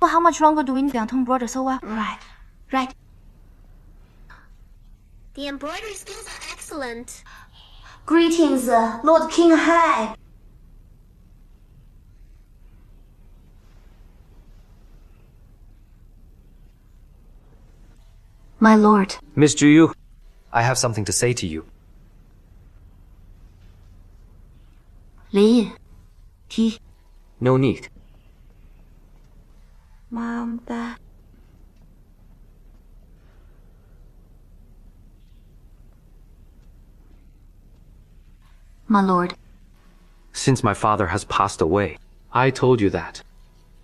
But how much longer do we need to embroider so well? Right. The embroidery skills are excellent. Greetings, Lord King Hai. My lord. Miss Zhu, I have something to say to you. Li. Ti. No need. Mom, Dad. My lord. Since my father has passed away, I told you that.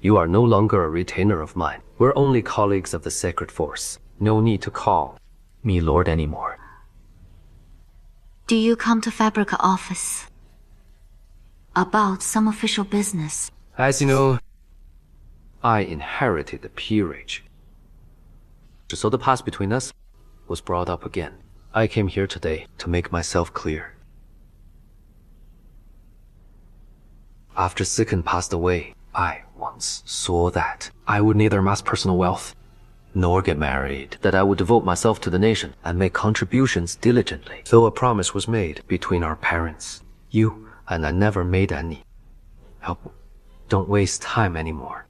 You are no longer a retainer of mine. We're only colleagues of the Sacred Force. No need to call me lord anymore. Do you come to Fabrica office about some official business? As you know, I inherited the peerage. So the past between us was brought up again. I came here today to make myself clear. After Sikan passed away, I once swore that I would neither amass personal wealth nor get married, that I would devote myself to the nation and make contributions diligently. Though a promise was made between our parents, you and I never made any. Help, don't waste time anymore.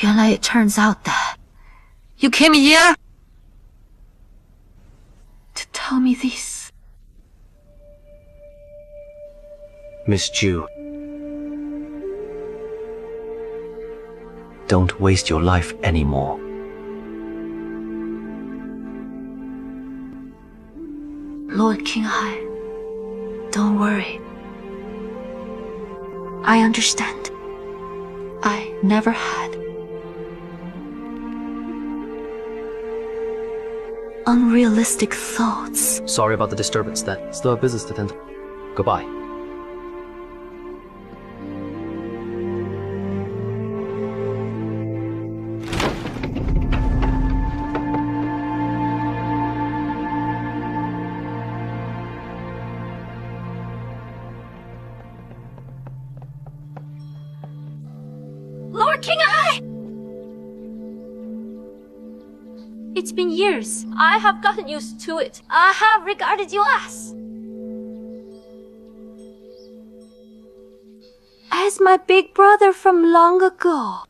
原来 it turns out that you came here to tell me this. Miss Zhu, don't waste your life anymore. Lord King Hai, don't worry. I understand. I never had unrealistic thoughts. Sorry about the disturbance then. Still have business to tend to. Goodbye. Lord King Hai! It's been years. I have gotten used to it. I have regarded you as my big brother from long ago.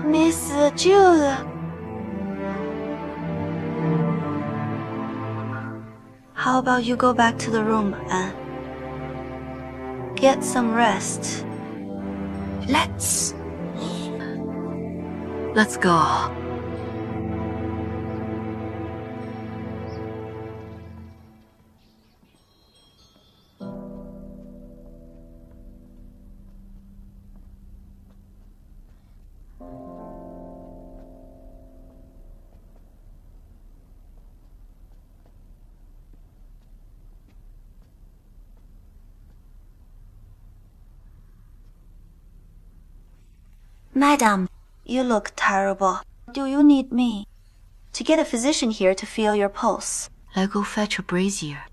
Miss Zhu. How about you go back to the room and get some rest? Let's go. Madam, you look terrible. Do you need me to get a physician here to feel your pulse? I'll go fetch a brazier.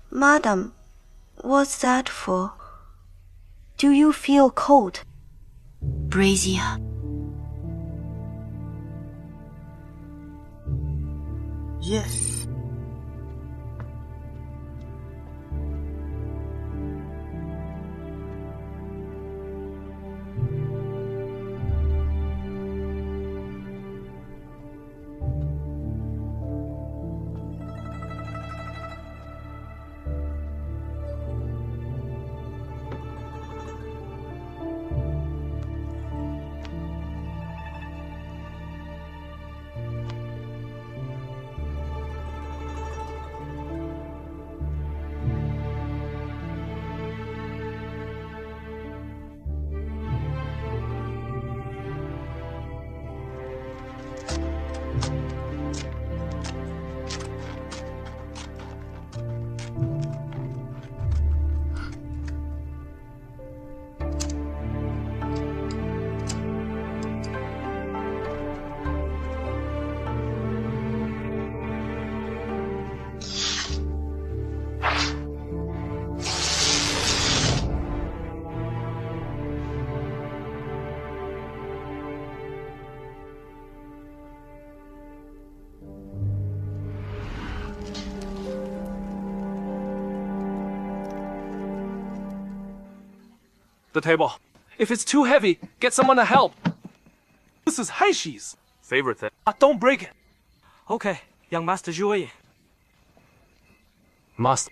Madam, what's that for? Do you feel cold? Brazier. Yes. the table. If it's too heavy, get someone to help. This is Haishi's favorite thing. Don't break it. Okay, young Master Zhu. Master,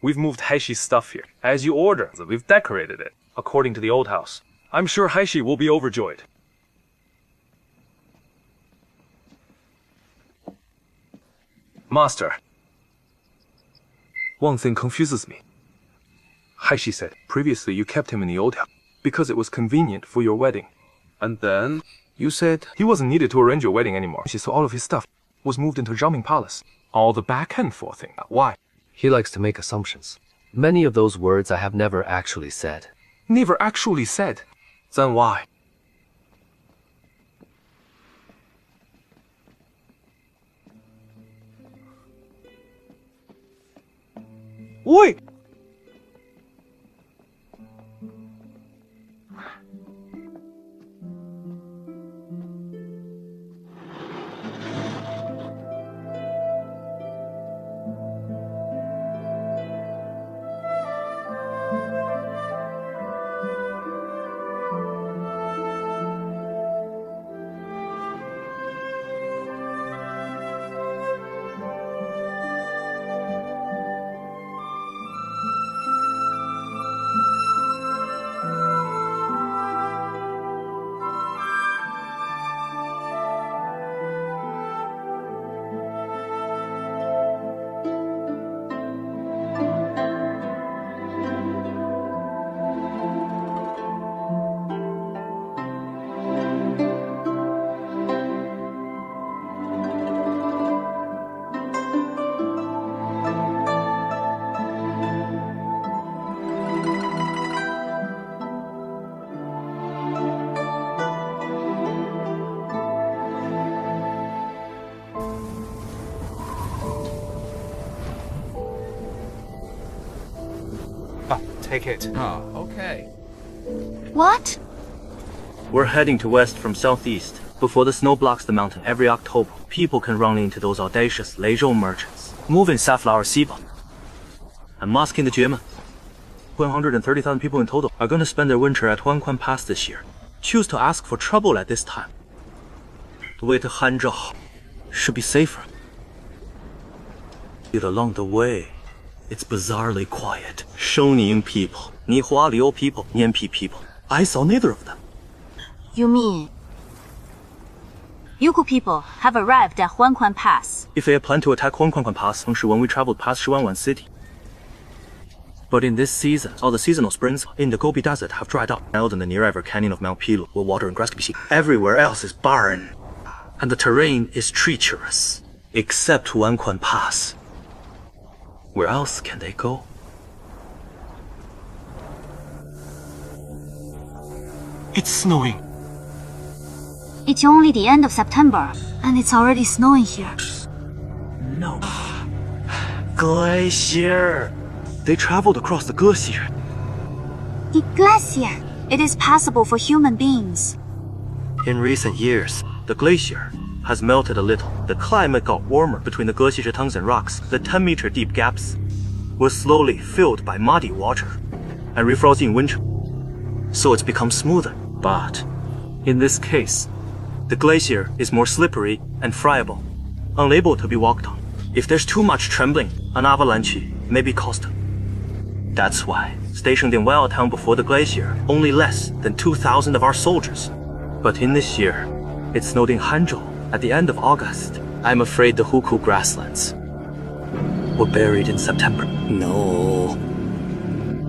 we've moved Haishi's stuff here. As you ordered, we've decorated it, according to the old house. I'm sure Haishi will be overjoyed. Master, one thing confuses me. Haishi said previously you kept him in the old house because it was convenient for your wedding. And then you said he wasn't needed to arrange your wedding anymore, so all of his stuff was moved into Zhaoming Palace. All the back and forth thing. Why? He likes to make assumptions. Many of those words I have never actually said. Never actually said. Then why? Wait! Take it. Oh, okay. What? We're heading to west from southeast. Before the snow blocks the mountain every October, people can run into those audacious Leizhou merchants, moving safflower Siba and masking the Juemen. 130,000 people in total are going to spend their winter at Huanquan Pass this year. Choose to ask for trouble at this time. The way to Hanzhou should be safer. Yet along the way, it's bizarrely quiet. Shouning people, Nihua Liu people, Nianpi people. I saw neither of them. You mean Yuku people have arrived at Huanquan Pass? If they had planned to attack Huanquan Pass when we traveled past Shiwanwan City. But in this season, all the seasonal springs in the Gobi Desert have dried up. Now than the near-river canyon of Mount Pilu, where water and grass can be seen. Everywhere else is barren, and the terrain is treacherous, except Huanquan Pass. Where else can they go? It's snowing. It's only the end of September, and it's already snowing here. No. Glacier. They traveled across the glacier. The glacier. It is passable for human beings. In recent years, the glacier has melted a little. The climate got warmer between the glacier tongues and rocks. The 10-meter deep gaps were slowly filled by muddy water and refrozen in winter. So it's become smoother. But in this case, the glacier is more slippery and friable, unable to be walked on. If there's too much trembling, an avalanche may be caused. That's why, stationed in Wild Town before the glacier, only less than 2,000 of our soldiers. But in this year, it snowed in Hanzhou at the end of August. I'm afraid the Huku grasslands were buried in September. No.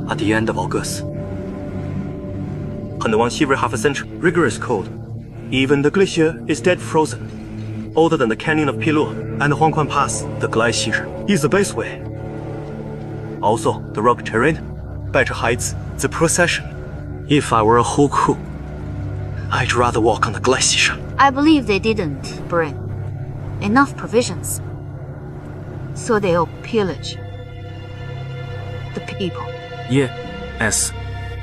At the end of August. 很多往西边 half a century, rigorous cold. Even the glacier is dead frozen. Older than the canyon of Pilu and the Huanquan Pass, the glacier is the base way. Also, the rugged terrain, better heights, the procession. If I were a Huku, I'd rather walk on the glacier. I believe they didn't bring enough provisions, so they'll pillage the people. Yes.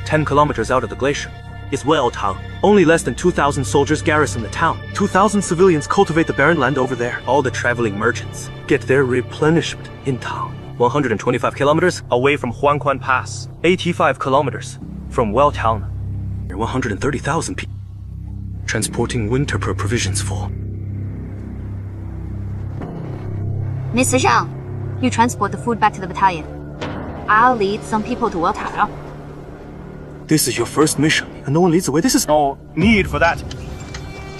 10 kilometers out of the glacier is Wild Town. Only less than 2,000 soldiers garrison the town. 2,000 civilians cultivate the barren land over there. All the traveling merchants get their replenishment in town. 125 kilometers away from Huanquan Pass. 85 kilometers from Welltown. 130,000 people. Transporting winter provisions for. Mr. Zhang, you transport the food back to the battalion. I'll lead some people to Welltown. This is your first mission, and no one leads the way. This is no need for that.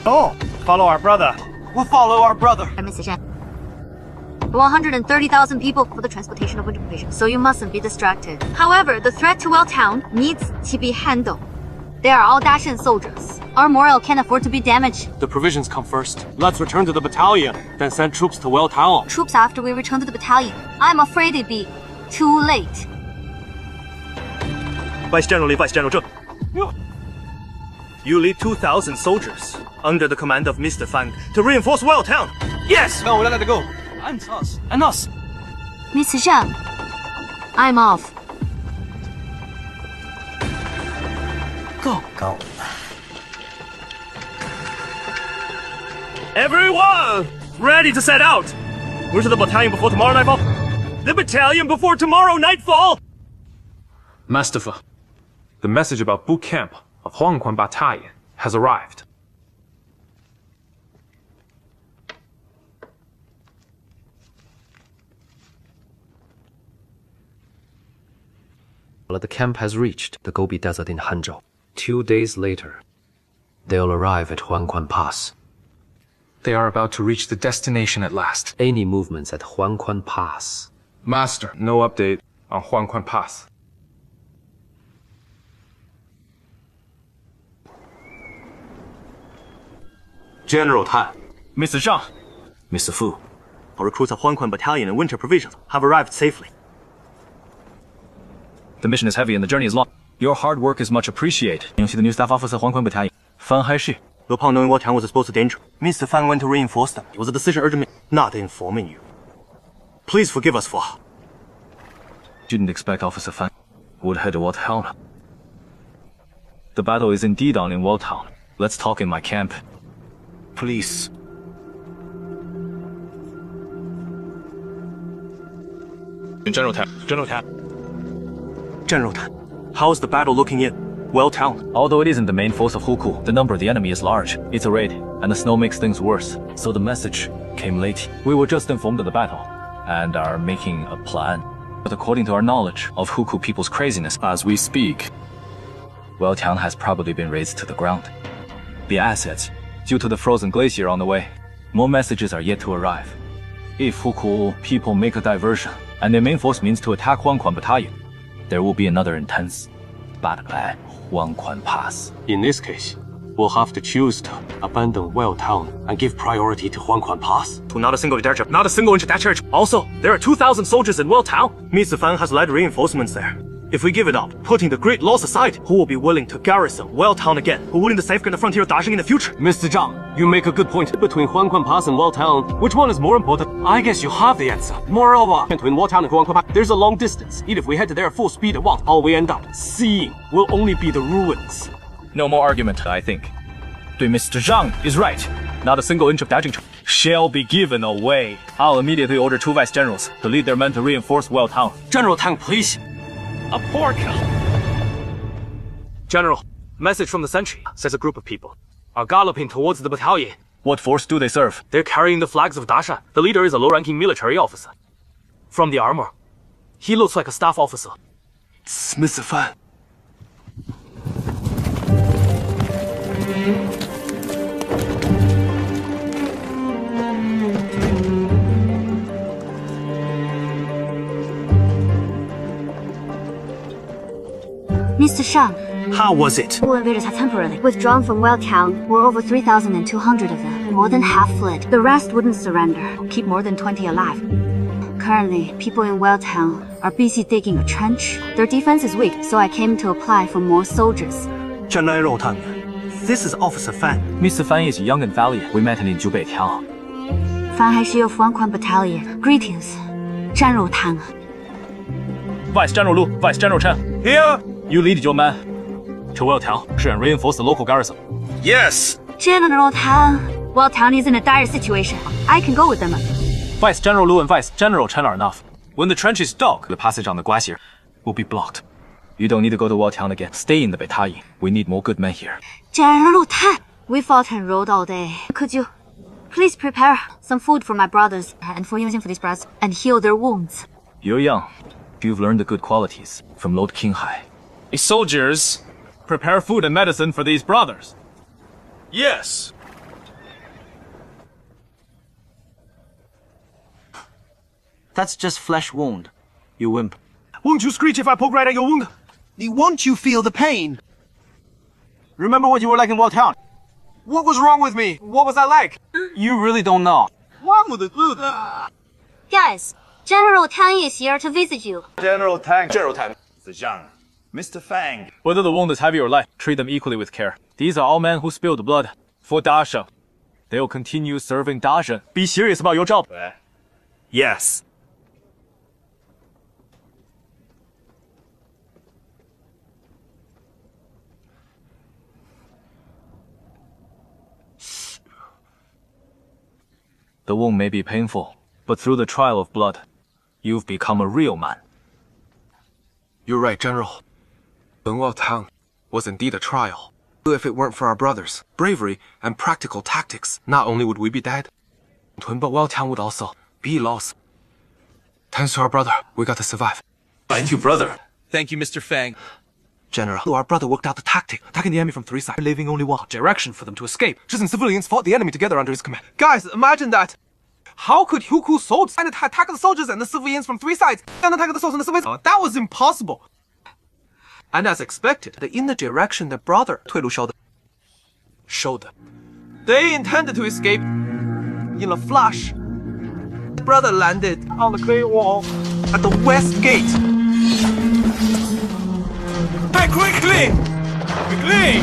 Oh, follow our brother. We'll follow our brother. Mr. Zhang. 130,000 people for the transportation of winter provisions, so you mustn't be distracted. However, the threat to Welltown needs to be handled. They are all Dashan soldiers. Our morale can't afford to be damaged. The provisions come first. Let's return to the battalion, then send troops to Welltown. Troops after we return to the battalion. I'm afraid it'd be too late. Vice General Li, Vice General Zheng. You lead 2,000 soldiers under the command of Mr. Fang to reinforce Welltown. Yes! No, we'll let it go. And us. And us. Mr. Zhang, I'm off. Go. Everyone! Ready to set out! We're to the battalion before tomorrow nightfall? The battalion before tomorrow nightfall! Masterful. The message about boot camp of Huangquan Battalion has arrived. The camp has reached the Gobi Desert in Hanzhou. 2 days later, they'll arrive at Huangquan Pass. They are about to reach the destination at last. Any movements at Huangquan Pass? Master, no update on Huangquan Pass. General Tan, Mr. Zhang, Mr. Fu, our recruits of Huangquan Battalion and winter provisions have arrived safely. The mission is heavy and the journey is long. Your hard work is much appreciated. You see the new staff officer Huangquan Battalion, Fang Haishi. Upon knowing Welltown was exposed to danger, Mr. Fang went to reinforce them. It was a decision urgent me, not informing you. Please forgive us for. Didn't expect Officer Fang would head to Welltown. The battle is indeed on in Welltown. Let's talk in my camp. Please. General Tan. General Tan, how's the battle looking in Welltown? Although it isn't the main force of Huku, the number of the enemy is large. It's a raid, and the snow makes things worse. So the message came late. We were just informed of the battle, and are making a plan. But according to our knowledge of Huku people's craziness, as we speak, Welltown has probably been razed to the ground. The assets, due to the frozen glacier on the way, more messages are yet to arrive. If Huku people make a diversion, and their main force means to attack Huangquan Battalion, there will be another intense battle at Huangquan Pass. In this case, we'll have to choose to abandon Welltown and give priority to Huangquan Pass. Not a single detachment, not a single inch detachment. Also, there are 2,000 soldiers in Welltown. Mr. Fang has led reinforcements there. If we give it up, putting the great loss aside, who will be willing to garrison Welltown again? Who willing to safeguard the frontier of Dazheng in the future? Mr. Zhang, you make a good point. Between Huangquan Pass and Welltown, which one is more important? I guess you have the answer. Moreover, between Welltown and Huangquan Pass, there's a long distance. Even if we head there at full speed at once, all we end up seeing will only be the ruins. No more argument, I think. Mr. Zhang is right. Not a single inch of Dazheng shall be given away. I'll immediately order 2 vice generals to lead their men to reinforce Welltown. General Tang, please. A porker! General, message from the sentry says a group of people are galloping towards the battalion. What force do they serve? They're carrying the flags of Dasha. The leader is a low-ranking military officer. From the armor, he looks like a staff officer. It's Mr. Fan. Mr. Shang, How was it? Wu invaders have temporarily withdrawn from Welltown. Were over 3,200 of them. More than half fled. The rest wouldn't surrender. Keep more than 20 alive. Currently, people in Welltown are busy digging a trench. Their defense is weak, so I came to apply for more soldiers. General Tang, this is Officer Fan. Mr. Fan is young and valiant. We met him in Zhubeitiao. Fang Haishi of Huangquan Battalion. Greetings, General Tang. Vice General Lu, Vice General Chen. Here! You lead your men to Welltown and reinforce the local garrison. Yes! General Tang, Welltown is in a dire situation. I can go with them. Vice General Lu and Vice General Chen are enough. When the trench is dug, the passage on the glacier will be blocked. You don't need to go to Walltown again. Stay in the battalion. We need more good men here. General Tan, we fought and rode all day. Could you please prepare some food for my brothers and for using for these brothers and heal their wounds? You're young. You've learned the good qualities from Lord King Hai. Soldiers, prepare food and medicine for these brothers. Yes. That's just flesh wound, you wimp. Won't you screech if I poke right at your wound? Won't you feel the pain? Remember what you were like in Walltown? What was wrong with me? What was I like? You really don't know. Guys, General Tan is here to visit you. General Tang. Zhang. Mr. Fang. Whether the wound is heavy or light, treat them equally with care. These are all men who spilled blood for Dazheng. They'll continue serving Dazheng. Be serious about your job. Yes. The wound may be painful, but through the trial of blood, you've become a real man. You're right, General. Walltown was indeed a trial. If it weren't for our brothers' bravery and practical tactics, not only would we be dead, but Walltown would also be lost. Thanks to our brother, we got to survive. Thank you, brother. Thank you, Mr. Fang. General, our brother worked out the tactic, attacking the enemy from 3 sides, leaving only one direction for them to escape. Just and civilians fought the enemy together under his command. Guys, imagine that. How could Huku's soldiers attack the soldiers and the civilians from 3 sides, and attack the soldiers and the civilians? That was impossible. And as expected, in the direction that brother Tui Lu showed them. They intended to escape. In a flash, brother landed on the clay wall at the west gate. Quickly! Quickly!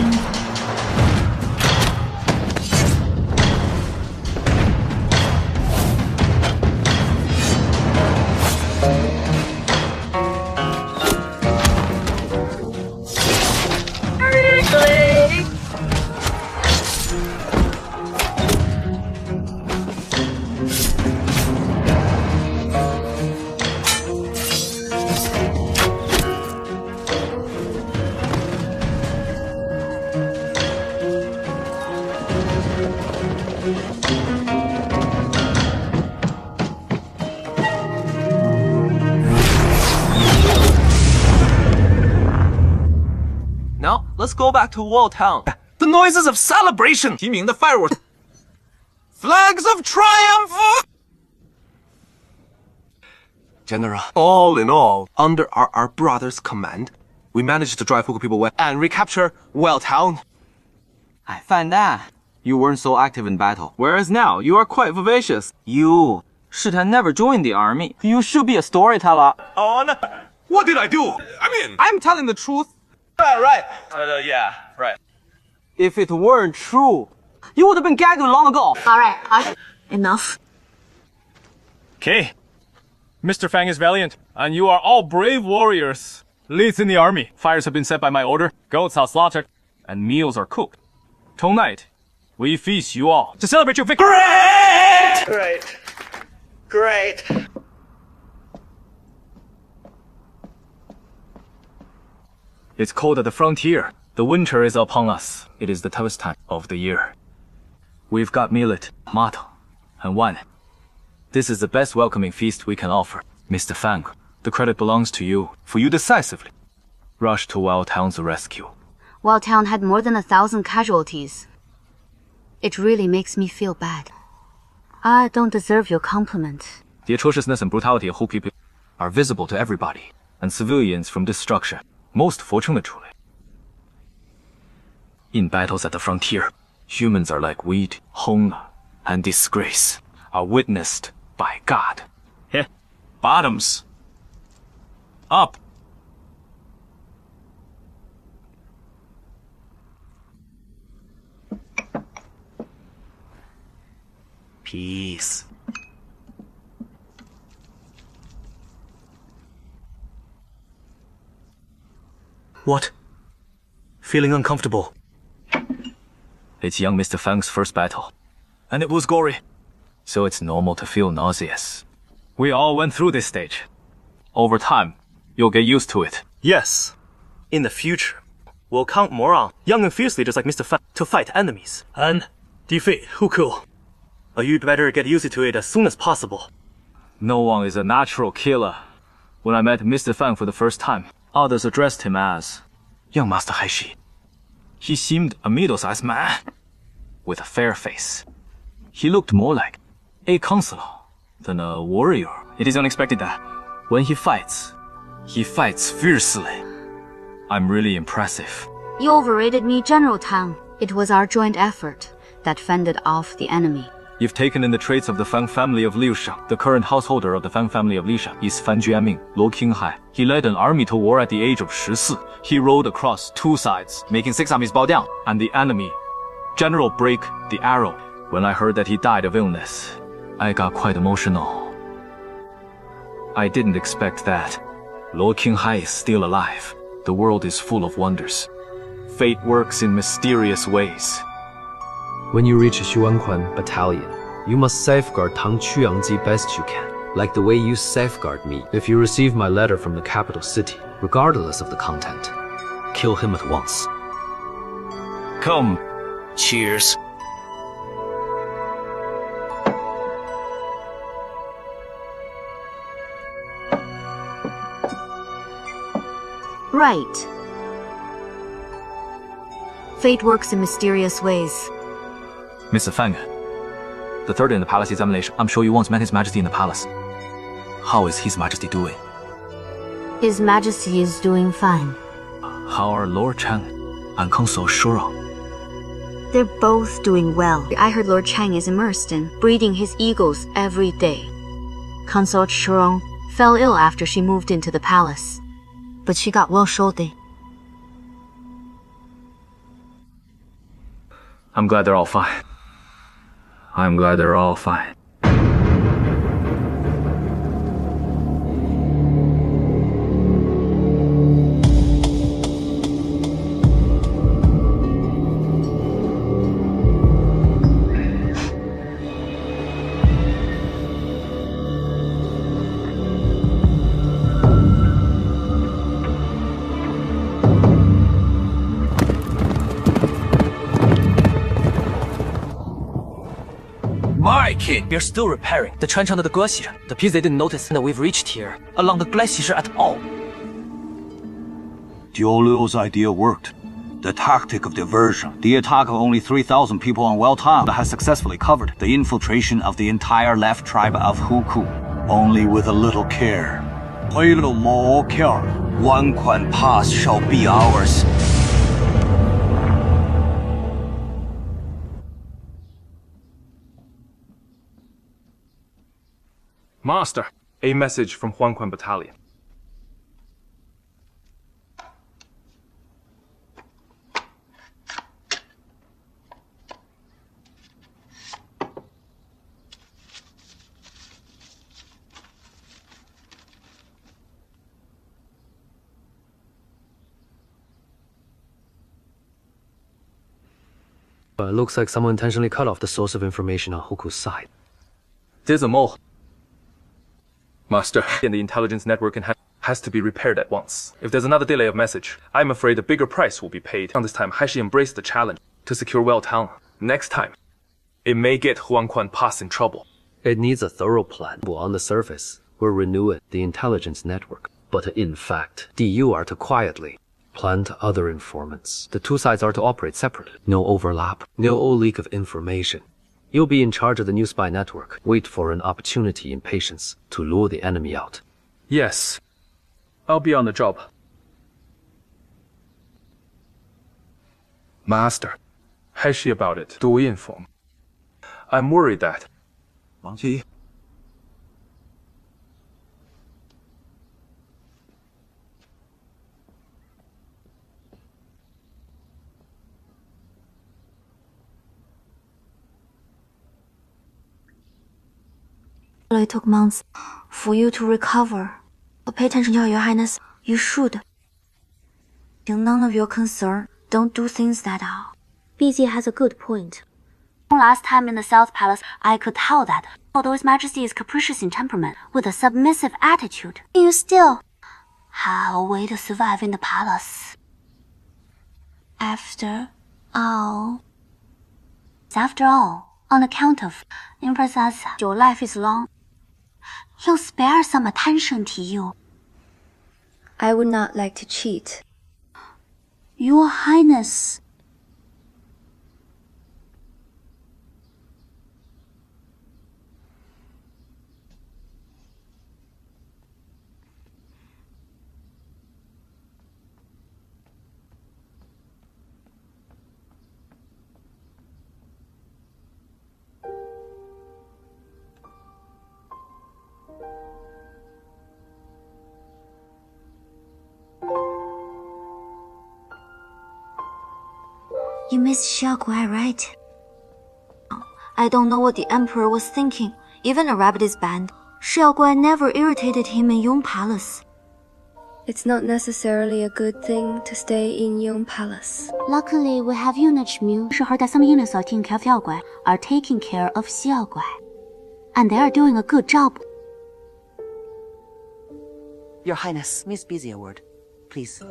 Now, let's go back to Walltown. The noises of celebration! 提名的 fireworks. Flags of triumph! General, all in all, under our brother's command, we managed to drive Huku people away and recapture Walltown. 哎，范蛋, you weren't so active in battle. Whereas now, you are quite vivacious. You, Shitan never joined the army. You should be a storyteller. Oh, no. What did I do? I mean... I'm telling the truth. Right. Yeah, right. If it weren't true, you would have been gagged long ago. Alright, enough. Okay. Mr. Fang is valiant, and you are all brave warriors. Leads in the army. Fires have been set by my order, goats are slaughtered, and meals are cooked. Tonight, we feast you all to celebrate your victory. Great! It's cold at the frontier. The winter is upon us. It is the toughest time of the year. We've got millet, matang, and wine. This is the best welcoming feast we can offer. Mr. Fang, the credit belongs to you, for you decisively rushed to Walltown's rescue. Walltown had more than 1,000 casualties. It really makes me feel bad. I don't deserve your compliment. The atrociousness and brutality of Hu people are visible to everybody, and civilians from destruction. Most fortunately. In battles at the frontier, humans are like weed, hunger, and disgrace are witnessed by God. Here, bottoms. Up. Peace. What? Feeling uncomfortable? It's young Mr. Fang's first battle, and it was gory, so it's normal to feel nauseous. We all went through this stage. Over time, you'll get used to it. Yes. In the future, we'll count more on, young and fiercely just like Mr. Fang, to fight enemies and defeat Huku. You'd better get used to it as soon as possible. No one is a natural killer. When I met Mr. Fang for the first time, others addressed him as Young Master Haishi. He seemed a middle-sized man with a fair face. He looked more like a counselor than a warrior. It is unexpected that when he fights fiercely. I'm really impressive. You overrated me, General Tang. It was our joint effort that fended off the enemy. You've taken in the traits of the Fang family of Liushang. The current householder of the Fang family of Liushang is Fan Juanming, Luo Qinghai. He led an army to war at the age of 14. He rode across 2 sides, making 6 armies bow down, and the enemy, General Break the Arrow. When I heard that he died of illness, I got quite emotional. I didn't expect that. Luo Qinghai is still alive. The world is full of wonders. Fate works in mysterious ways. When you reach Xuanquan Battalion, you must safeguard Tang Quyangji best you can, like the way you safeguard me. If you receive my letter from the capital city, regardless of the content, kill him at once. Come. Cheers. Right. Fate works in mysterious ways. Mr. Fang, the third in the palace examination. I'm sure you once met His Majesty in the palace. How is His Majesty doing? His Majesty is doing fine. How are Lord Chang and Consort Shurong? They're both doing well. I heard Lord Chang is immersed in breeding his eagles every day. Consort Shurong fell ill after she moved into the palace, but she got well shortly. I'm glad they're all fine. I'm glad they're all fine. We're still repairing the trench under the glacier. The piece they didn't notice that we've reached here along the glacier at all. Jiulu's idea worked. The tactic of diversion. The attack of only 3,000 people on Weltown has successfully covered the infiltration of the entire left tribe of Huku. Only with a little care. Wanquan Pass shall be ours. Master, a message from Huanquan Battalion. But it looks like someone intentionally cut off the source of information on Huku's side. There's a mole. Master, and the intelligence network has to be repaired at once. If there's another delay of message, I'm afraid a bigger price will be paid. On this time, Haishi embraced the challenge to secure Weltown. Next time, it may get Huanquan Pass in trouble. It needs a thorough plan. On the surface, we're renewing the intelligence network. But in fact, DU are to quietly plant other informants. The 2 sides are to operate separately. No overlap, no leak of information. You'll be in charge of the new spy network. Wait for an opportunity in patience to lure the enemy out. Yes. I'll be on the job. Master, Haishi about it. Do we inform? I'm worried that... Wang Qi. It took months for you to recover. But pay attention to Your Highness. You should. None of your concern. Don't do things that are. BZ has a good point. Last time in the South Palace, I could tell that, although His Majesty is capricious in temperament, with a submissive attitude, you still How a way to survive in the palace. After all, on account of Empress Asa, your life is long. He'll spare some attention to you. I would not like to cheat. Your Highness. You miss Xiaoguai, right? I don't know what the Emperor was thinking. Even a rabbit is banned. Xiaoguai never irritated him in Yong Palace. It's not necessarily a good thing to stay in Yong Palace. Luckily, we have eunuch Mu. She heard that some eunuchs are taking care of Xiaoguai, are taking care of Xiaoguai. And they are doing a good job. Your Highness, Miss Busy a word, please.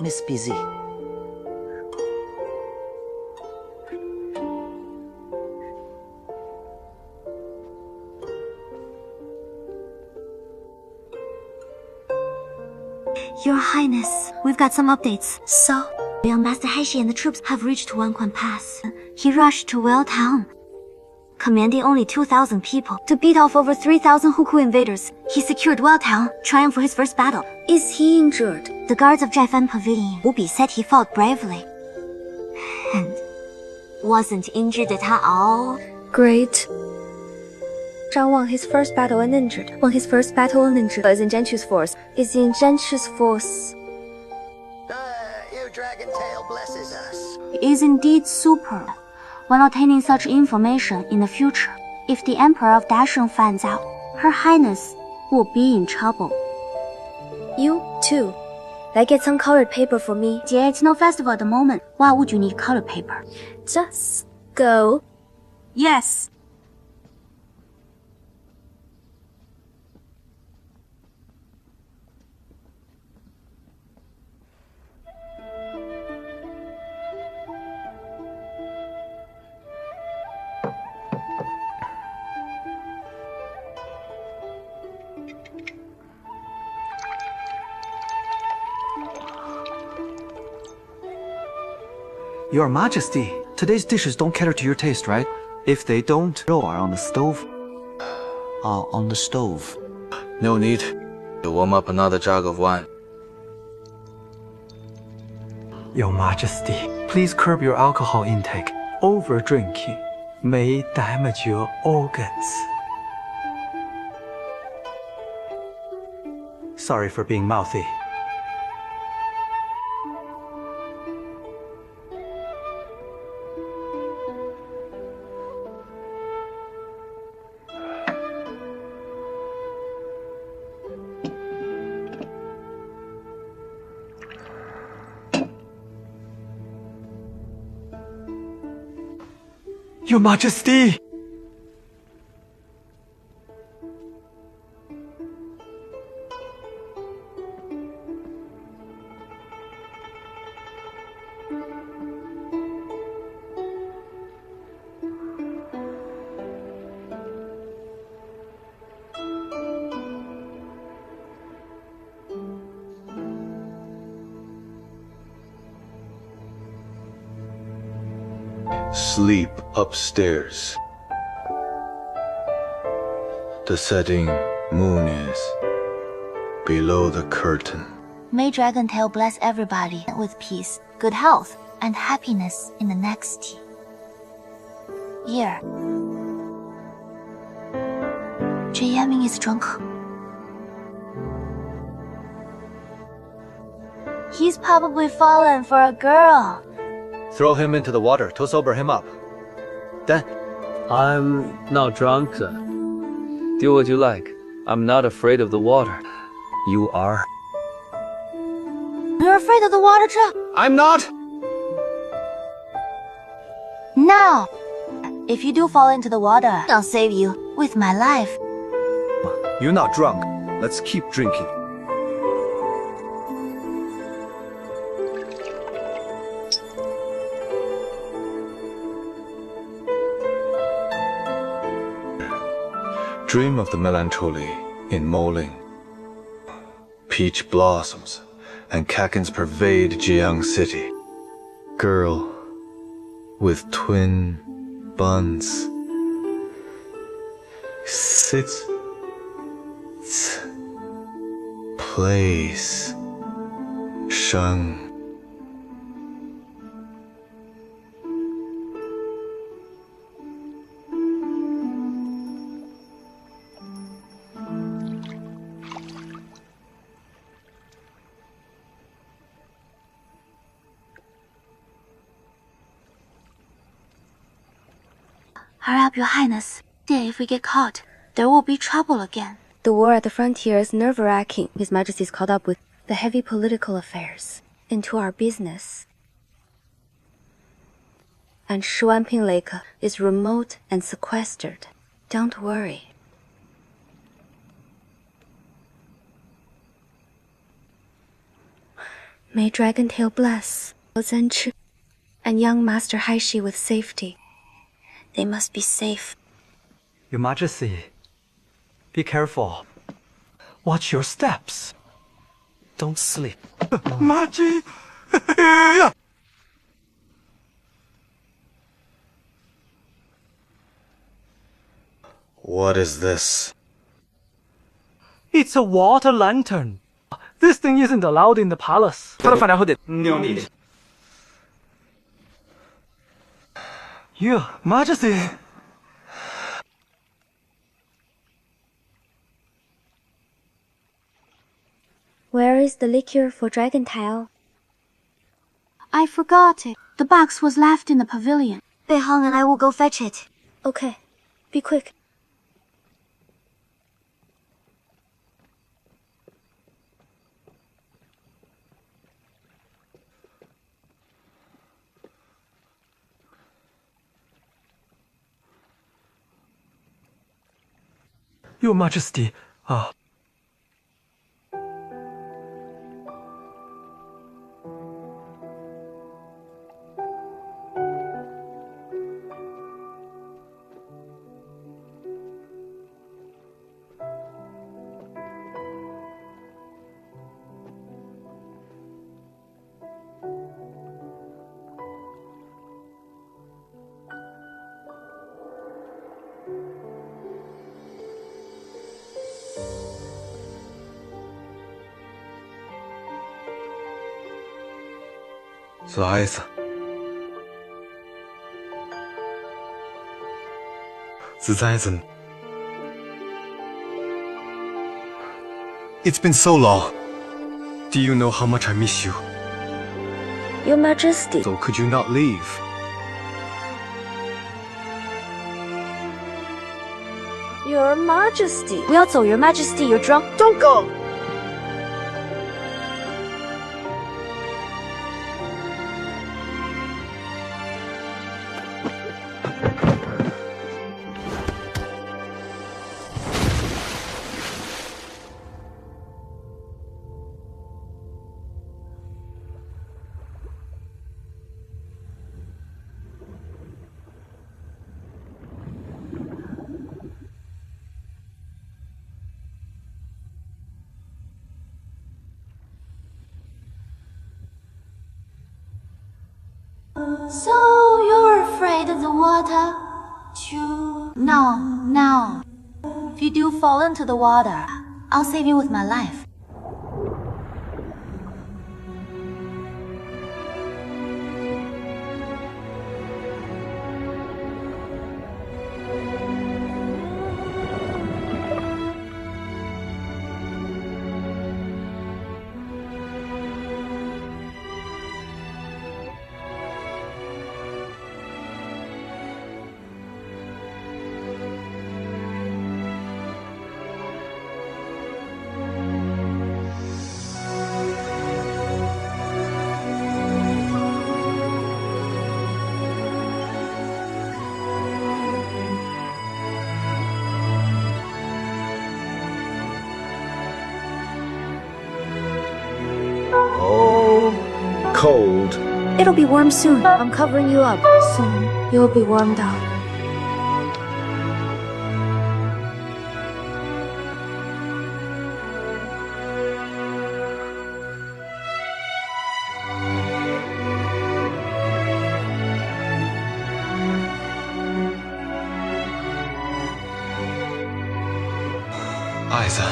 Miss Busy. Your Highness, we've got some updates. So, young Master Haishi and the troops have reached Wanquan Pass. He rushed to Well Town, commanding only 2,000 people to beat off over 3,000 Huku invaders. He secured Well Town, trying for his first battle. Is he injured? The guards of Jaifan Pavilion, Wu Bi said he fought bravely. And wasn't injured at all. Great. Zhang won his first battle uninjured. Is in Zhenchu's force. Your dragon tail blesses us. He is indeed super. When obtaining such information in the future, if the Emperor of Dazheng finds out, Her Highness will be in trouble. You, too. Like get some colored paper for me. Dear, it's no festival at the moment. Why would you need colored paper? Just go. Yes. Your Majesty, today's dishes don't cater to your taste, right? If they don't, you are on the stove. On the stove. No need to warm up another jug of wine. Your Majesty, please curb your alcohol intake. Over-drinking may damage your organs. Sorry for being mouthy. Your Majesty! Sleep upstairs. The setting moon is below the curtain. May Dragon Tail bless everybody with peace, good health, and happiness in the next year. Zhe Yanming is drunk. He's probably fallen for a girl. Throw him into the water to sober him up. Then, I'm not drunk. Do what you like. I'm not afraid of the water. You are. You're afraid of the water, Zhe? I'm not! Now, If you do fall into the water, I'll save you with my life. You're not drunk. Let's keep drinking. Dream of the melancholy in Moling. Peach blossoms and kakins pervade Jiang City. Girl with twin buns sits plays sheng. Hurry up, Your Highness. If we get caught, there will be trouble again. The war at the frontier is nerve-wracking. His Majesty's caught up with the heavy political affairs into our business. And Shuanping Lake is remote and sequestered. Don't worry. May Dragontail bless Zhenchi and young Master Haishi with safety. They must be safe. Your Majesty, be careful. Watch your steps. Don't sleep. Maji! What is this? It's a water lantern. This thing isn't allowed in the palace. Your Majesty! Where is the liquor for Dragontail? I forgot it. The box was left in the pavilion. Beihang and I will go fetch it. Okay. Be quick. Your Majesty, It's been so long. Do you know how much I miss you? Your Majesty. So could you not leave? Your Majesty. 不要走 Your Majesty, you're drunk. Don't go! So you're afraid of the water? No. If you do fall into the water, I'll save you with my life. cold. It'll be warm soon. I'm covering you up. Soon, you'll be warmed up. Aiza,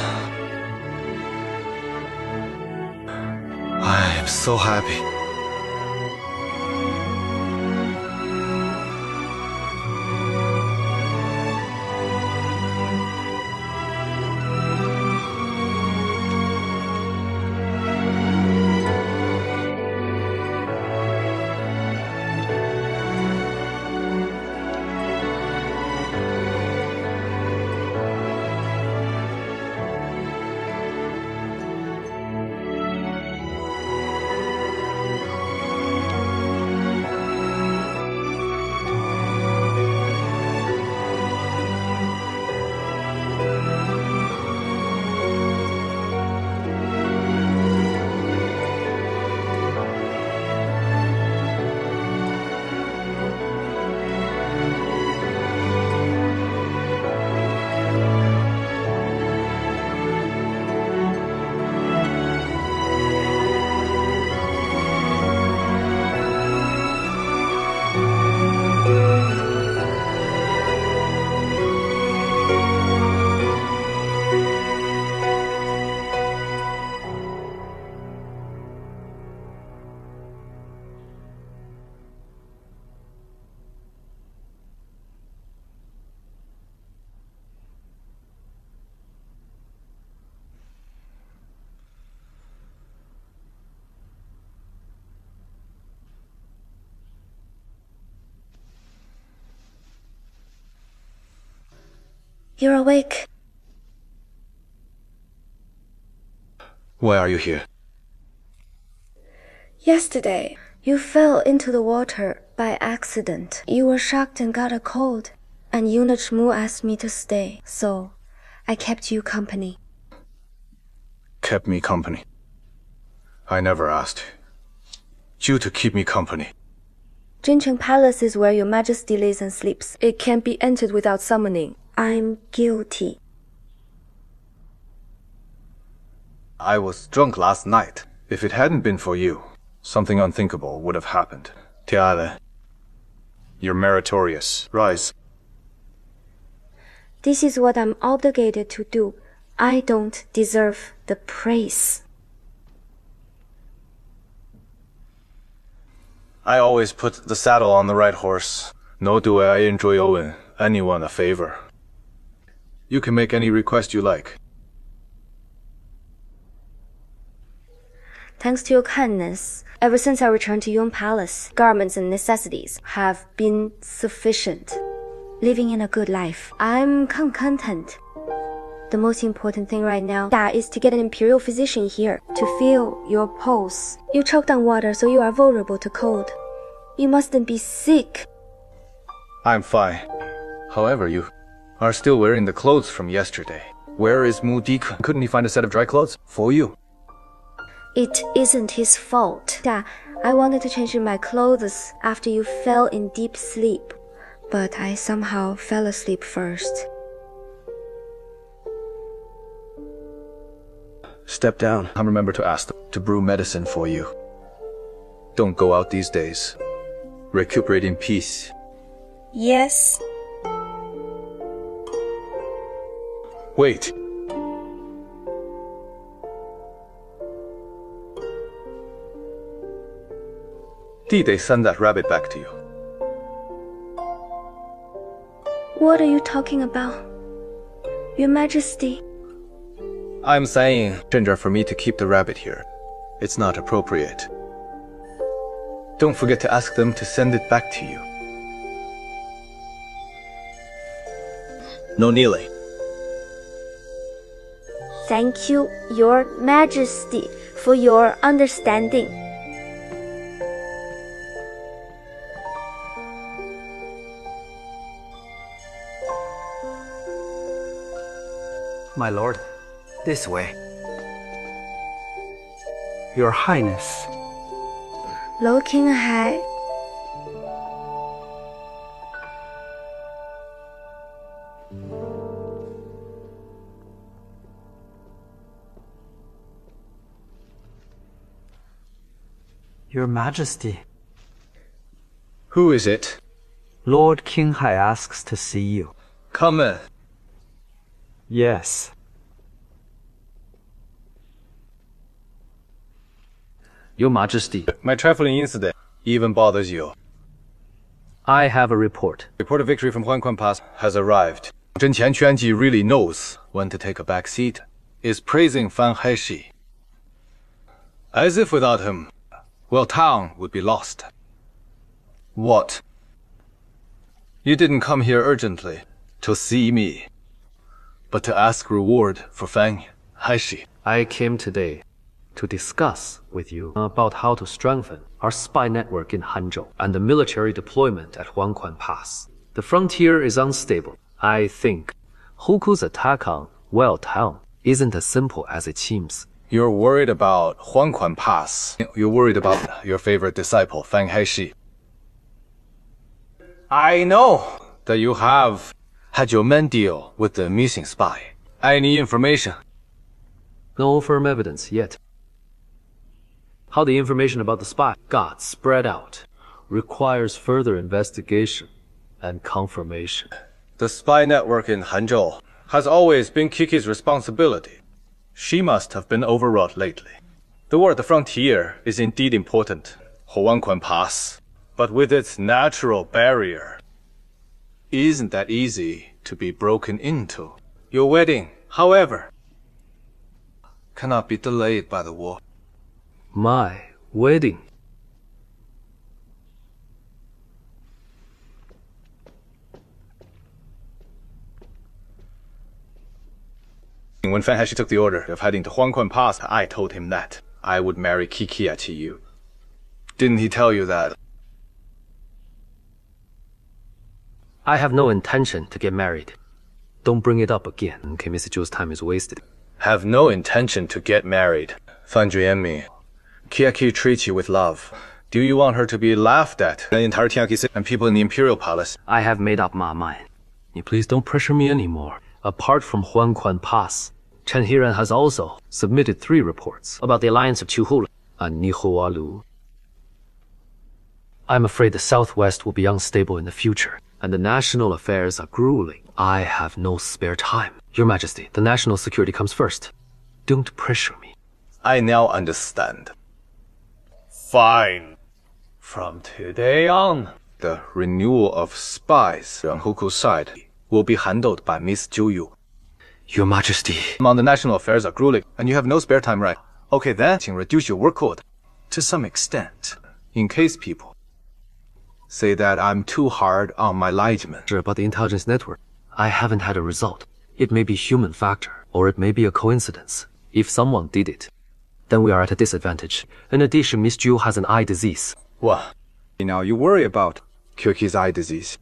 I am so happy. You're awake. Why are you here? Yesterday, you fell into the water by accident. You were shocked and got a cold, and Eunuch Mu asked me to stay, so I kept you company. Kept me company? I never asked you to keep me company. Jincheng Palace is where your majesty lives and sleeps. It can't be entered without summoning. I'm guilty. I was drunk last night. If it hadn't been for you, something unthinkable would have happened. Tiale, you're meritorious. Rise. This is what I'm obligated to do. I don't deserve the praise. I always put the saddle on the right horse. Nor do I enjoy owing anyone a favor. You can make any request you like. Thanks to your kindness, ever since I returned to Yun Palace, garments and necessities have been sufficient. Living in a good life. I'm content. The most important thing right now is to get an imperial physician here to feel your pulse. You choked on water, so you are vulnerable to cold. You mustn't be sick. I'm fine. However, you are still wearing the clothes from yesterday. Where is Mu Dike? Couldn't he find a set of dry clothes for you? It isn't his fault. I wanted to change my clothes after you fell in deep sleep, but I somehow fell asleep first. Step down. I'll remember to ask them to brew medicine for you. Don't go out these days. Recuperate in peace. Yes. Wait. Did they send that rabbit back to you? What are you talking about? Your Majesty. I'm saying, Ginger, for me to keep the rabbit here. It's not appropriate. Don't forget to ask them to send it back to you. No kneeling. Thank you, Your Majesty, for your understanding. My lord, this way. Your Highness. Looking high. Your Majesty. Who is it? Lord Qinghai asks to see you. Come in. Yes. Your Majesty. My traveling incident even bothers you. I have a report. Report of victory from Huanquan Pass has arrived. Zhen Qianquanji really knows when to take a back seat. Is praising Fang Haishi. As if without him, well, town would be lost. What? You didn't come here urgently to see me, but to ask reward for Fang Haishi. I came today to discuss with you about how to strengthen our spy network in Hanzhou and the military deployment at Huangquan Pass. The frontier is unstable. I think Huku's attack on Well Town isn't as simple as it seems. You're worried about Huangquan Pass. You're worried about your favorite disciple, Fang Haishi. I know that you have had your men deal with the missing spy. Any information? No firm evidence yet. How the information about the spy got spread out requires further investigation and confirmation. The spy network in Hanzhou has always been Kiki's responsibility. She must have been overwrought lately. The war at the frontier is indeed important, Huangquan Pass, but with its natural barrier, isn't that easy to be broken into. Your wedding, however, cannot be delayed by the war. My wedding? When Fang Haishi took the order of heading to Huangquan Pass, I told him that I would marry Kikia to you. Didn't he tell you that? I have no intention to get married. Don't bring it up again. Okay, Mr. Zhu's time is wasted. Have no intention to get married. Fan Zhu and me. Kiaki treats you with love. Do you want her to be laughed at? The entire Tianqi city and people in the Imperial Palace. I have made up my mind. You please don't pressure me anymore. Apart from Huangquan Pass, Chen Hiran has also submitted 3 reports about the alliance of Chuhu and Nihualu. I'm afraid the Southwest will be unstable in the future, and the national affairs are grueling. I have no spare time. Your Majesty, the national security comes first. Don't pressure me. I now understand. Fine. From today on, the renewal of spies on Huku's side will be handled by Miss Zhu Yu. Your Majesty. The national affairs are grueling, and you have no spare time, right? Okay, then, reduce your workload to some extent, in case people say that I'm too hard on my liegemen. About the intelligence network, I haven't had a result. It may be human factor, or it may be a coincidence. If someone did it, then we are at a disadvantage. In addition, Miss Zhu has an eye disease. What? Now you worry about Kyoki's eye disease.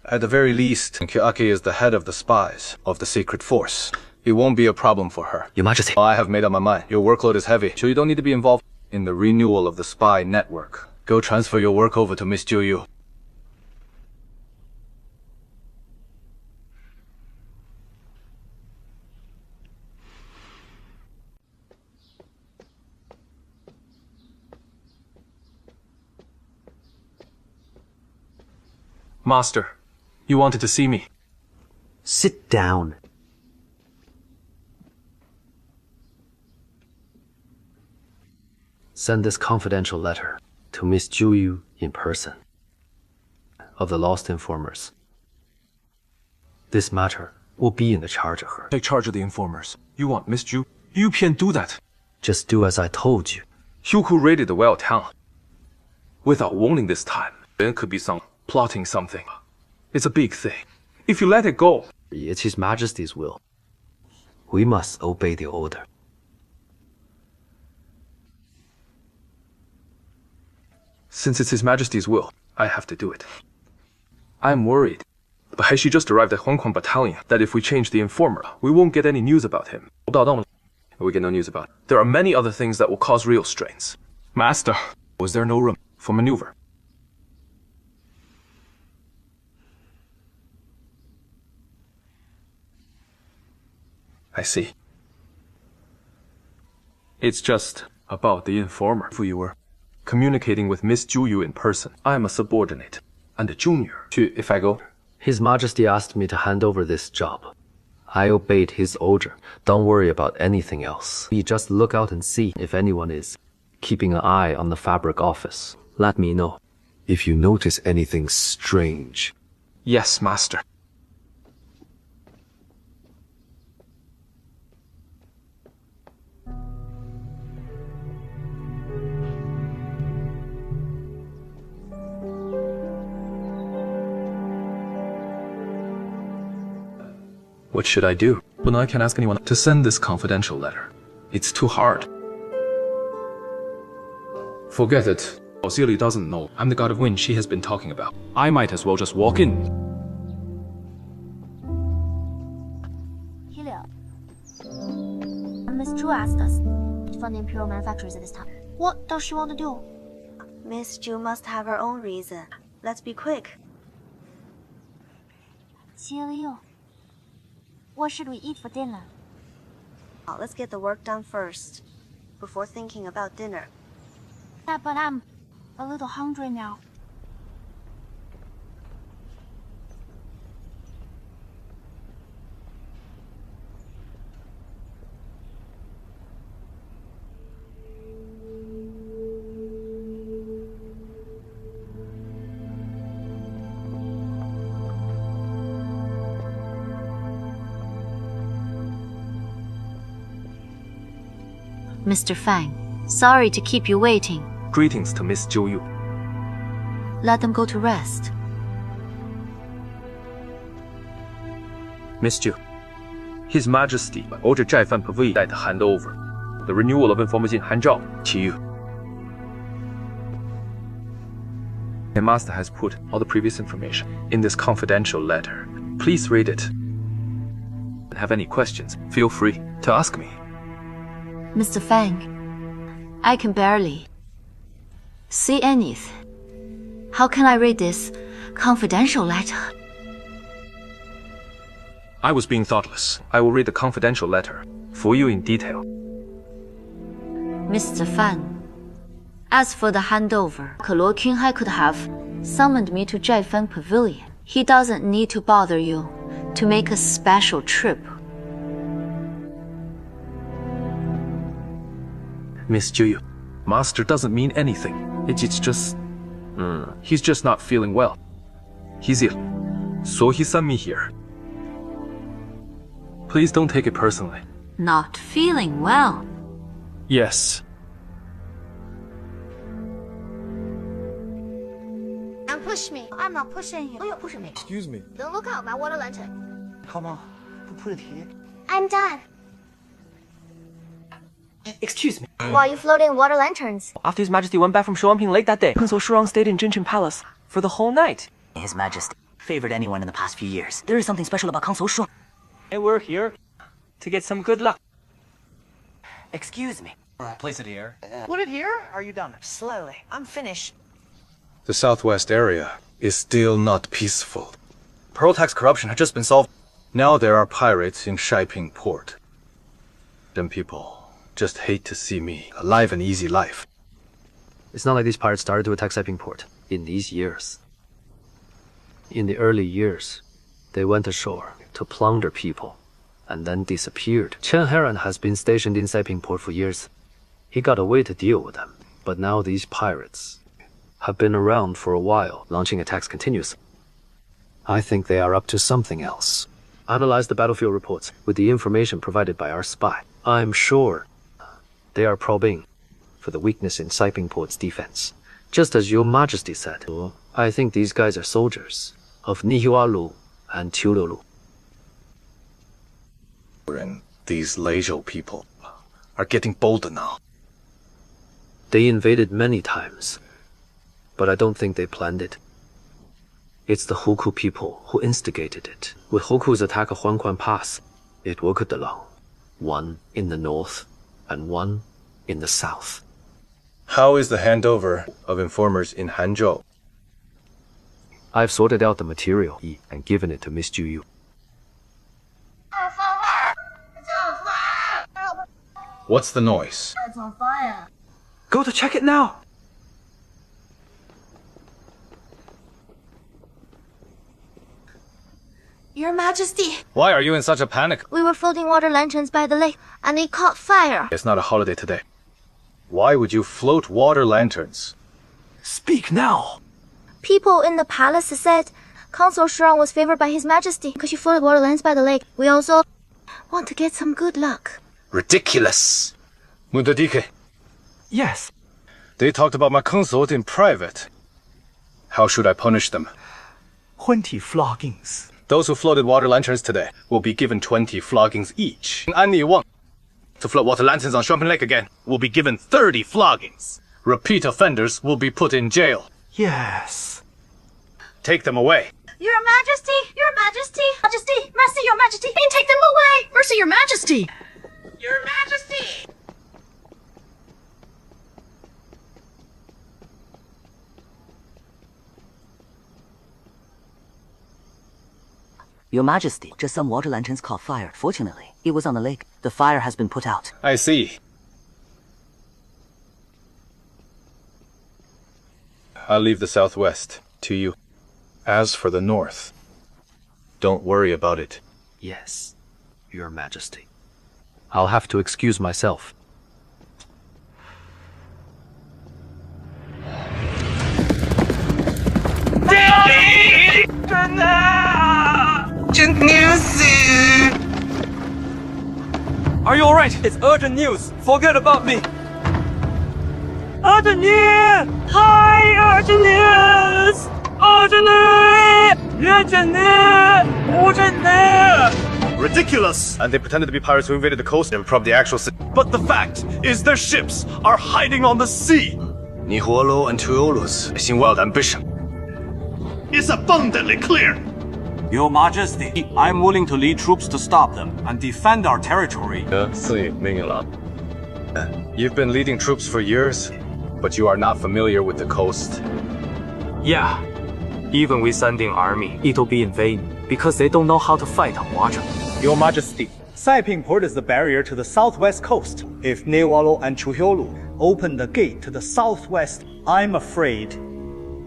At the very least, Kyoki is the head of the spies of the secret force. It won't be a problem for her. Your Majesty. I have made up my mind. Your workload is heavy, so you don't need to be involved in the renewal of the spy network. Go transfer your work over to Miss Zhu Yu. Master, you wanted to see me. Sit down. Send this confidential letter to Miss Zhu Yu in person of the lost informers. This matter will be in the charge of her. Take charge of the informers. You want Miss Zhu? You can't do that. Just do as I told you. Huku raided the Well Town without warning this time. Then could be some plotting something. It's a big thing. If you let it go... It's His Majesty's will. We must obey the order. Since it's His Majesty's will, I have to do it. I'm worried. But Haishi just arrived at Huangquan Battalion that if we change the informer, we won't get any news about him. We get no news about it. There are many other things that will cause real strains. Master, Was there no room for maneuver? I see. It's just about the informer. If you were communicating with Miss Zhu in person, I am a subordinate and a junior. If I go? His Majesty asked me to hand over this job. I obeyed his order. Don't worry about anything else. You just look out and see if anyone is keeping an eye on the fabric office. Let me know. If you notice anything strange. Yes, Master. What should I do? Well, no, I can't ask anyone to send this confidential letter. It's too hard. Forget it. Ozili doesn't know I'm the god of wind she has been talking about. I might as well just walk in. Helio. Miss Zhu asked us to fund the imperial manufacturers at this time. What does she want to do? Miss Zhu must have her own reason. Let's be quick. Helio. What should we eat for dinner? Let's get the work done first, before thinking about dinner. Yeah, but I'm a little hungry now. Mr. Fang, sorry to keep you waiting. Greetings to Miss Zhu Yu. Let them go to rest. Miss Zhu, His Majesty ordered Zhai Fan Pavilion to hand over the renewal of information Hanzhao to you. My master has put all the previous information in this confidential letter. Please read it. And have any questions, feel free to ask me. Mr. Fang, I can barely see anything. How can I read this confidential letter? I was being thoughtless. I will read the confidential letter for you in detail. Mr. Fan, as for the handover, Luo Qinghai could have summoned me to Zhai Fan Pavilion. He doesn't need to bother you to make a special trip. Miss Zhu Yu, Master doesn't mean anything. It's just... he's just not feeling well. He's ill. So he sent me here. Please don't take it personally. Not feeling well? Yes. Don't push me. I'm not pushing you. Oh, you're pushing me. Excuse me. Don't look out, my water lantern. Come on, put it here. I'm done. Excuse me. Why are you floating water lanterns? After His Majesty went back from Shuangping Lake that day, Council Shurong stayed in Jinchen Palace for the whole night. His Majesty favored anyone in the past few years. There is something special about Council Shurong. And we're here to get some good luck. Excuse me. Place it here. Put it here? Are you done? Slowly. I'm finished. The southwest area is still not peaceful. Pearl tax corruption had just been solved. Now there are pirates in Shaiping port. Them people just hate to see me alive an easy life. It's not like these pirates started to attack Saiping port in these years. In the early years, they went ashore to plunder people and then disappeared. Chen Heron has been stationed in Saiping port for years. He got a way to deal with them, but now these pirates have been around for a while, launching attacks continuously. I think they are up to something else. Analyze the battlefield reports with the information provided by our spy. I'm sure they are probing for the weakness in Saiping port's defense. Just as Your Majesty said, I think these guys are soldiers of Nihiwalu and Qiululu. And these Leizhou people are getting bolder now. They invaded many times, but I don't think they planned it. It's the Huku people who instigated it. With Huku's attack of Huanquan Pass, it worked along. One in the north and one in the south. How is the handover of informers in Hanzhou? I've sorted out the material and given it to Miss Ju. What's the noise? It's on fire. Go to check it now. Your Majesty, Why are you in such a panic? we were floating water lanterns by the lake, and they caught fire. It's not a holiday today. Why would you float water lanterns? Speak now. People in the palace said Consul Shurong was favored by His Majesty because she floated water lanterns by the lake. We also want to get some good luck. Ridiculous. Mundadike. Yes. They talked about my consort in private. How should I punish them? 20 floggings. Those who floated water lanterns today will be given 20 floggings each. Annie Wang, to float water lanterns on Shumpin Lake again, will be given 30 floggings. Repeat offenders will be put in jail. Yes. Take them away. Your Majesty! Your Majesty! Majesty! Mercy, Your Majesty! And take them away! Mercy, Your Majesty! Your Majesty! Your Majesty, just some water lanterns caught fire. Fortunately, it was on the lake. The fire has been put out. I see. I'll leave the southwest to you. As for the north, don't worry about it. Yes, Your Majesty. I'll have to excuse myself. Are you alright? It's urgent news. Forget about me. Urgent news! Hi, urgent news! Urgent news! Urgent news! Urgent news! Ridiculous! And they pretended to be pirates who invaded the coast and probed the actual city. But the fact is their ships are hiding on the sea. Nihuolo and Tuolus seem wild ambition. It's abundantly clear. Your Majesty, I'm willing to lead troops to stop them and defend our territory. You've been leading troops for years, but you are not familiar with the coast. Yeah. Even with sending army, it'll be in vain, because they don't know how to fight on water. Your Majesty, Saiping Port is the barrier to the southwest coast. If Nihuolo and Chuhiolu open the gate to the southwest, I'm afraid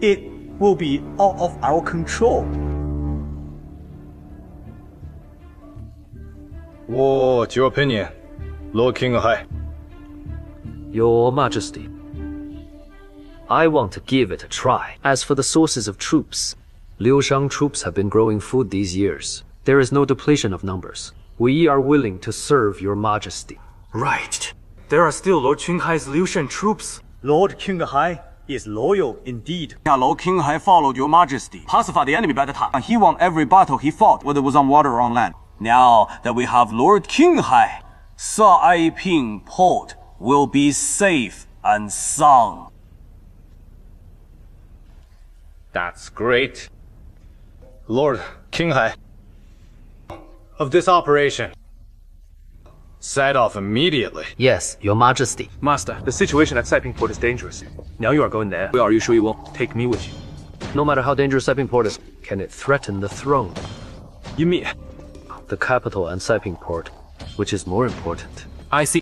it will be out of our control. What's your opinion, Lord King of Hai? Your Majesty, I want to give it a try. As for the sources of troops, Liushang troops have been growing food these years. There is no depletion of numbers. We are willing to serve Your Majesty. Right. There are still Lord Qinghai's Liushan troops. Lord Qinghai is loyal indeed. Lord Qinghai followed Your Majesty, pacified the enemy by the time. He won every battle he fought, whether it was on water or on land. Now that we have Lord Qinghai, Saiping Port will be safe and sound. That's great. Lord Qinghai, of this operation, set off immediately. Yes, Your Majesty. Master, the situation at Saiping Port is dangerous. Now you are going there. Are you sure you won't take me with you? No matter how dangerous Saiping Port is, can it threaten the throne? You mean... The capital and Saiping Port, which is more important. I see.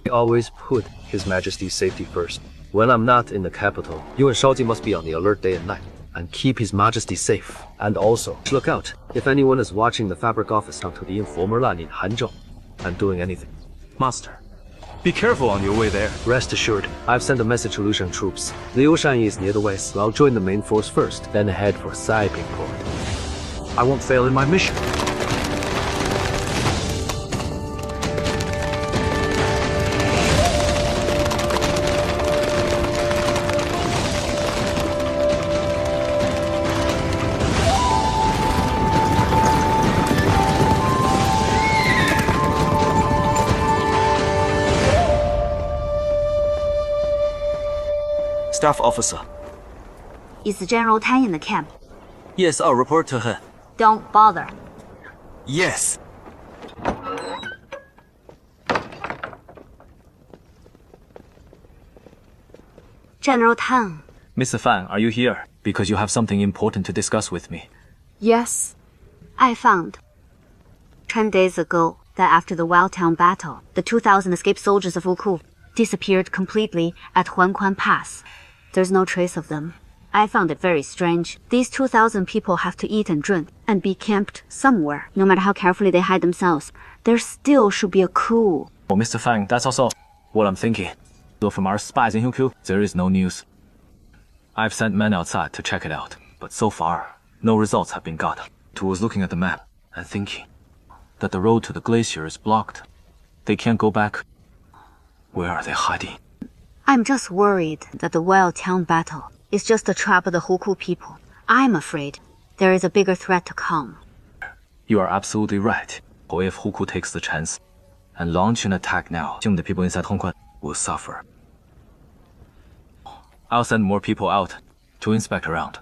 We always put His Majesty's safety first. When I'm not in the capital, you and Shaoji must be on the alert day and night, and keep His Majesty safe. And also, look out if anyone is watching the fabric office down to the informer line in Hanzhou and doing anything. Master, be careful on your way there. Rest assured, I've sent a message to Liushang troops. Liushan is near the west, so I'll join the main force first, then head for Saiping Port. I won't fail in my mission. Staff officer. Is General Tan in the camp? Yes, I'll report to her. Don't bother. Yes. General Tang. Mr. Fang, are you here? Because you have something important to discuss with me. Yes. I found 10 days ago that after the Welltown battle, the 2,000 escaped soldiers of Wuku disappeared completely at Huanquan Pass. There's no trace of them. I found it very strange. These 2,000 people have to eat and drink and be camped somewhere. No matter how carefully they hide themselves, there still should be a coup. Oh, Mr. Fang, that's also what I'm thinking. Though from our spies in Huku, there is no news. I've sent men outside to check it out, but so far, no results have been got. I was looking at the map and thinking that the road to the glacier is blocked. They can't go back. Where are they hiding? I'm just worried that the Welltown battle is just a trap of the Huku people. I'm afraid there is a bigger threat to come. You are absolutely right. Or if Huku takes the chance and launch an attack now, the people inside Hongguan will suffer. I'll send more people out to inspect around.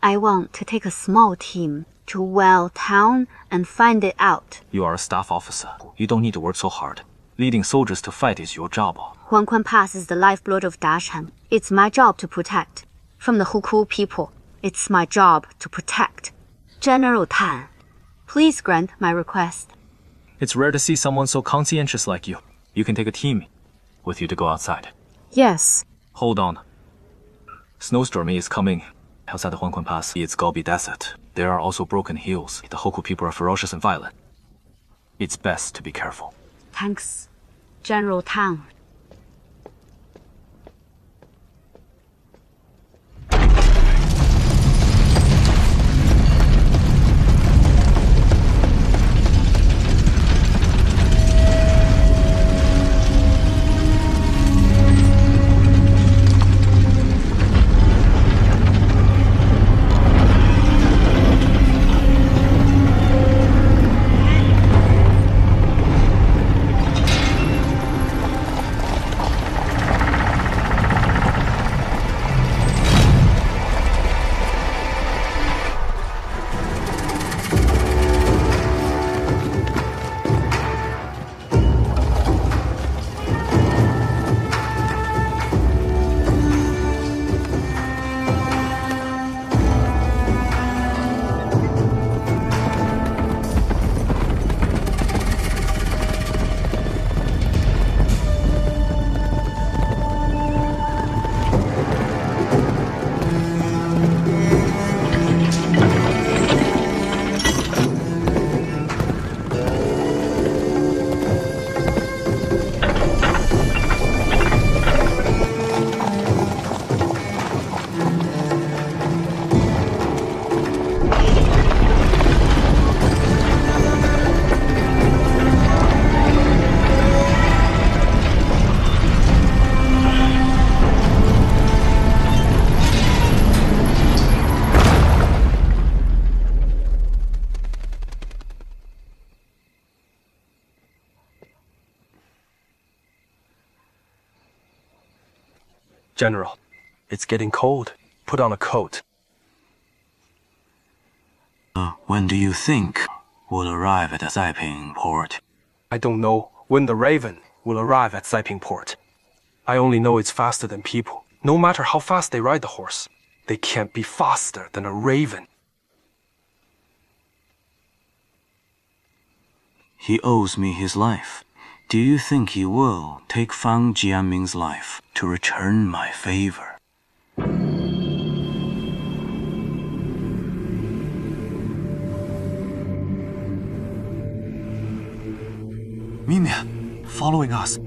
I want to take a small team to Welltown and find it out. You are a staff officer. You don't need to work so hard. Leading soldiers to fight is your job. Huanquan Pass is the lifeblood of Dashan. It's my job to protect. From the Huku people, it's my job to protect. General Tan, please grant my request. It's rare to see someone so conscientious like you. You can take a team with you to go outside. Yes. Hold on. Snowstorm is coming. Outside the Huanquan Pass, it's Gobi Desert. There are also broken hills. The Huku people are ferocious and violent. It's best to be careful. Thanks, General Tang. General, it's getting cold. Put on a coat. When do you think we'll arrive at Saiping port? I don't know when the Raven will arrive at Saiping port. I only know it's faster than people. No matter how fast they ride the horse, they can't be faster than a raven. He owes me his life. Do you think he will take Fang Jianming's life to return my favor? Mimia, following us.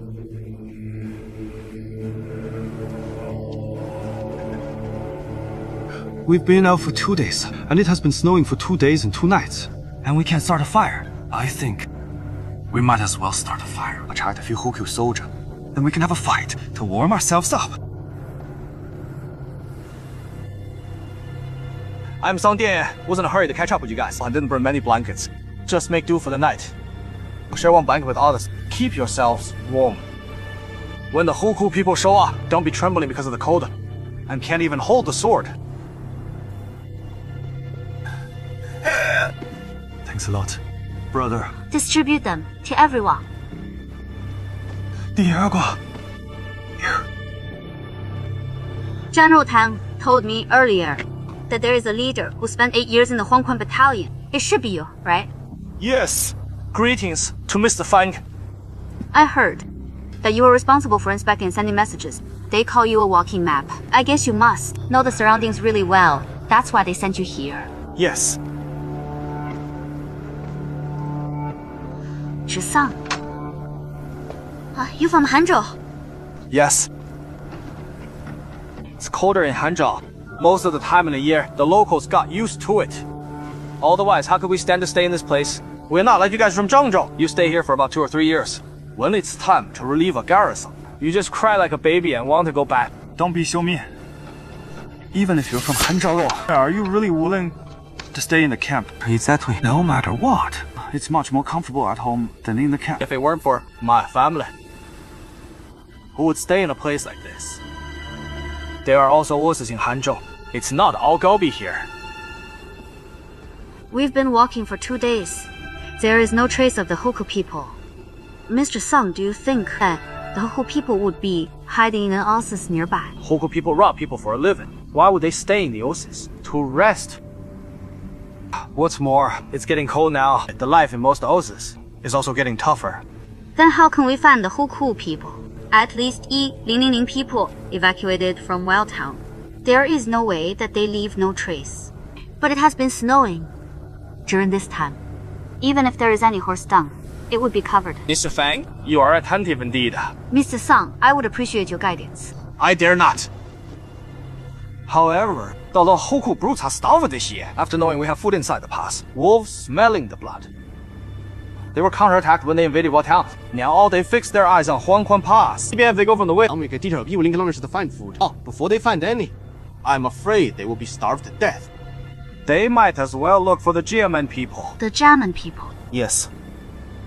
We've been out for 2 days, and it has been snowing for 2 days and 2 nights. And we can't start a fire. I think we might as well start a fire. Attract a few Huku soldiers. Then we can have a fight to warm ourselves up. I'm Sang Dian. Wasn't in a hurry to catch up with you guys. I didn't bring many blankets. Just make do for the night. Share one blanket with others. Keep yourselves warm. When the Huku people show up, don't be trembling because of the cold. And can't even hold the sword. Thanks a lot, brother. Distribute them to everyone. 第二个 Here. General Tang told me earlier that there is a leader who spent 8 years in the Huangquan battalion. It should be you, right? Yes. Greetings to Mr. Fang. I heard that you were responsible for inspecting and sending messages. They call you a walking map. I guess you must know the surroundings really well. That's why they sent you here. Yes. Zhisang. You from Hanzhou? Yes. It's colder in Hanzhou. Most of the time in the year, the locals got used to it. Otherwise, how could we stand to stay in this place? We're not like you guys from Zhengzhou. You stay here for about 2 or 3 years. When it's time to relieve a garrison, you just cry like a baby and want to go back. Don't be Xiu Mian. Even if you're from Hanzhou, are you really willing to stay in the camp? Exactly. No matter what, it's much more comfortable at home than in the camp. If it weren't for my family, who would stay in a place like this? There are also horses in Hanzhou. It's not all Gobi here. We've been walking for 2 days. There is no trace of the Hukou people. Mr. Song, do you think that the Hukou people would be hiding in an oasis nearby? Hukou people rob people for a living. Why would they stay in the oasis? To rest. What's more, it's getting cold now. The life in most oases is also getting tougher. Then how can we find the Hukou people? At least 1000 people evacuated from Wild Town. There is no way that they leave no trace. But it has been snowing during this time. Even if there is any horse dung, it would be covered. Mr. Fang, you are attentive indeed. Mr. Song, I would appreciate your guidance. I dare not. However, the Hukou brutes are starved this year. After knowing we have food inside the pass, wolves smelling the blood. They were counterattacked when they invaded Wild Town. Now all they fix their eyes on Huangquan Pass. Even if they go from the way, I'll make a detailed 150 kilometers to find food. Oh, before they find any, I'm afraid they will be starved to death. They might as well look for the Jiamen people. The Jiamen people? Yes.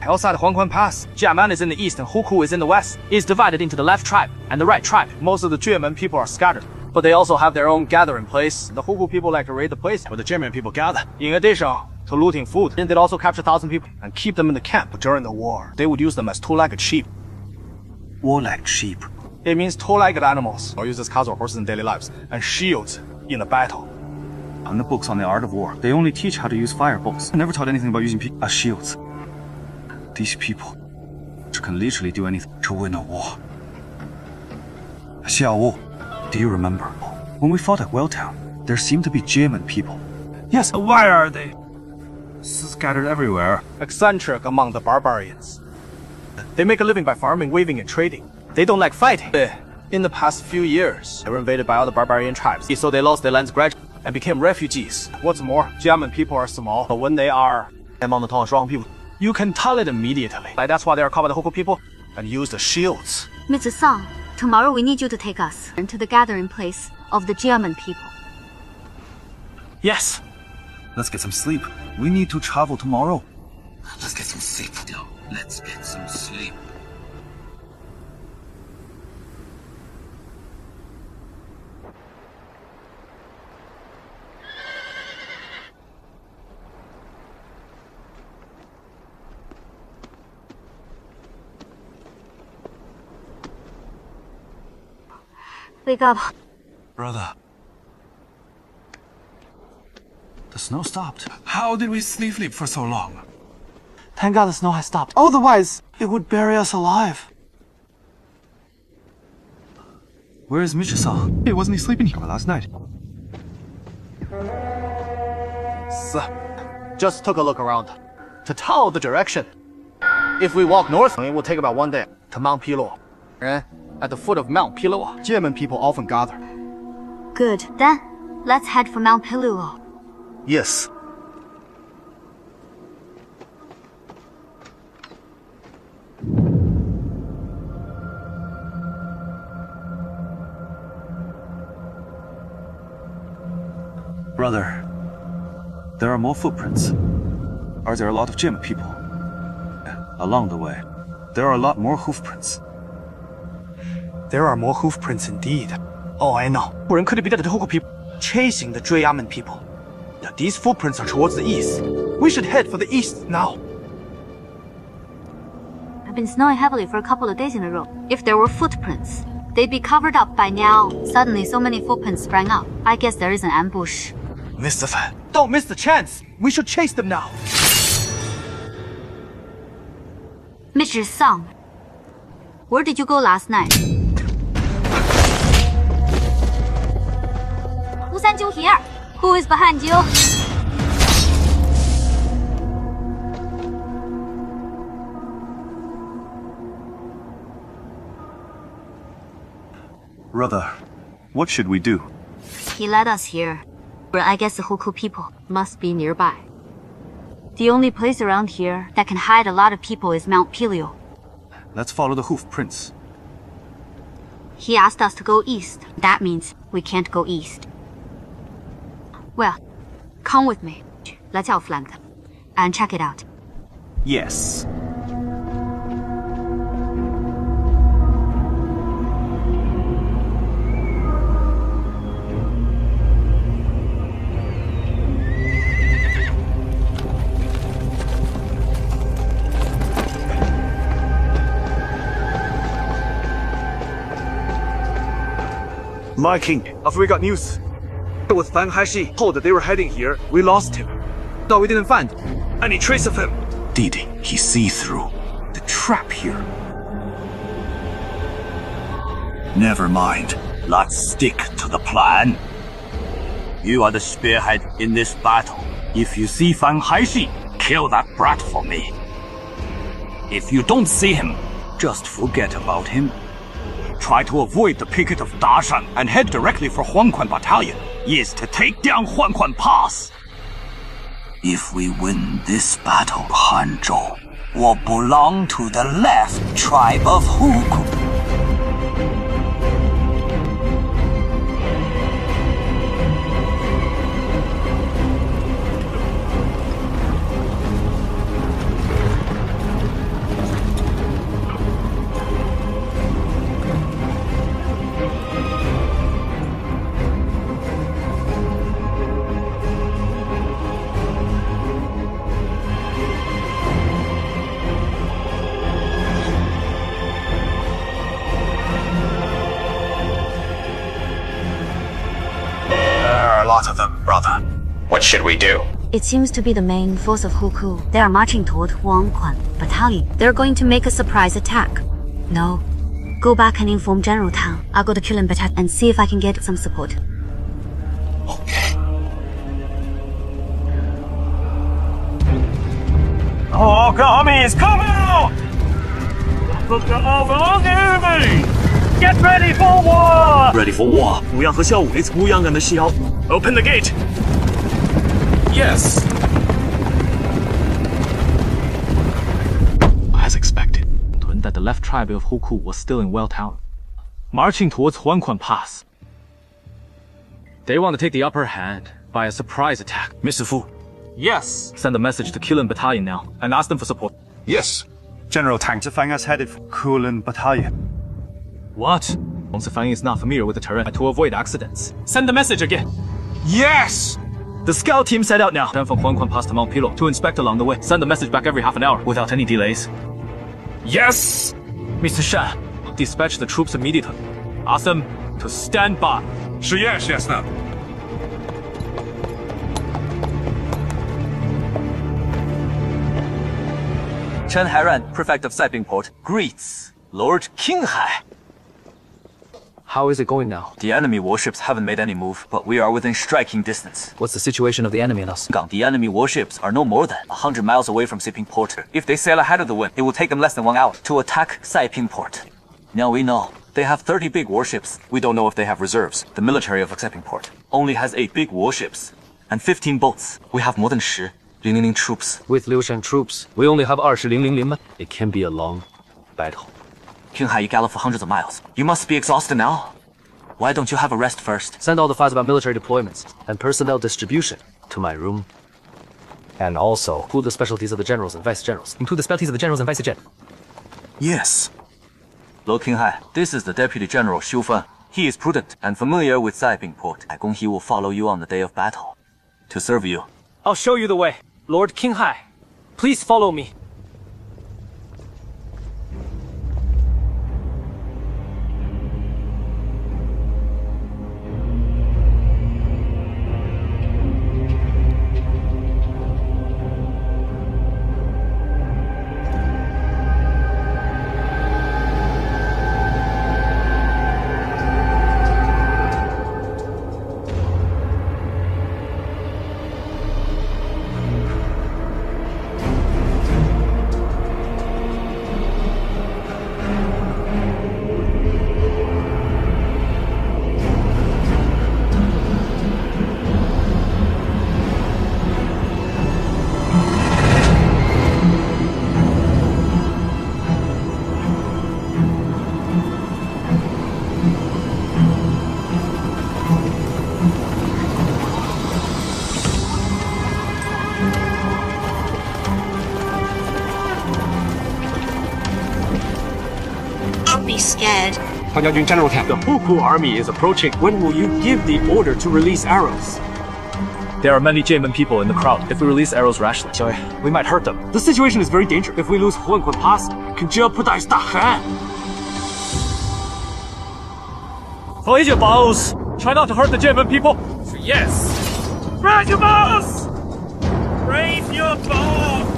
Outside Huangquan Pass, Jiamen is in the east and Hukou is in the west. It's divided into the left tribe and the right tribe. Most of the Jiamen people are scattered, but they also have their own gathering place. The Hukou people like to raid the place where the Jiamen people gather. In addition to looting food, and they'd also capture 1,000 people and keep them in the camp. During the war, they would use them as two-legged sheep. War-legged sheep? It means two-legged animals, or used as cows or horses in daily lives, and shields in the battle. On the books on the art of war, they only teach how to use firebolts. Never taught anything about using people as shields. These people can literally do anything to win a war. Xiao Wu, do you remember? When we fought at Welltown, there seemed to be Jiamen people. Yes. Why are they scattered everywhere? Eccentric among the barbarians. They make a living by farming, weaving, and trading. They don't like fighting. In the past few years, they were invaded by other barbarian tribes, so they lost their lands gradually and became refugees. What's more, Jiamen people are small, but when they are among the tall, strong people, you can tell it immediately. Like that's why they are called by the Hukou people and use the shields. Mr. Song, tomorrow we need you to take us to the gathering place of the Jiamen people. Yes. Let's get some sleep. We need to travel tomorrow. Let's get some sleep. Let's get some sleep. Wake up. Brother. The snow stopped. How did we sleep for so long? Thank God the snow has stopped. Otherwise, it would bury us alive. Where is Michi-san? Hey, wasn't he sleeping here last night? Just took a look around to tell the direction. If we walk north, it will take about 1 day to Mount Piluo. At the foot of Mount Piluo, Jiamen people often gather. Good. Then, let's head for Mount Piluo. Yes. Brother, there are more footprints. Are there a lot of Jiamen people? Along the way, there are a lot more hoofprints. There are more hoofprints indeed. Oh, I know. Where could it be that the Hukou people chasing the Jiamen people? Now, these footprints are towards the east. We should head for the east now. It's been snowing heavily for a couple of days in a row. If there were footprints, They'd be covered up by now. Suddenly, so many footprints sprang up. I guess there is an ambush. Mr. Fan, don't miss the chance. We should chase them now. Mr. Song, where did you go last night? Zhu here. Who is behind you? Brother, what should we do? He led us here. But I guess the Huku people must be nearby. The only place around here that can hide a lot of people is Mount Pelio. Let's follow the hoof prints. He asked us to go east. That means we can't go east. Well, come with me. Let's outflank them and check it out. Yes. My king, have we got news? With Fang Haishi told that they were heading here, we lost him. Thought we didn't find any trace of him. Did he see through the trap here? Never mind. Let's stick to the plan. You are the spearhead in this battle. If you see Fang Haishi, kill that brat for me. If you don't see him, just forget about him. Try to avoid the picket of Dazheng and head directly for Huangquan Battalion. Is to take down Huangquan Pass. If we win this battle, Hanzhou will belong to the left tribe of Huku. Of them, brother. What should we do? It seems to be the main force of Huku. They are marching toward Huangquan Battalion. They're going to make a surprise attack. No. Go back and inform General Tang. I'll go to Kulin Battalion and see if I can get some support. Okay. Our army is coming out! Look at our enemy! Get ready for war! Ready for war. 吴阳和萧武离吴阳人的西奥。Open the gate. Yes. As expected, that the left tribe of Huku was still in Welltown, marching towards Huangquan Pass. They want to take the upper hand by a surprise attack. Mr. Fu. Yes. Send a message to Kulin Battalion now and ask them for support. Yes. General Tang Zifang has headed for Kulin Battalion. What? Wang Zifang is not familiar with the terrain to avoid accidents. Send the message again. Yes! The scout team set out now. Then from Huangquan Pass to Mount Pilo to inspect along the way. Send the message back every half an hour without any delays. Yes! Mr. Shan, dispatch the troops immediately. Ask them to stand by. 是 yes, yes, no. Chen Hairan, Prefect of Saipingport, greets Lord Qinghai. How is it going now? The enemy warships haven't made any move, but we are within striking distance. What's the situation of the enemy and us? The enemy warships are no more than 100 miles away from Saipingport. If they sail ahead of the wind, it will take them less than 1 hour to attack Saipingport. Now we know they have 30 big warships. We don't know if they have reserves. The military of Saipingport only has 8 big warships and 15 boats. We have more than 10 000 troops. With Liu Shan troops, we only have 20 000. It can be a long battle. Qinghai, you gallop for hundreds of miles. You must be exhausted now. Why don't you have a rest first? Send all the files about military deployments and personnel distribution to my room. And also, include the specialties of the generals and vice generals. Include the specialties of the generals and vice generals. Yes. Lord Qinghai, this is the Deputy General Xu Fan. He is prudent and familiar with Saipingport. I Gong he will follow you on the day of battle to serve you. I'll show you the way. Lord Qinghai, please follow me. 唐将军 General Tan. The Huku army is approaching. When will you give the order to release arrows? There are many Jaemen people in the crowd. If we release arrows rashly, we might hurt them. The situation is very dangerous. If we lose Huanquan Pass, can jeopardize Da'an. Raise your bows. Try not to hurt the Jaemen people. Yes. Raise your bows. Raise your bows.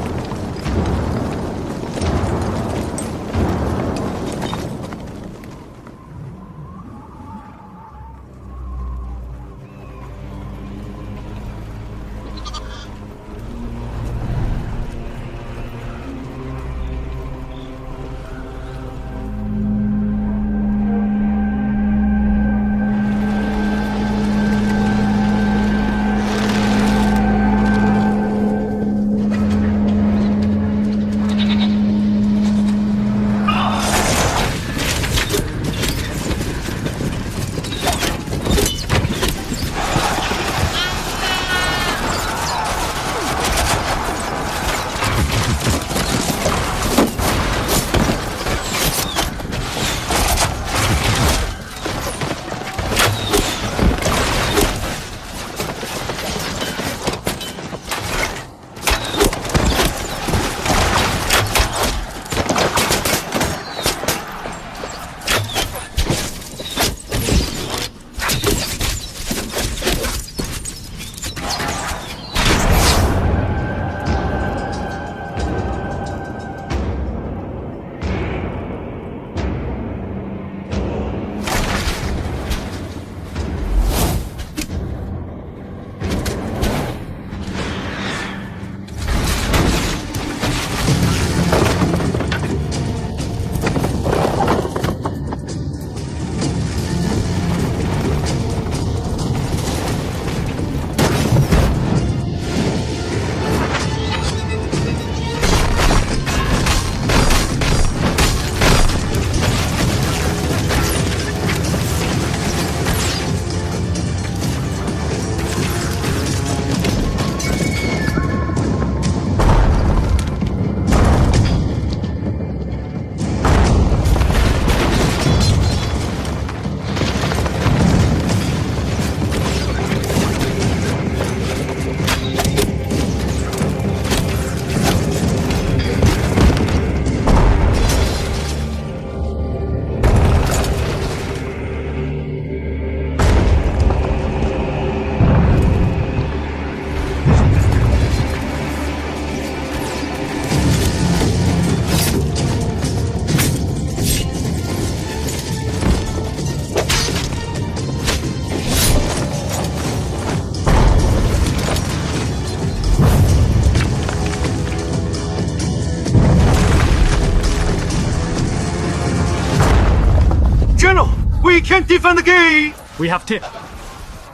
We can't defend the gate! We have tip.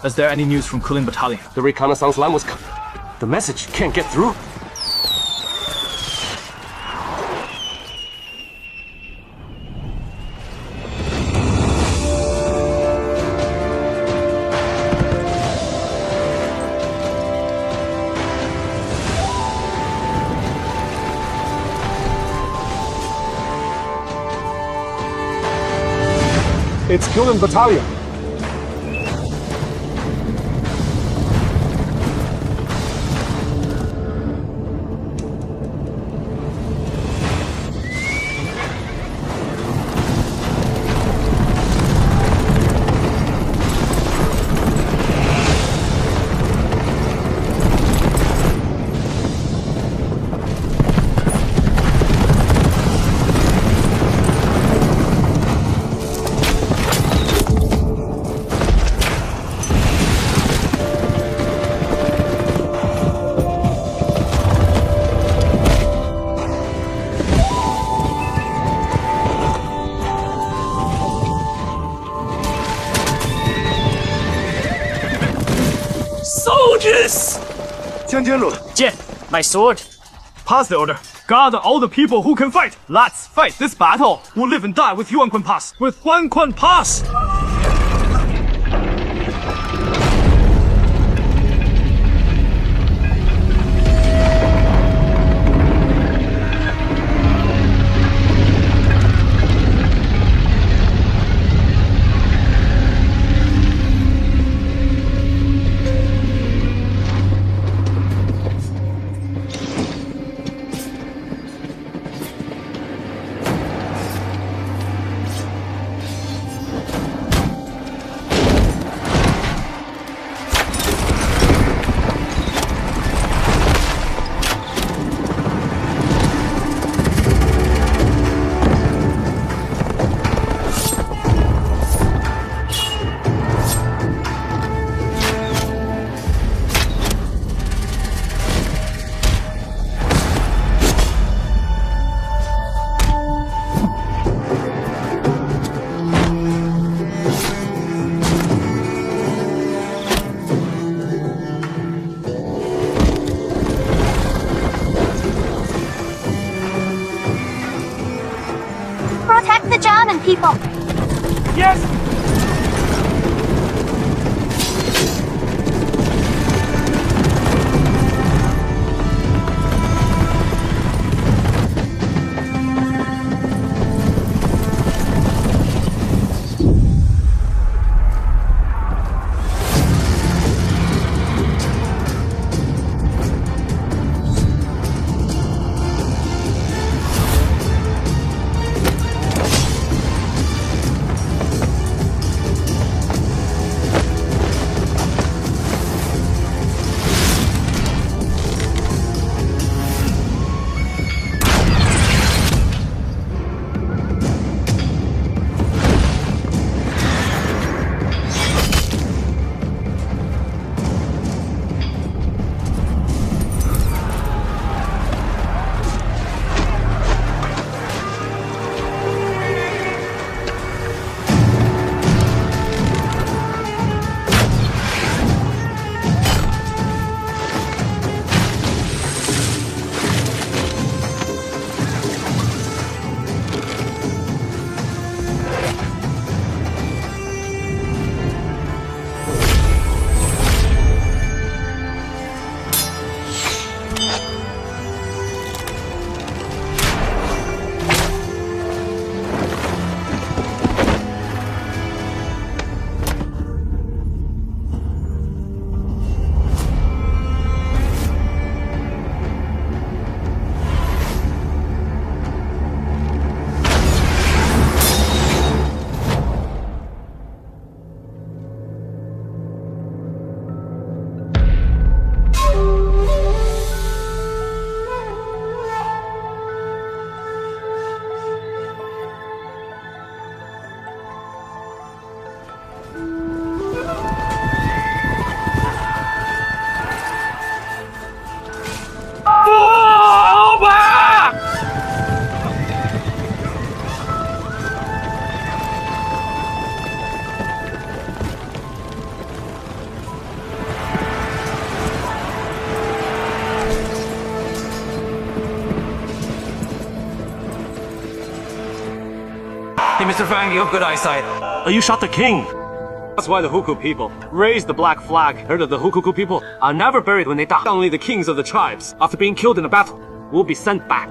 Is there any news from Kulin Battalion? The reconnaissance line was cut. The message can't get through. It's Kulin Battalion. Soldiers! 将军路， Jen, my sword. Pass the order. Gather all the people who can fight. Let's fight this battle. We'll live and die with Huanquan Pass. With Huanquan Pass. Mr. Fang, you have good eyesight. You shot the king. That's why the Huku people raised the black flag. Heard of the Huku people are never buried when they die. Only the kings of the tribes, after being killed in a battle, will be sent back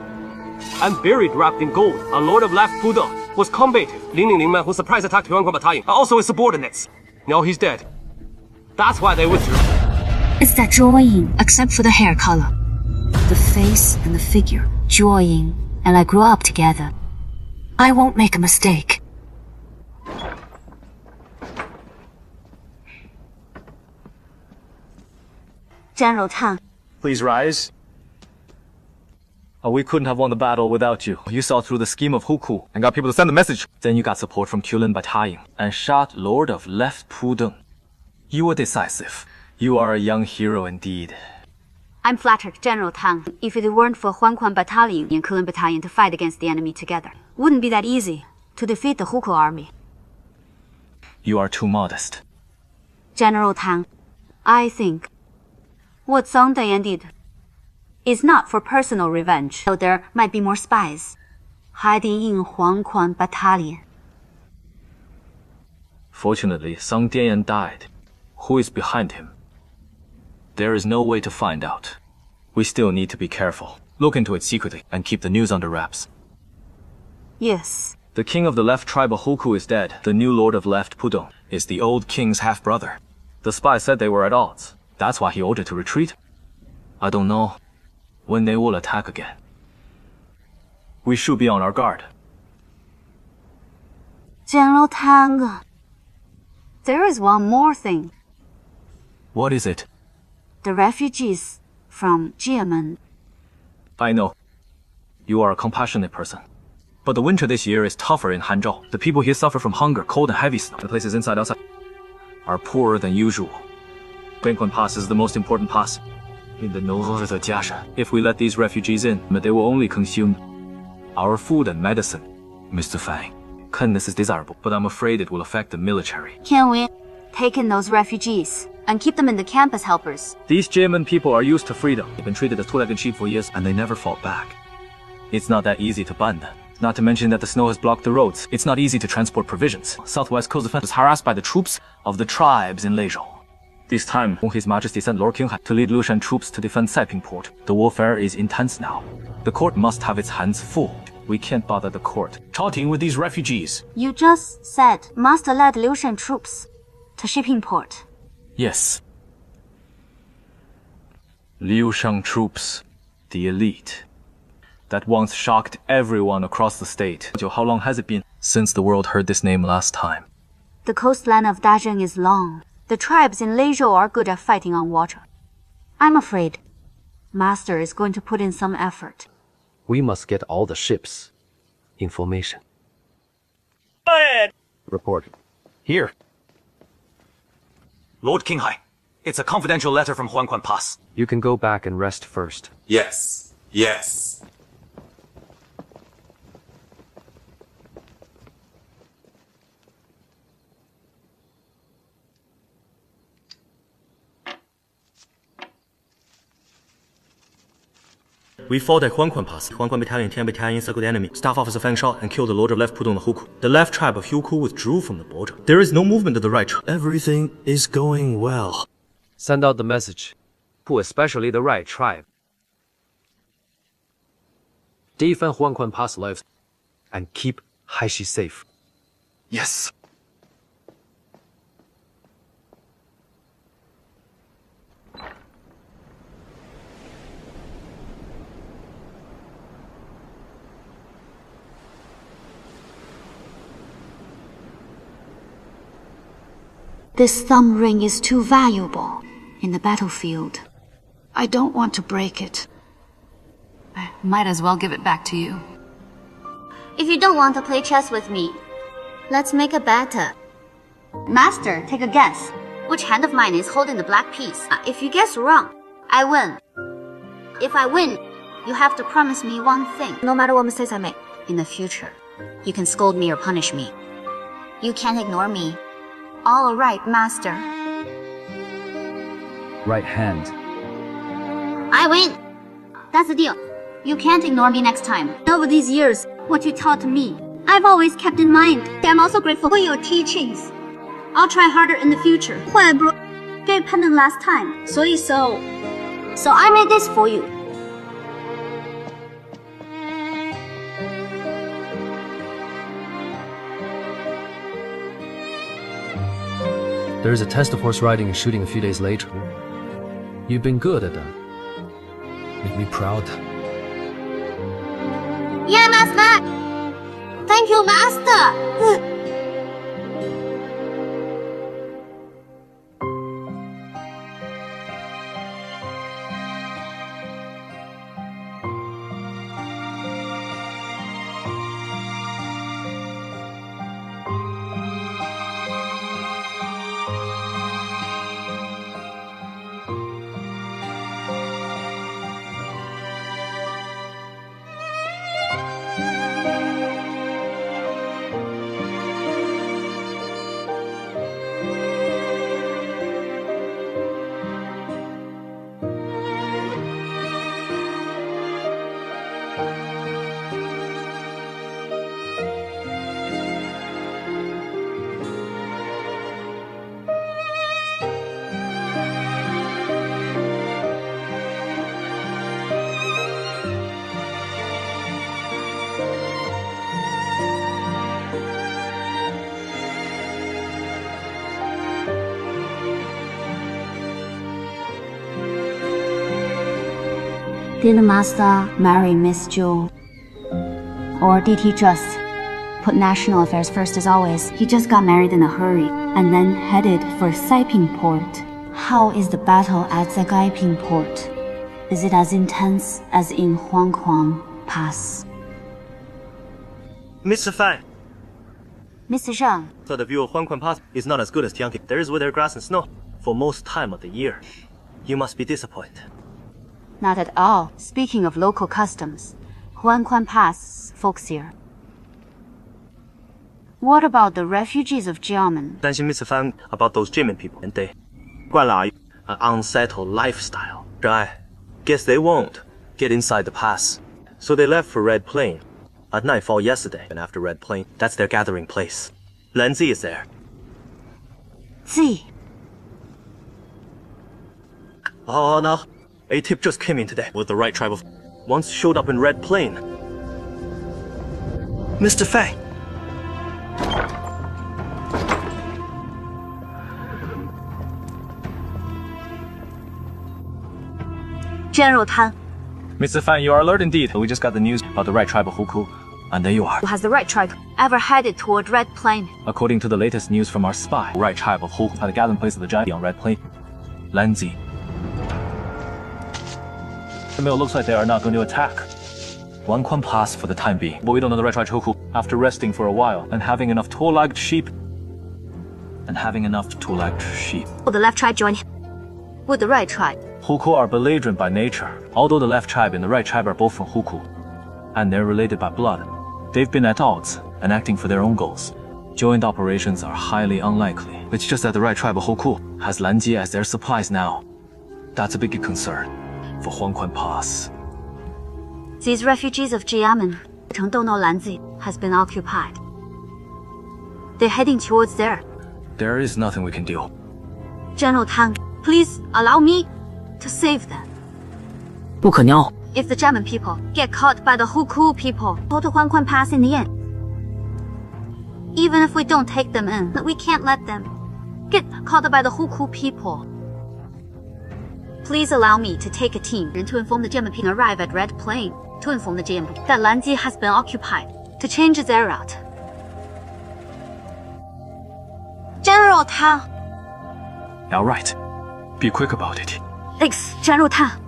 and buried wrapped in gold. A lord of left Pudong was combative. Lin Man, who surprise attacked Huangquan Battalion, are also his subordinates. Now he's dead. That's why they withdrew. It's that drawing, except for the hair color. The face and the figure. Drawing, and I grew up together. I won't make a mistake. General Tang. Please rise. We couldn't have won the battle without you. You saw through the scheme of Huku and got people to send the message. Then you got support from Qulin Battalion and shot Lord of Left Pudong. You were decisive. You are a young hero indeed. I'm flattered, General Tang. If it weren't for Huangquan Battalion and Qulin Battalion to fight against the enemy together, wouldn't be that easy to defeat the Huku army. You are too modest. General Tang, I think what Song Dayan did is not for personal revenge, though there might be more spies hiding in Huangquan Battalion. Fortunately, Song Dian died. Who is behind him? There is no way to find out. We still need to be careful. Look into it secretly and keep the news under wraps. Yes. The king of the left tribe of Huku is dead. The new lord of left Pudong is the old king's half-brother. The spy said they were at odds. That's why he ordered to retreat. I don't know when they will attack again. We should be on our guard. General Tang, there is one more thing. What is it? The refugees from Jiamen. I know. You are a compassionate person. But the winter this year is tougher in Hanzhou. The people here suffer from hunger, cold, and heavy snow. The places inside outside are poorer than usual. Guangquan Pass is the most important pass in the Novoland. If we let these refugees in, they will only consume our food and medicine. Mr. Fang, kindness is desirable, but I'm afraid it will affect the military. Can we take in those refugees and keep them in the camp as helpers? These Jiamen people are used to freedom. They've been treated as two-legged sheep for years, and they never fought back. It's not that easy to ban them. Not to mention that the snow has blocked the roads. It's not easy to transport provisions. Southwest Coast Defense was harassed by the troops of the tribes in Leizhou. This time, His Majesty sent Lord Qinghai to lead Lushan troops to defend Saiping Port. The warfare is intense now. The court must have its hands full. We can't bother the court talking with these refugees. You just said Master led Lushan troops to shipping port. Yes. Liushang troops, the elite, that once shocked everyone across the state. How long has it been since the world heard this name last time? The coastline of Dazheng is long. The tribes in Leizhou are good at fighting on water. I'm afraid Master is going to put in some effort. We must get all the ships' information. Go ahead. Report. Here. Lord Qinghai, it's a confidential letter from Huangquan Pass. You can go back and rest first. Yes. Yes. We fought at Huangquan Pass. Huangquan Battalion, Tian Battalion circled the enemy. Staff officer Fang shot and killed the lord of left Pudong the Huku. The left tribe of Huku withdrew from the border. There is no movement to the right. Everything is going well. Send out the message. Who, especially the right tribe. Defend Huangquan Pass lives and keep Haishi safe. Yes. This thumb ring is too valuable in the battlefield. I don't want to break it. I might as well give it back to you. If you don't want to play chess with me, let's make a bet. Master, take a guess. Which hand of mine is holding the black piece? If you guess wrong, I win. If I win, you have to promise me one thing. No matter what mistakes I make. In the future, you can scold me or punish me. You can't ignore me. All right, Master. Right hand. I win. That's the deal. You can't ignore me next time. Over these years, what you taught me, I've always kept in mind. I'm also grateful for your teachings. I'll try harder in the future. Why I broke Great Pendant last time. So I made this for you. There is a test of horse riding and shooting a few days later. You've been good at that. Make me proud. Yeah, Master! Thank you, Master! Did the master marry Miss Zhu? Or did he just put national affairs first as always? He just got married in a hurry and then headed for Saiping Port. How is the battle at Saiping Port? Is it as intense as in Huangquang Pass? Mr. Fang. Mr. Zheng. So the view of Huangquang Pass is not as good as Tianqiang. There is weather, grass and snow for most time of the year. You must be disappointed. Not at all. Speaking of local customs, Huangquang Pass folksier. What about the refugees of Jiamen? 担心 Mr. Fang about those Jiamen people, and they 惯了 an unsettled lifestyle. I guess they won't get inside the pass. So they left for Red Plain at nightfall yesterday, and after Red Plain, that's their gathering place. Lan Zi is there. Zi. Oh no. A tip just came in today with the right tribe of once showed up in Red Plain. Mr. Fang. General Tan. Mr. Fan, you are alert indeed. We just got the news about the right tribe of Huku. And there you are. Who has the right tribe ever headed toward Red Plain? According to the latest news from our spy, the right tribe of Huku had a gathering place of the giant on Red Plain. Lan Zi. The mill looks like they are not going to attack. Huangquang Pass for the time being, but we don't know the right tribe Huku. After resting for a while and having enough two-legged sheep. Will the left tribe join him? Would the right tribe? Huku are belligerent by nature. Although the left tribe and the right tribe are both from Huku, and they're related by blood, they've been at odds and acting for their own goals. Joint operations are highly unlikely. It's just that the right tribe of Huku has Lanji as their supplies now. That's a big concern for Huangquang Pass. These refugees of Jiamen, Chengdouno Lanzi, has been occupied. They're heading towards there. There is nothing we can do. General Tang, please allow me to save them. 不可尿. If the Jiamen people get caught by the Huku people, go to Huangquang Pass in the end. Even if we don't take them in, we can't let them get caught by the Huku people. Please allow me to take a team to inform the Jiamen people arrive at Red Plain to inform the Jiamen that Lanji has been occupied to change their route. General Tang. All right. Be quick about it. Thanks, General Tang.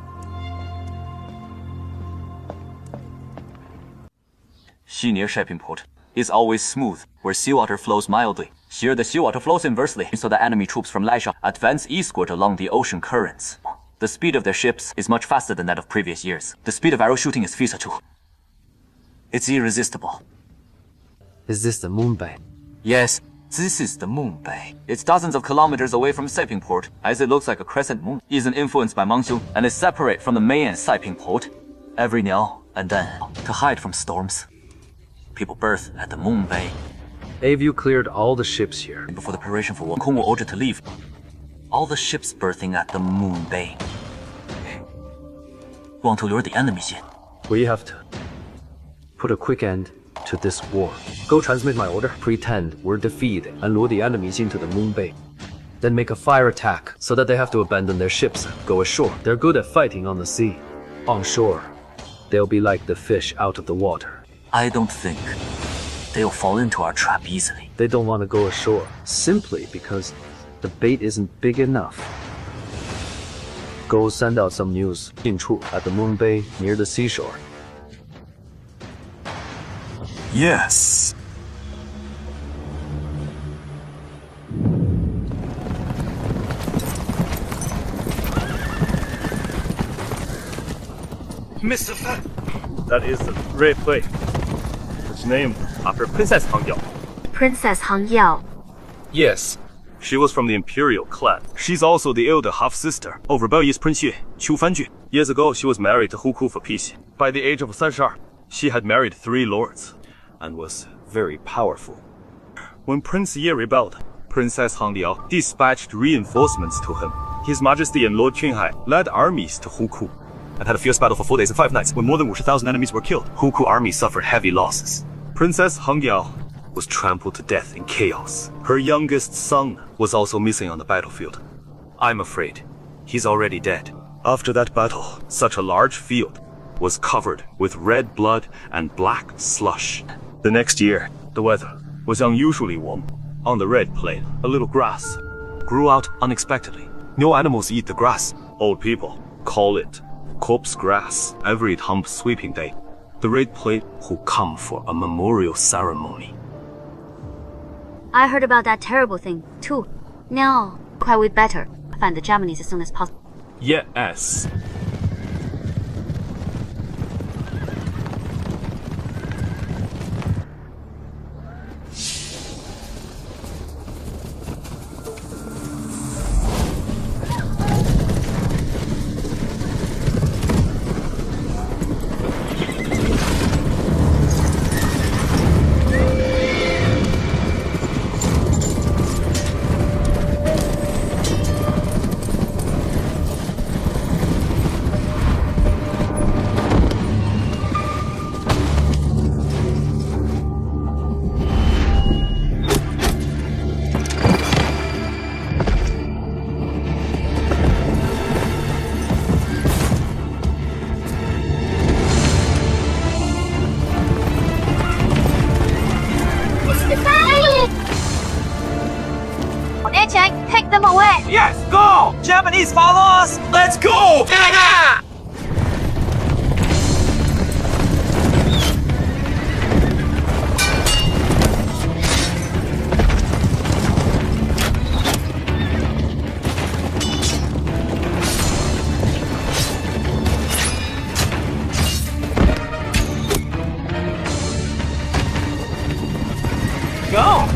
Near Shipping Port is always smooth, where seawater flows mildly. Here the seawater flows inversely, so the enemy troops from Laisha advance eastward along the ocean currents. The speed of their ships is much faster than that of previous years. The speed of arrow shooting is feasible. It's irresistible. Is this the Moon Bay? Yes, this is the Moon Bay. It's dozens of kilometers away from Saiping Port, as it looks like a crescent moon. It isn't influenced by Mangxiu, and is separate from the main Saiping Port every now and then to hide from storms. people berth at the Moon Bay. Have you cleared all the ships here? Before the preparation for war, Kong were ordered to leave. All the ships berthing at the Moon Bay. Want to lure the enemies in. We have to put a quick end to this war. Go transmit my order. Pretend we're defeated and lure the enemies into the Moon Bay. Then make a fire attack so that they have to abandon their ships and go ashore. They're good at fighting on the sea. On shore, they'll be like the fish out of the water. I don't think they'll fall into our trap easily. They don't want to go ashore simply because the bait isn't big enough. Go send out some news. 近处 at the Moon Bay near the seashore. Yes. Mr. Fan. That is the red plate. It's named after Princess Hang Yao. Princess Hang Yao. Yes. She was from the imperial clan. She's also the elder half-sister of rebellious Prince Ye, Qiu Fanju. Years ago, she was married to Huku for peace. By the age of 32, she had married 3 lords and was very powerful. When Prince Ye rebelled, Princess Hang Yao dispatched reinforcements to him. His Majesty and Lord Qinghai led armies to Huku and had a fierce battle for 4 days and 5 nights when more than 50,000 enemies were killed. Huku army suffered heavy losses. Princess Hang Yao was trampled to death in chaos. Her youngest son was also missing on the battlefield. I'm afraid he's already dead. After that battle, such a large field was covered with red blood and black slush. The next year, the weather was unusually warm. On the red plain, a little grass grew out unexpectedly. No animals eat the grass. Old people call it corpse grass. Every hump sweeping day, the red plain will come for a memorial ceremony. I heard about that terrible thing, too. Now, quite we better find the Japanese as soon as possible. Yes. Take them away! Yes, go! Japanese, follow us! Let's go! Go!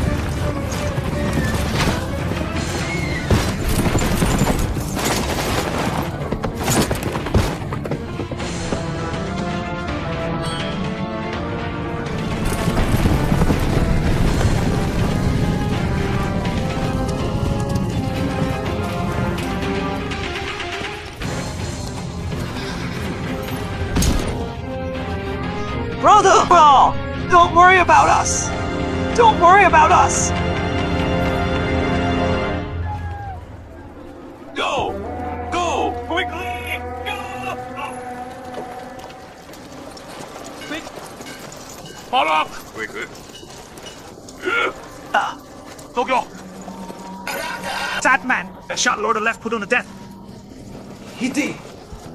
Brother! Bro! Don't worry about us! Don't worry about us! Go! Go! Quickly! Go! Quick! Follow up! Quickly! Tokyo! That man shot Lord of Left put on to death. He did.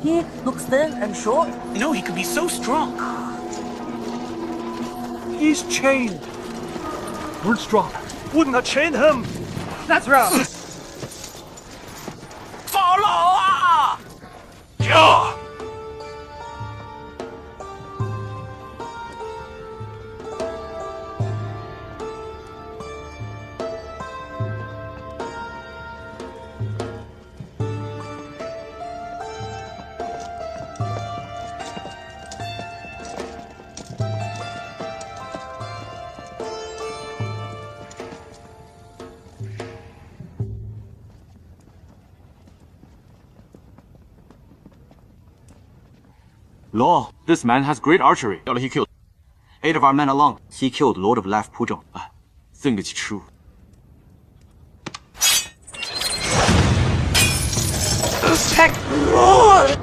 He looks thin and short. No, he could be so strong. He's chained. We're strong. Wouldn't have chained him. That's wrong. Follow! Yeah! Law, this man has great archery. He killed 8 of our men alone. He killed Lord of Life Puzheng. 真个是true. Heck, Lord!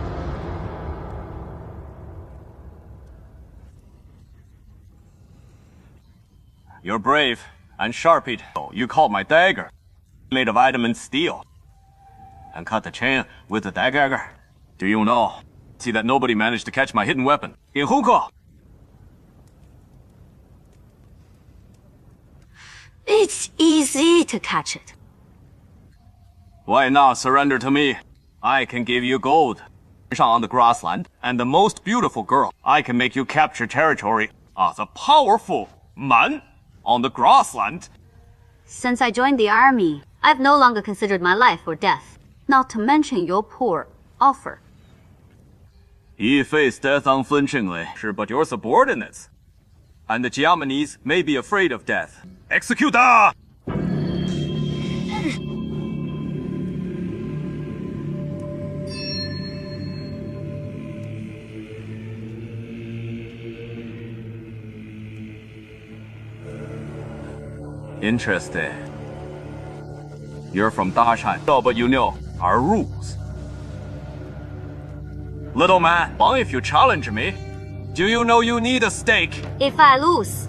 You're brave and sharp-eyed. You called my dagger made of adamant steel and cut the chain with the dagger. Do you know? See that nobody managed to catch my hidden weapon in Hukou. It's easy to catch it. Why not surrender to me? I can give you gold on the grassland and the most beautiful girl. I can make you capture territory as a powerful man on the grassland. Since I joined the army, I've no longer considered my life or death, not to mention your poor offer. Ye face death unflinchingly, sure, but your subordinates. And the Jiamenese may be afraid of death. Execute! Interesting. You're from Dashan, but you know our rules. Little man, if you challenge me, do you know you need a stake? If I lose,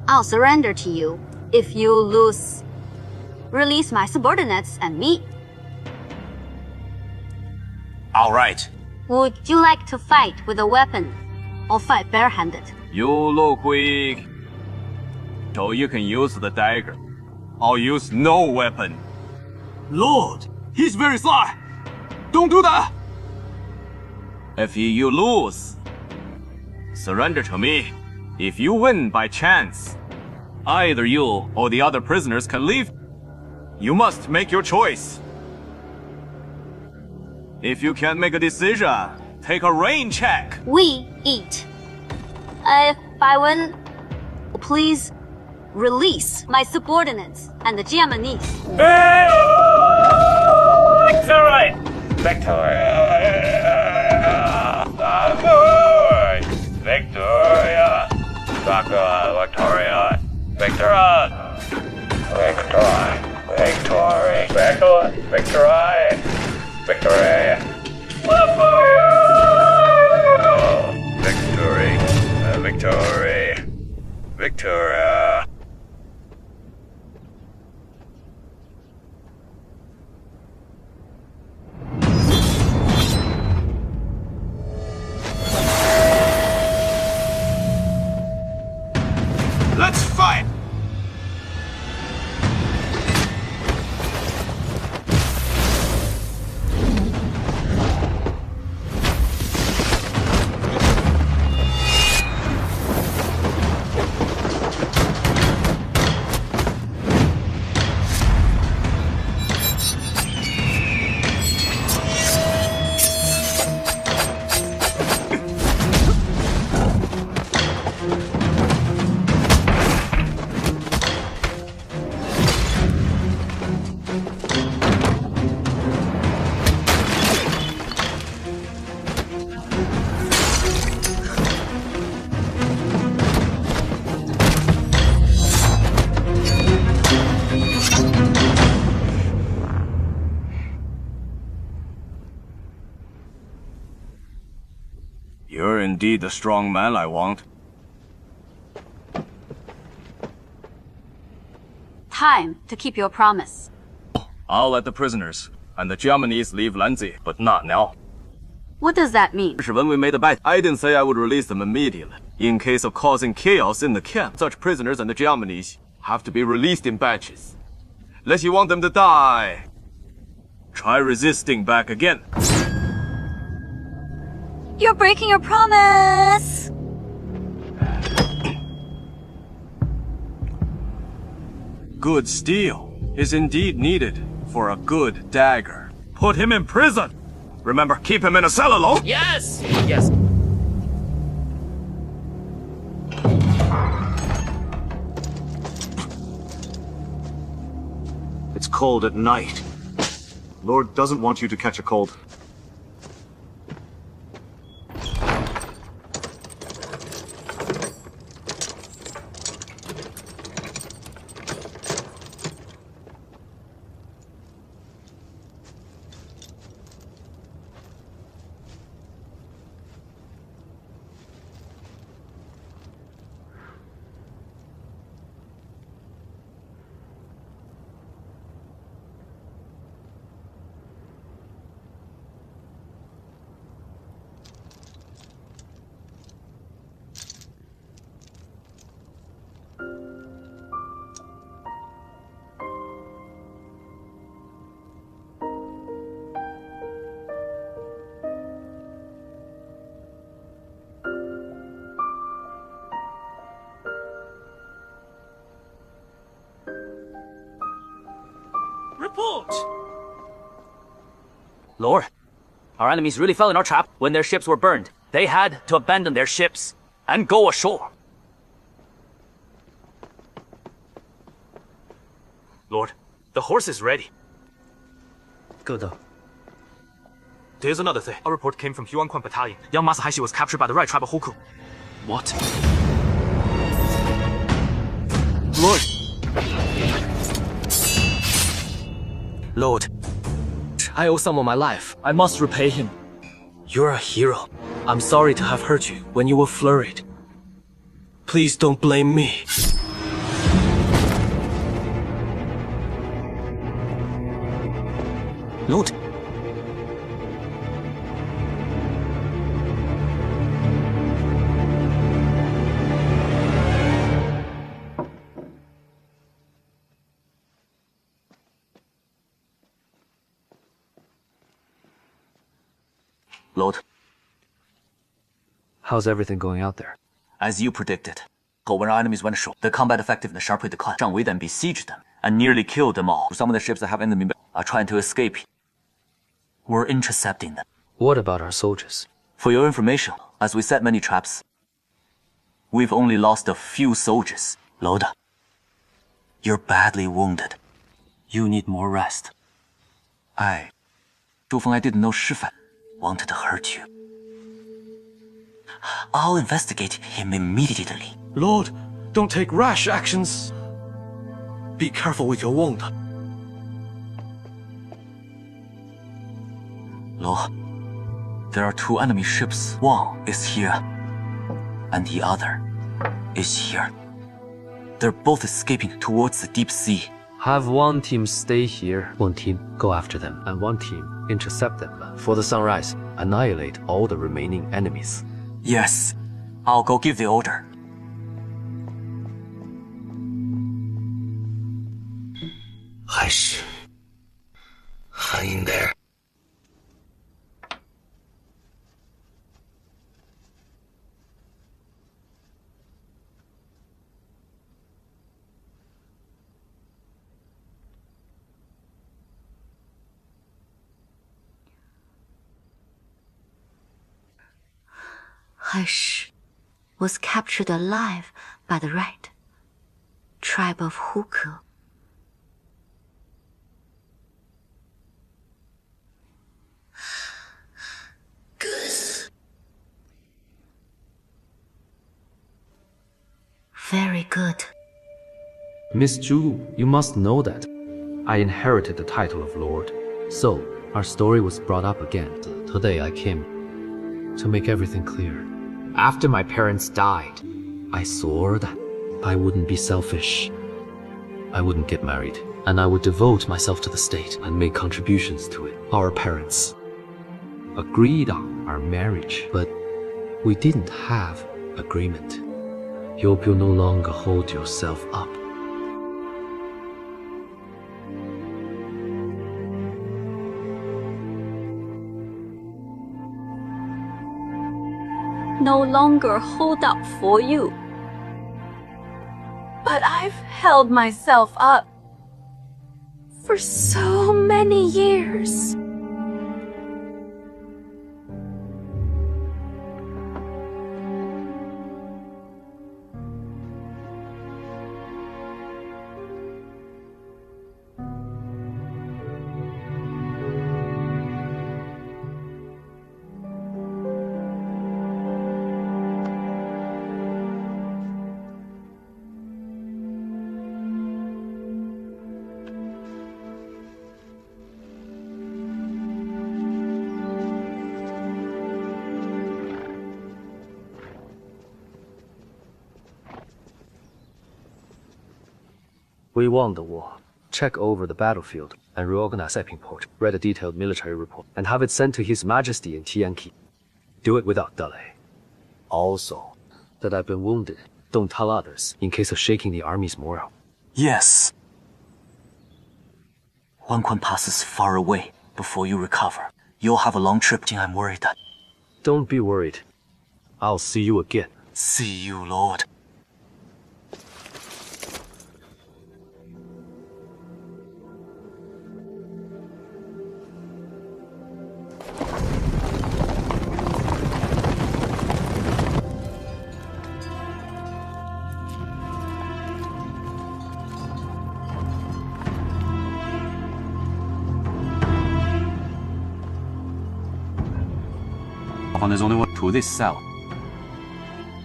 I'll surrender to you. If you lose, release my subordinates and me. All right. Would you like to fight with a weapon or fight barehanded? You look weak. So you can use the dagger. I'll use no weapon. Lord, he's very sly. Don't do that. If you lose, surrender to me. If you win by chance, either you or the other prisoners can leave. You must make your choice. If you can't make a decision, take a rain check. We eat. If I win, please release my subordinates and the Jiamenese. Victory! Victory! Victoria! Victoria! Victoria! Victory! Victory! Victory! Victory! Victory! Victory! Victoria! Let's fight! You're indeed the strong man I want. Time to keep your promise. I'll let the prisoners and the Jiamenese leave Lanzi, but not now. What does that mean? When we made a bet, I didn't say I would release them immediately. In case of causing chaos in the camp, such prisoners and the Jiamenese have to be released in batches. Unless you want them to die, try resisting back again. You're breaking your promise! Good steel is indeed needed for a good dagger. Put him in prison! Remember, keep him in a cell alone? Yes! Yes! It's cold at night. Lord doesn't want you to catch a cold. boat! Lord, our enemies really fell in our trap when their ships were burned. They had to abandon their ships and go ashore. Lord, the horse is ready. Good. There's another thing. A report came from Huangquan Battalion. Young Master Haishi was captured by the right tribe of Huku. What? Lord! Lord, I owe someone my life. I must repay him. You're a hero. I'm sorry to have hurt you when you were flurried. Please don't blame me. Lord. Lord. How's everything going out there? As you predicted. When our enemies went ashore, the combat effectiveness sharply declined. Zhang Wei then besieged them and nearly killed them all. Some of the ships that have enemy are trying to escape. We're intercepting them. What about our soldiers? For your information, as we set many traps, we've only lost a few soldiers. Lord, you're badly wounded. You need more rest. Zhu Feng, I didn't know Shifan wanted to hurt you. I'll investigate him immediately. Lord, don't take rash actions. Be careful with your wound. Lord, there are two enemy ships. One is here, and the other is here. They're both escaping towards the deep sea. Have one team stay here, one team go after them, and one team intercept them. For the sunrise, annihilate all the remaining enemies. Yes, I'll go give the order. Haishi, hang in there. Haishi was captured alive by the right tribe of Huku. Good. Very good. Miss Zhu, you must know that I inherited the title of Lord. So, our story was brought up again. Today I came to make everything clear. After my parents died, I swore that I wouldn't be selfish. I wouldn't get married, and I would devote myself to the state and make contributions to it. Our parents agreed on our marriage, but we didn't have agreement. Hope you'll no longer hold yourself up. No longer hold up for you. But I've held myself up for so many years. We won the war. Check over the battlefield and reorganize Epingport. Read a detailed military report and have it sent to His Majesty in Tianqi. Do it without delay. Also, that I've been wounded. Don't tell others in case of shaking the army's morale. Yes. Huangquan Pass is far away. Before you recover, you'll have a long trip. I'm worried that... Don't be worried. I'll see you again. See you, Lord. And there's only one to this cell.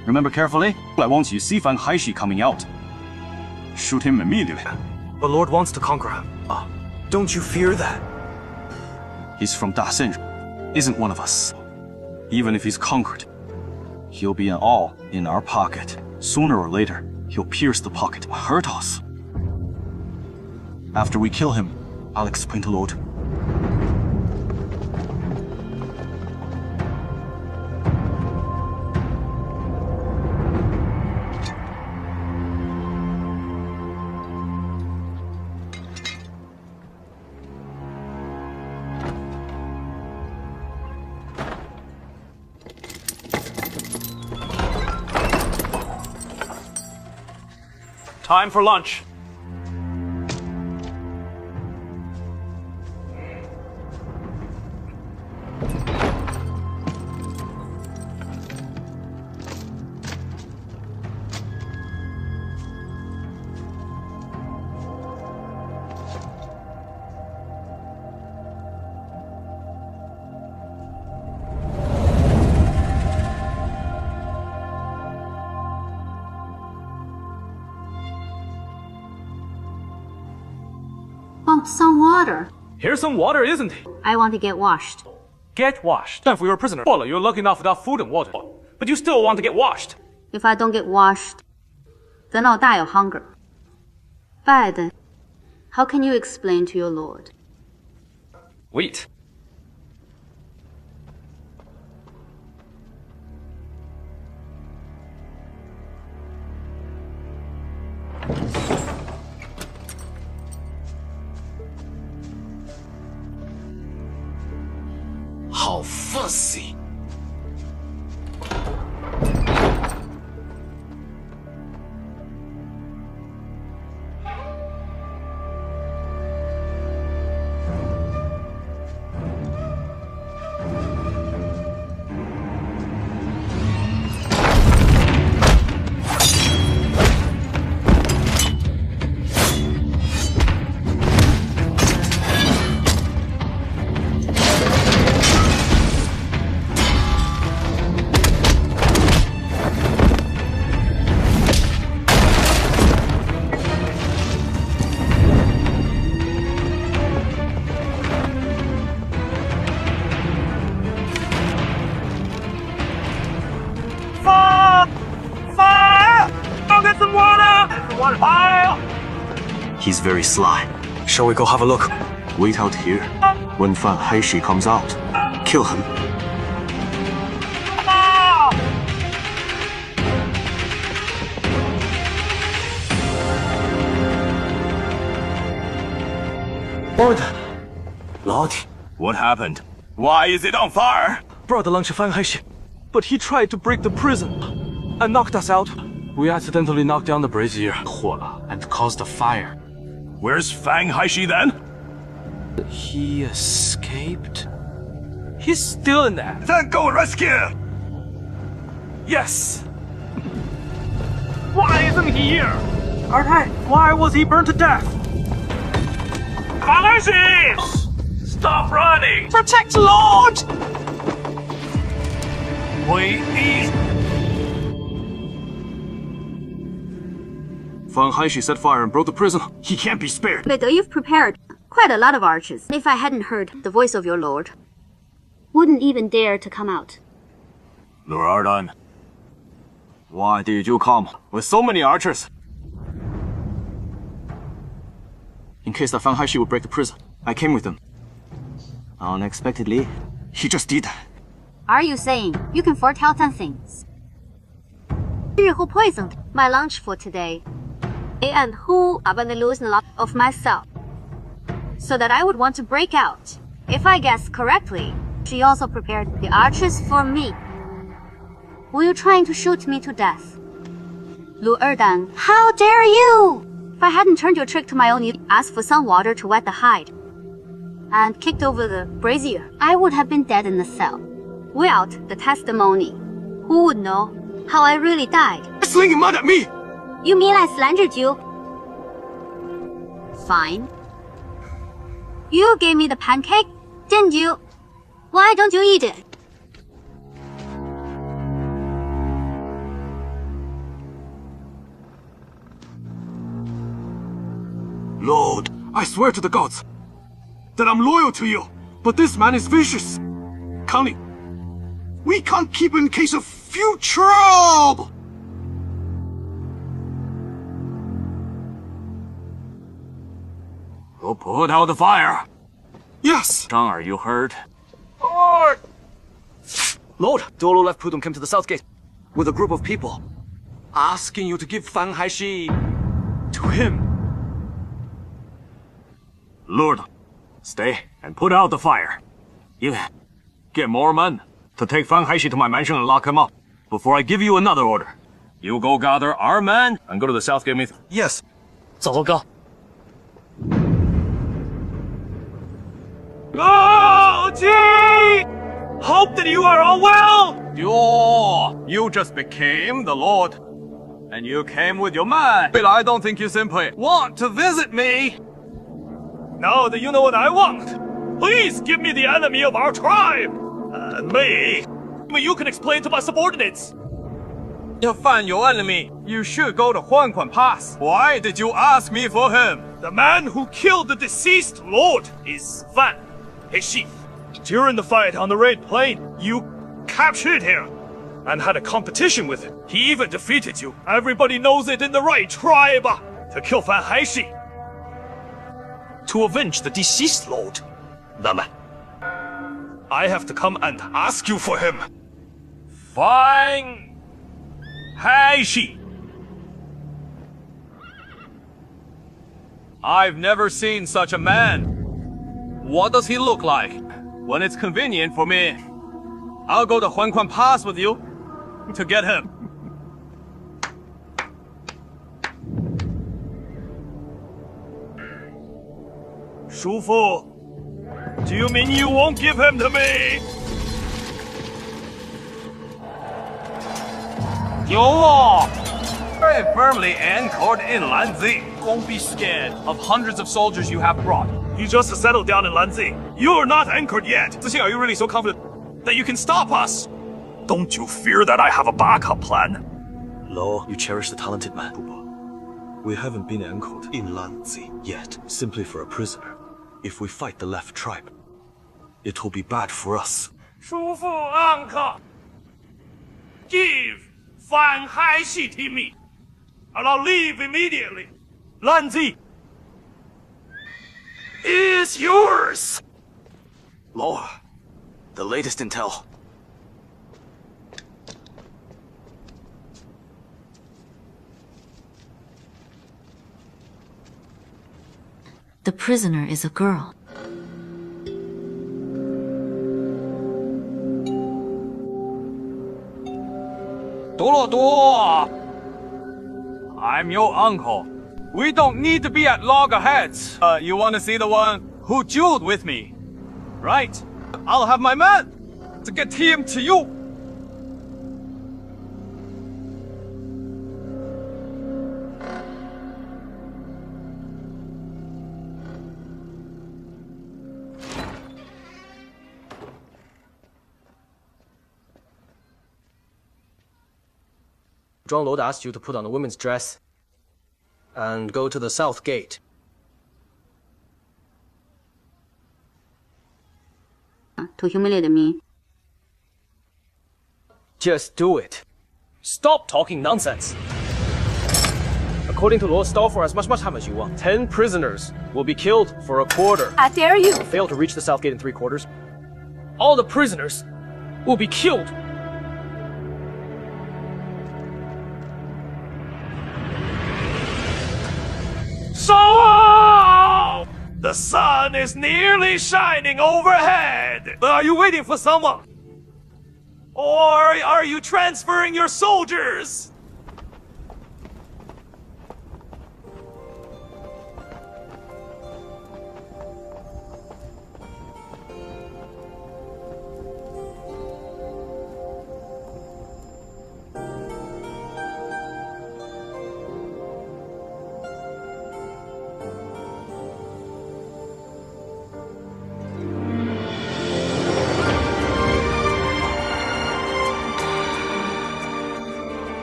Remember carefully? I want you to see Fang Haishi coming out. Shoot him immediately. The Lord wants to conquer him. Don't you fear that? He's from Dazheng, isn't one of us. Even if he's conquered, he'll be an awl in our pocket. Sooner or later, he'll pierce the pocket, hurt us. After we kill him, I'll explain to Lord. Time for lunch. Want some water? Here's some water, isn't it? I want to get washed. Get washed. Then for your prisoner. Well, you're lucky enough without food and water. But you still want to get washed. If I don't get washed, then I'll die of hunger. But how can you explain to your lord? Wait. How fussy. He's very sly. Shall we go have a look? Wait out here. When Fang Haishi comes out, kill him. Lord, what happened? Why is it on fire? Brought along to Fang Haishi, but he tried to break the prison and knocked us out. We accidentally knocked down the brazier and caused a fire. Where's Fang Haishi then? He escaped? He's still in there. Then go rescue! Yes! Why isn't he here? Alright, why was he burned to death? Fang Haishi! Stop running! Protect Lord! Wait, Fang Haishi set fire and broke the prison. He can't be spared. But you've prepared quite a lot of archers. If I hadn't heard the voice of your lord, wouldn't even dare to come out. Lord Ardan, why did you come with so many archers? In case that Fang Haishi would break the prison, I came with him. Unexpectedly, he just did that. Are you saying you can foretell some things? Who poisoned my lunch for today? And who are going to lose a lot of myself, so that I would want to break out. If I guess correctly, she also prepared the archers for me. Were you trying to shoot me to death? Lu Erdan, how dare you! If I hadn't turned your trick to my own use, asked for some water to wet the hide, and kicked over the brazier, I would have been dead in the cell. Without the testimony, who would know how I really died? You're slinging mud at me! You mean I slandered you? Fine. You gave me the pancake, didn't you? Why don't you eat it? I swear to the gods that I'm loyal to you, but this man is vicious. Connie, we can't keep him in case of future trouble. Go put out the fire. Yes. Zhang, are you hurt? Lord! Lord, Dolo left Pudong came to the south gate with a group of people, asking you to give Fang Haishi to him. Lord, stay and put out the fire. You get more men to take Fang Haishi to my mansion and lock him up before I give you another order. You go gather our men and go to the south gate with me. Yes. 走走哥。Oh, gee! Hope that you are all well! You just became the Lord. And you came with your man. But I don't think you simply want to visit me. Now that you know what I want, please give me the enemy of our tribe. And me. You can explain to my subordinates. To find your enemy, you should go to Huanquan Pass. Why did you ask me for him? The man who killed the deceased lord is Fang Haishi. During the fight on the Red Plain, you captured him and had a competition with him. He even defeated you. Everybody knows it in the right tribe to kill Fang Haishi. To avenge the deceased lord. I have to come and ask you for him. Fang Haishi. I've never seen such a man. What does he look like? When it's convenient for me, I'll go to Huanquan Pass with you to get him. Shufu, do you mean you won't give him to me? Very firmly anchored in Lanzi. Won't be scared of hundreds of soldiers you have brought. You just settled down in Lanzi. You're not anchored yet. Zixing, are you really so confident that you can stop us? Don't you fear that I have a backup plan? Lo, you cherish the talented man. We haven't been anchored in Lanzi yet, simply for a prisoner. If we fight the left tribe, it will be bad for us. Shufu uncle, give Fang Haishi to me, and I'll leave immediately. Lanzi is yours. Lo, the latest intel. The prisoner is a girl. I'm your uncle. We don't need to be at loggerheads. You want to see the one who dueled with me, right? I'll have my man to get him to you. Zhuang Lord asked you to put on a woman's dress and go to the south gate. To humiliate me. Just do it. Stop talking nonsense. According to law, stall for as much time as you want. 10 prisoners will be killed for a quarter. I dare you! Fail to reach the south gate in 3 quarters. All the prisoners will be killed. So, the sun is nearly shining overhead. Are you waiting for someone? Or are you transferring your soldiers?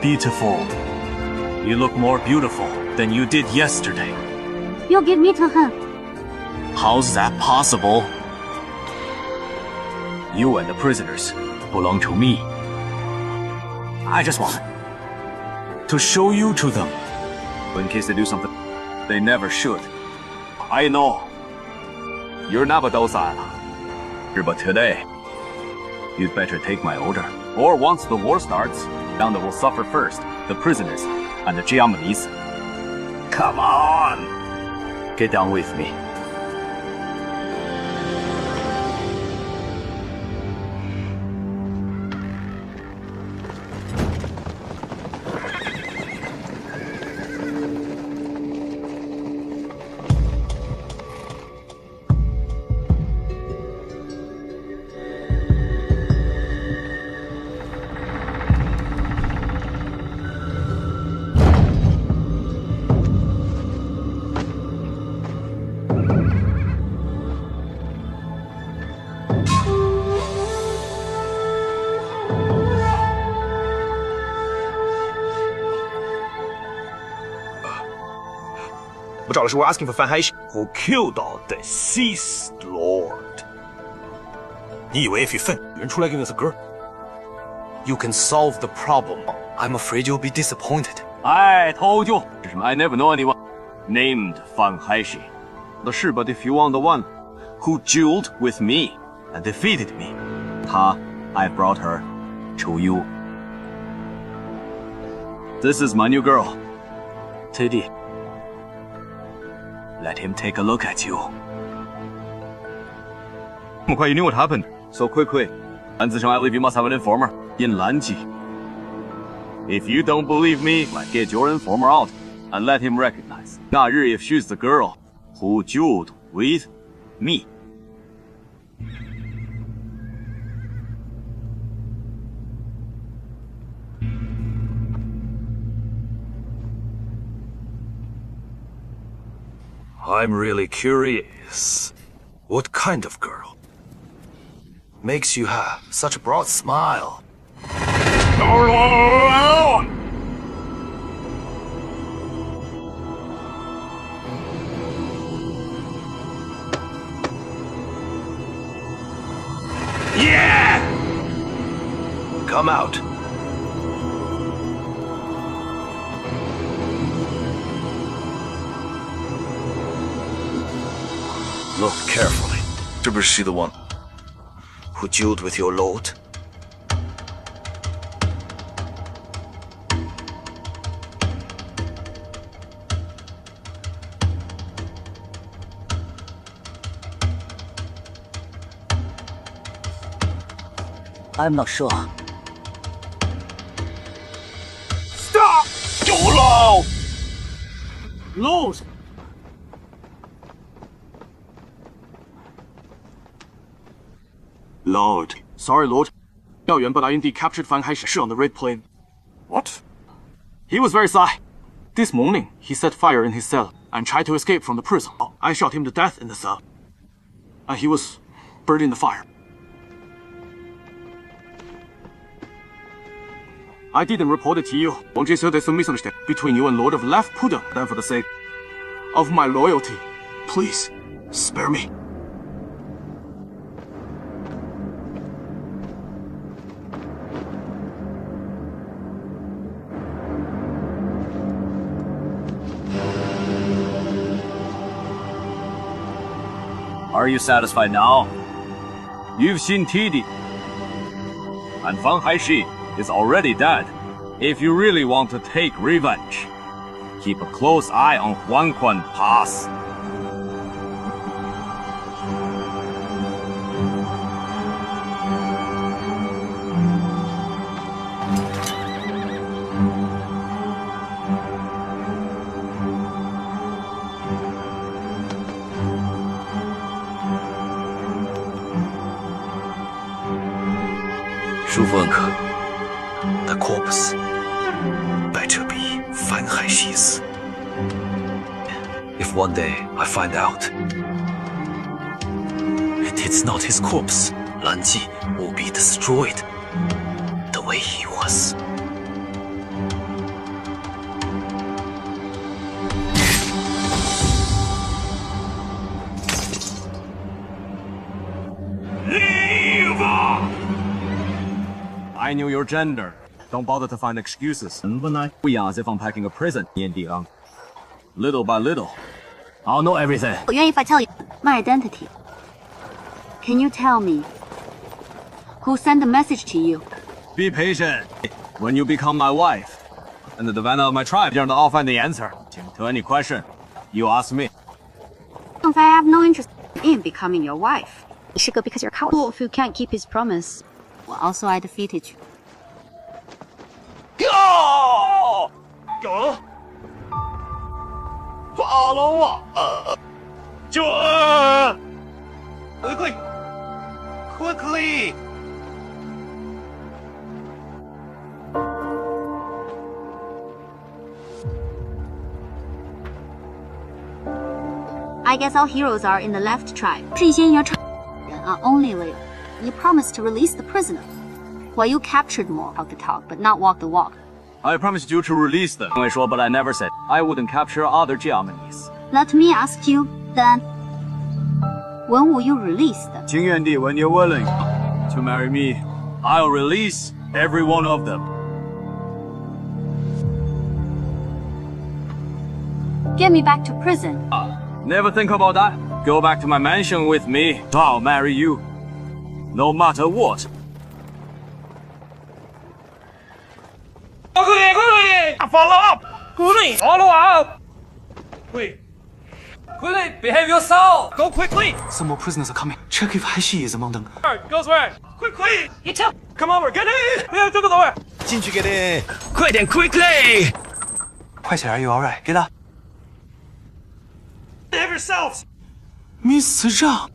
Beautiful. You look more beautiful than you did yesterday. You give me to him. How's that possible? You and the prisoners belong to me. I just want to show you to them. In case they do something they never should. I know. You're not docile. But today, you'd better take my order. Or once the war starts, down will suffer first. The prisoners and the Jiamanis. Come on! Get down with me. We're asking for Fang Haishi, who killed our deceased lord. 你以为 if you find 人出来 give us a girl, you can solve the problem? I'm afraid you'll be disappointed. I told you. I never know anyone named Fang Haishi. But if you want the one who dueled with me and defeated me, I brought her to you. This is my new girl, Teddy. Let him take a look at you. You knew what happened so quickly. And I believe you must have an informer in Lanji. If you don't believe me, get your informer out and let him recognize. If she's the girl who dueled with me. I'm really curious. What kind of girl makes you have such a broad smile? Yeah! Come out. Look carefully. Was she the one who dueled with your lord? I'm not sure. Stop! Lord! Lord! Lord. Sorry, Lord. Yao Yuan but IND captured Fang Haishi on the Red Plain. What? He was very sad. This morning, he set fire in his cell and tried to escape from the prison. I shot him to death in the cell. And he was burned in the fire. I didn't report it to you. Wang Jie said there's some misunderstanding between you and Lord of Left Pudong. Then for the sake of my loyalty, please, spare me. Are you satisfied now? You've seen Tidi. And Fang Haishi is already dead. If you really want to take revenge, keep a close eye on Huangquan Pass. The corpse better be Fang Haishi's. If one day I find out it's not his corpse, Lanji will be destroyed the way he was. Leave! I knew your gender. Don't bother to find excuses. We are as if I'm packing a prison, Yan. Little by little, I'll know everything. 我愿意 if I tell you my identity. Can you tell me who sent the message to you? Be patient. When you become my wife, and the vanna of my tribe, you're I'll find the answer to any question you ask me. If I have no interest in becoming your wife, you should go because you're a coward. Wolf who can't keep his promise. Well, also I defeated you. Go! Go! 法老王，quickly! I guess all heroes are in the left tribe. 这些人are only loyal. You promised to release the prisoner. While you captured more of the talk, but not walk the walk. I promised you to release them. But I never said I wouldn't capture other Jiamenese. Let me ask you, then, when will you release them? 情愿地, when you're willing to marry me, I'll release every one of them. Get me back to prison. Never think about that. Go back to my mansion with me. I'll marry you. No matter what. 快 follow up! Follow up! Quickly, behave yourself! Go quickly! Some more prisoners are coming. Check if Haishi is among them. Goes where? Quickly! Come over, get in! 不要这个走位。进去 get in. 快点 quickly! 快点 are you alright? Get up. Behave yourselves! Mr. Zhang,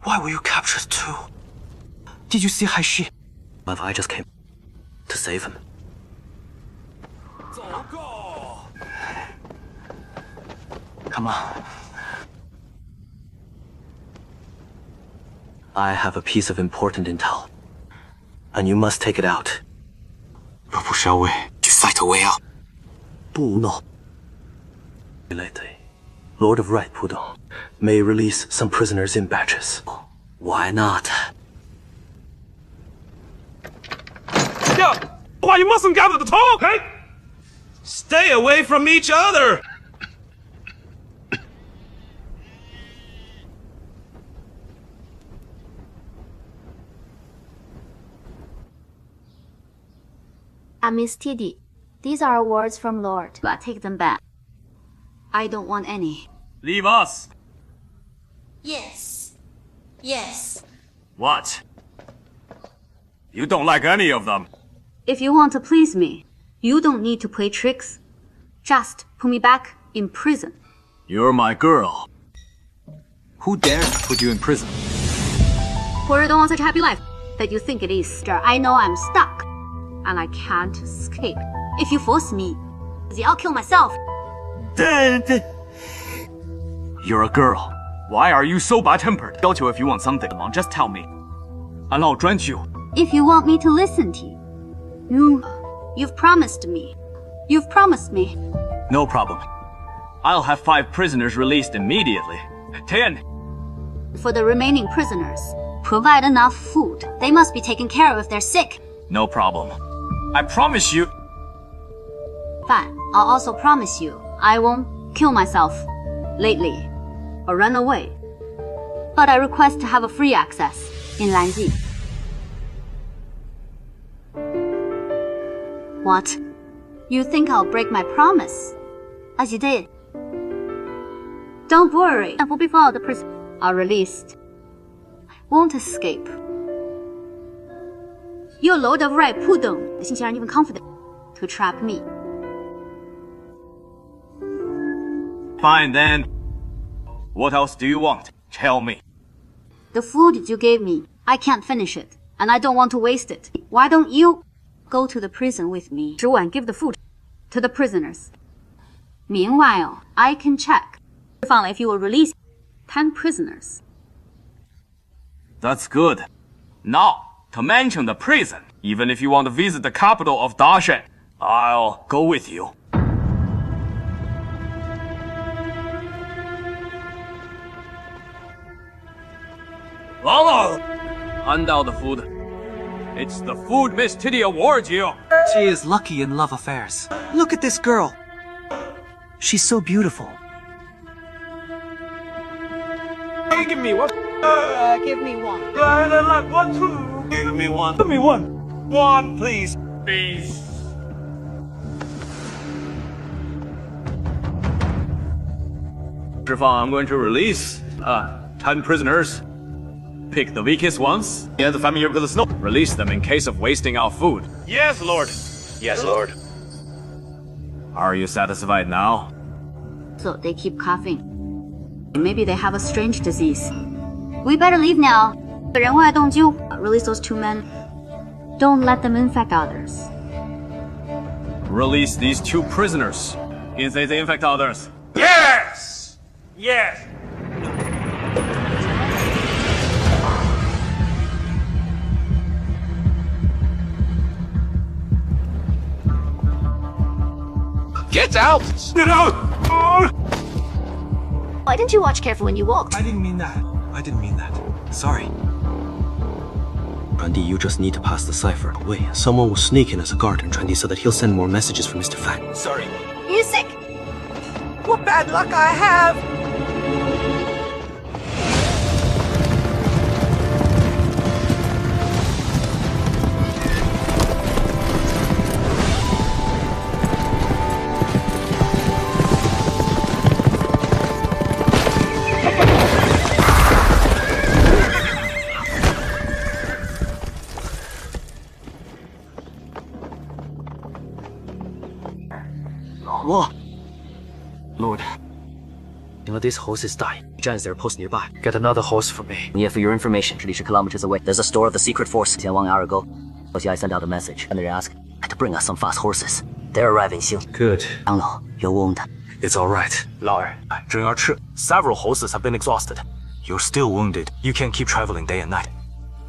why were you captured too? Did you see Haishi? But I just came to save him. Come on. I have a piece of important intel, and you must take it out. 若不是要为去 fight a way out. 不 no. Lately, Lord of Right Pudong may release some prisoners in batches. Why not? Yeah, why you mustn't gather the talk, hey? Stay away from each other! Miss Tiddy, these are awards from Lord. But take them back. I don't want any. Leave us. Yes. Yes. What? You don't like any of them. If you want to please me, you don't need to play tricks. Just put me back in prison. You're my girl. Who dares to put you in prison? Or don't want such a happy life that you think it is. I know I'm stuck, and I can't escape. If you force me, I'll kill myself. You're a girl. Why are you so bad-tempered? If you want something, just tell me. And I'll grant you. If you want me to listen to you, you've promised me. You've promised me. No problem. I'll have 5 prisoners released immediately. 10. For the remaining prisoners, provide enough food. They must be taken care of if they're sick. No problem. I promise you. Fine. I'll also promise you I won't kill myself lately or run away. But I request to have a free access in Lanji. What? You think I'll break my promise? As you did. Don't worry. Before the prisoners are released, won't escape. Your Lord of Right Pudong seems even confident to trap me. Fine then. What else do you want? Tell me. The food you gave me, I can't finish it, and I don't want to waste it. Why don't you go to the prison with me? and give the food to the prisoners. Meanwhile, I can check if you will release 10 prisoners. That's good. Now, to mention the prison, even if you want to visit the capital of Dashen, I'll go with you. Hand out the food. It's the food Miss Titty awards you. She is lucky in love affairs. Look at this girl. She's so beautiful. Give me one. Give me one. 1, 2. Give me one. Give me one. One, please. Please. I'm going to release 10 prisoners. Pick the weakest ones and the family of the snow. Release them in case of wasting our food. Yes, Lord. Yes, Lord. Are you satisfied now? So they keep coughing. Maybe they have a strange disease. We better leave now. 人外动纠. Release those 2 men. Don't let them infect others. Release these 2 prisoners in case they infect others. Yes! Yes! Get out! Get out! Why didn't you watch carefully when you walked? I didn't mean that. Sorry. Chuan Di, you just need to pass the cipher. Wait, someone will sneak in as a guard and Chuan Di so that he'll send more messages for Mr. Fang. Sorry. You sick? What bad luck I have! Lord, these horses die. Zhan's their post nearby. Get another horse for me. Yeah, for your information, 这里是 kilometers away. There's a store of the secret force. 1 hour ago, I sent out a message, and they asked to bring us some fast horses. They're arriving soon. Good. 长老, you're wounded. It's all right. 老二，真要吃. Several horses have been exhausted. You're still wounded. You can't keep traveling day and night,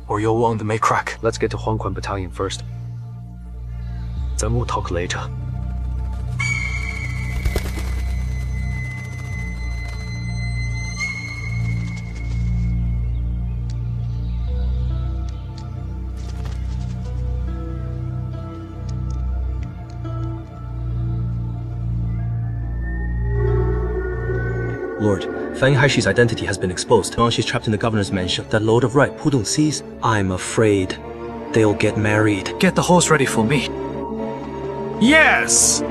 or your wound may crack. Let's get to Huangquan Battalion first. Then we'll talk later. Lord, Fang Haishi's identity has been exposed. Now she's trapped in the governor's mansion. That Lord of Right, Pudong sees. I'm afraid they'll get married. Get the horse ready for me. Yes!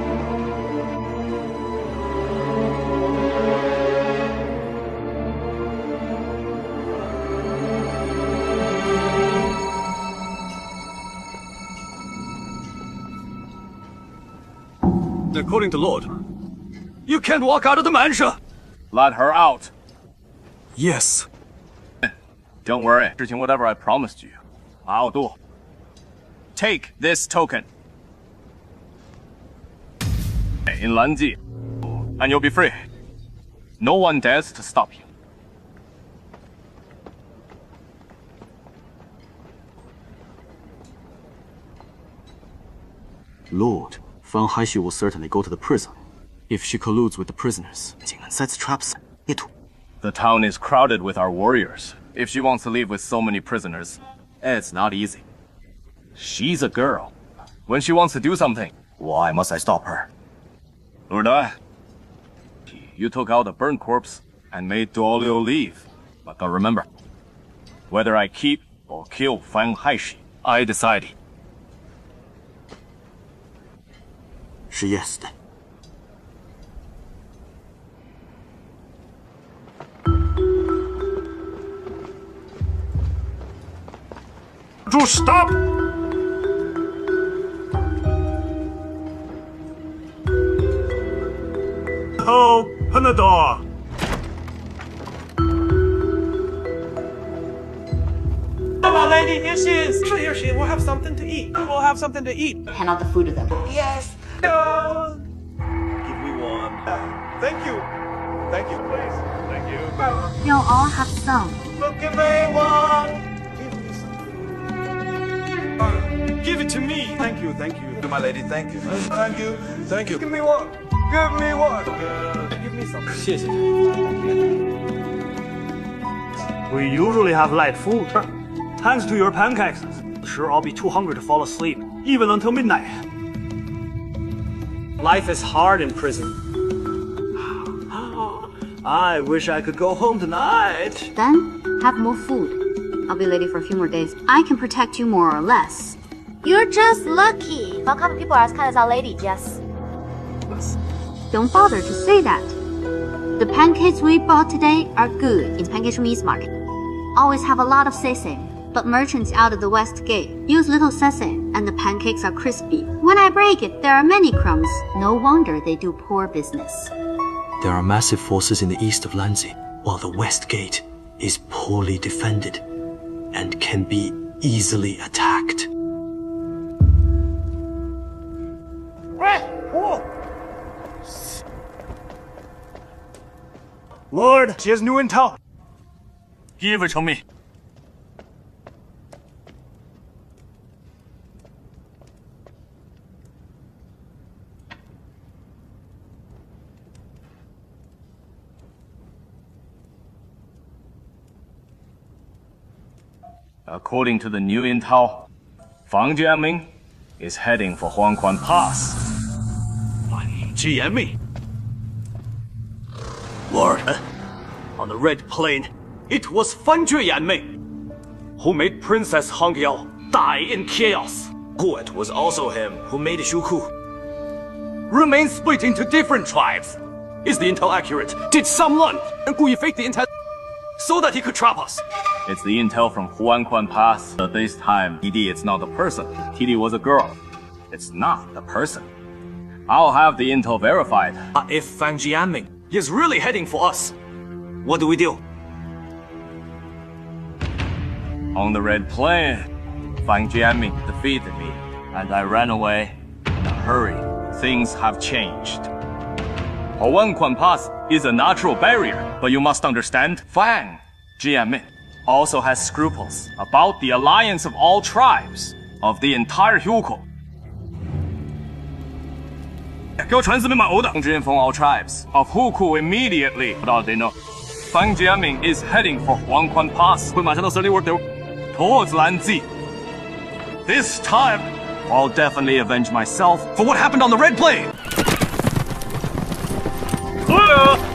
According to Lord, you can't walk out of the mansion. Let her out. Yes. Don't worry. Whatever I promised you, I'll do. Take this token. In Lanji, and you'll be free. No one dares to stop you. Lord, Fang Haishi will certainly go to the prison if she colludes with the prisoners and sets traps. The town is crowded with our warriors. If she wants to leave with so many prisoners, it's not easy. She's a girl. When she wants to do something, why must I stop her? Lord Ai, you took out a burnt corpse and made Duolio leave. But remember, whether I keep or kill Fang Haishi, I decide. 是 yes 的。Zhu, stop! Open the door. My lady, here she is. Here she is. We'll have something to eat. We'll have something to eat. Hand out the food to them. Yes. No. Give me one. Thank you. Thank you, please. Thank you. You'll all have some. Look at me one. Give it to me. Thank you, my lady. Thank you. Thank you. Thank you. Give me one. Give me one. Give me some. 谢谢。We usually have light food. Thanks to your pancakes, sure I'll be too hungry to fall asleep, even until midnight. Life is hard in prison. I wish I could go home tonight. Then, have more food. I'll be lady for a few more days. I can protect you more or less. You're just lucky. Well, common people are as kind as our lady, yes. Don't bother to say that. The pancakes we bought today are good in pancakes from East Market. Always have a lot of sesame, but merchants out of the West Gate use little sesame, and the pancakes are crispy. When I break it, there are many crumbs. No wonder they do poor business. There are massive forces in the east of Lanzi, while the West Gate is poorly defended and can be easily attacked. Lord, she has new intel. Give it to me. According to the new intel, Fang Jianming is heading for Huangquan Pass. Fang Jianming? Lord, on the Red Plain, it was Fang Jianming who made Princess Hong Yao die in chaos. It was also him who made Shuku. Remain split into different tribes. Is the intel accurate? Did someone fake the intel so that he could trap us? It's the intel from Huangquan Pass. But this time, TD, it's not the person. TD was a girl. It's not the person. I'll have the intel verified. If Fang Jianming is really heading for us, what do we do? On the Red Plain, Fang Jianming defeated me, and I ran away in a hurry. Things have changed. Huangquan Pass is a natural barrier, but you must understand, Fang Jianming also has scruples about the alliance of all tribes of the entire Hukou. 给我传四面马欧的，通知 inform all tribes of Hukou immediately. What do they know? Fang Jianming is heading for Huangquan Pass. 会马上到30 word towards Lanzi. This time, I'll definitely avenge myself for what happened on the Red Plain.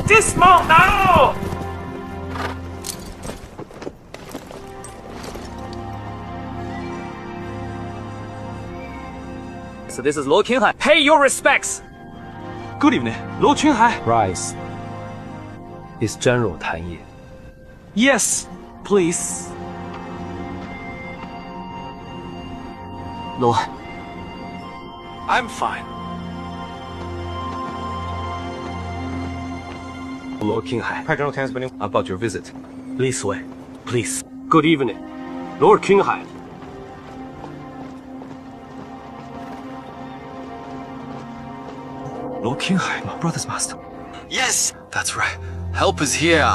Dismount now! So this is Luo Qinghai. Pay your respects! Good evening, Luo Qinghai. Rise. It's General Tan Ye. Yes, please. Luo. I'm fine. Luo Qinghai. General Tan's been about your visit. Li Sui, please. Good evening, Lord Qinghai. Lord Qinghai, my brother's master. Yes, that's right. Help is here.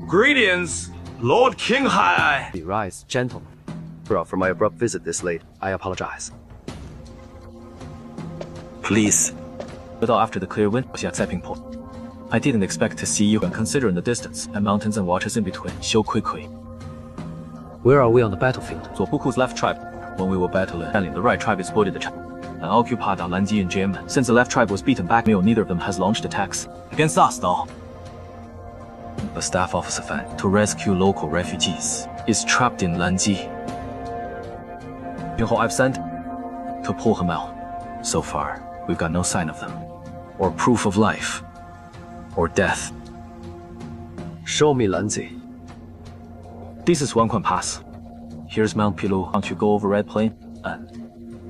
Greetings, Lord Qinghai. Rise, gentlemen. For my abrupt visit this late, I apologize. Please. Without after the clear wind, was at Saiping Port. I didn't expect to see you, and considering the distance and mountains and waters in between, so quickly. Where are we on the battlefield? Huku's left tribe. When we were battling, the right tribe exploited the tribe and occupied our Lanji and Jianmen. Since the left tribe was beaten back, neither of them has launched attacks against us, though. The staff officer Fan, to rescue local refugees, is trapped in Lanji. Who I've sent to pull him out. So far, we've got no sign of them, or proof of life, or death. Show me Lanzi. This is Huangquan Pass. Here's Mount Pilu. Why don't you go over Red Plain, and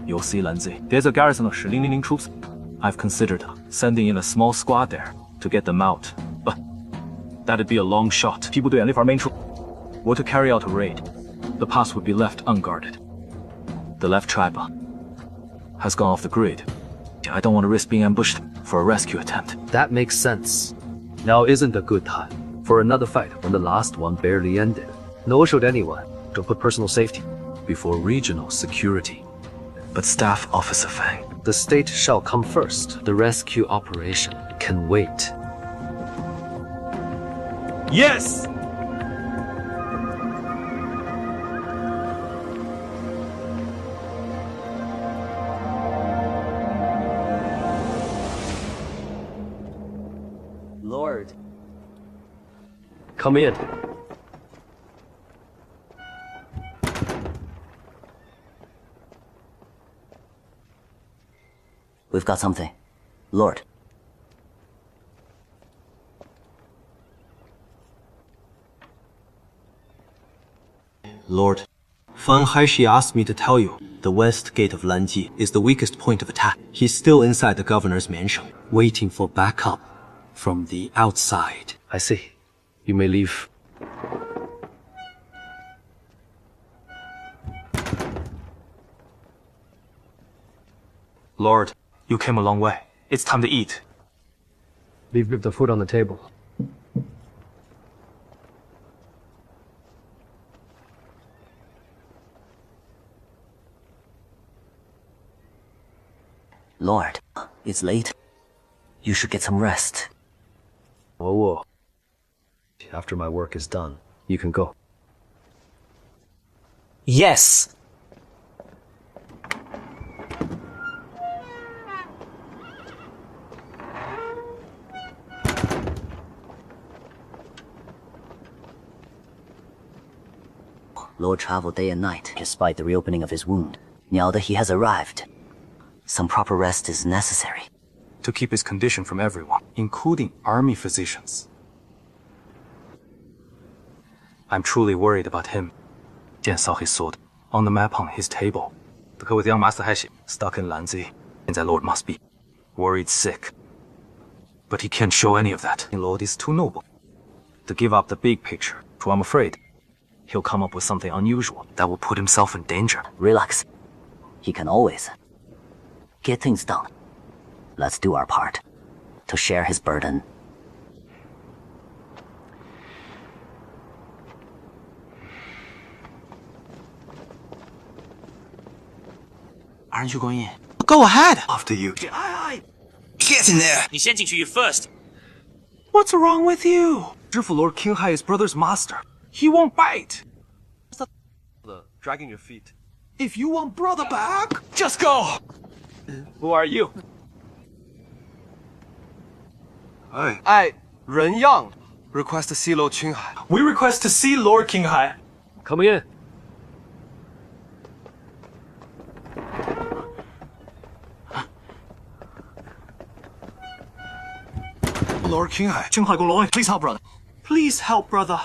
you'll see Lanzi. There's a garrison of 1000 troops. I've considered sending in a small squad there to get them out, but that'd be a long shot. People do if our main troop were to carry out a raid, the pass would be left unguarded. The left tribe has gone off the grid. I don't want to risk being ambushed for a rescue attempt. That makes sense. Now isn't a good time for another fight when the last one barely ended. Nor should anyone to put personal safety before regional security. But Staff Officer Fang, The state shall come first. The rescue operation can wait. Yes! Lord. Come in. We've got something. Lord. Lord, Fang Haishi asked me to tell you, the west gate of Lanji is the weakest point of attack. He's still inside the governor's mansion, waiting for backup from the outside. I see. You may leave. Lord, you came a long way. It's time to eat. Leave the food on the table. Lord, it's late. You should get some rest. Whoa. After my work is done, you can go. Yes! Lord traveled day and night despite the reopening of his wound. Now that he has arrived, some proper rest is necessary. To keep his condition from everyone, including army physicians. I'm truly worried about him. Jian saw his sword on the map on his table. With young Master Haishi stuck in Lanzi, and that Lord must be worried sick. But he can't show any of that. Lord is too noble to give up the big picture, so I'm afraid he'll come up with something unusual that will put himself in danger. Relax. He can always get things done. Let's do our part to share his burden. Aren't you going in? Go ahead. After you. Get in there. 你先进去 you first. What's wrong with you? Zhifu Lord King Hai is brother's master. He won't bite. Dragging your feet. If you want brother back, just go. Who are you? I, Ren Yang, request to see Lord King Hai. We request to see Lord King Hai. Come in. Lord King Hai. Please help brother. Please help brother.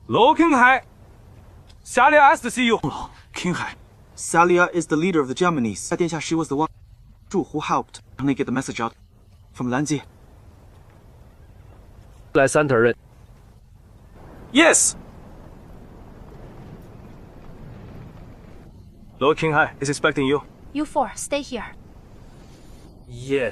Lord King Hai. Xia Lia asked to see you. King Hai. Xia Lia is the leader of the Japanese. She was the one who helped me get the message out from Lanji. 来三头人。 Yes. Lord King Hai is expecting you. You four, stay here. Yeah.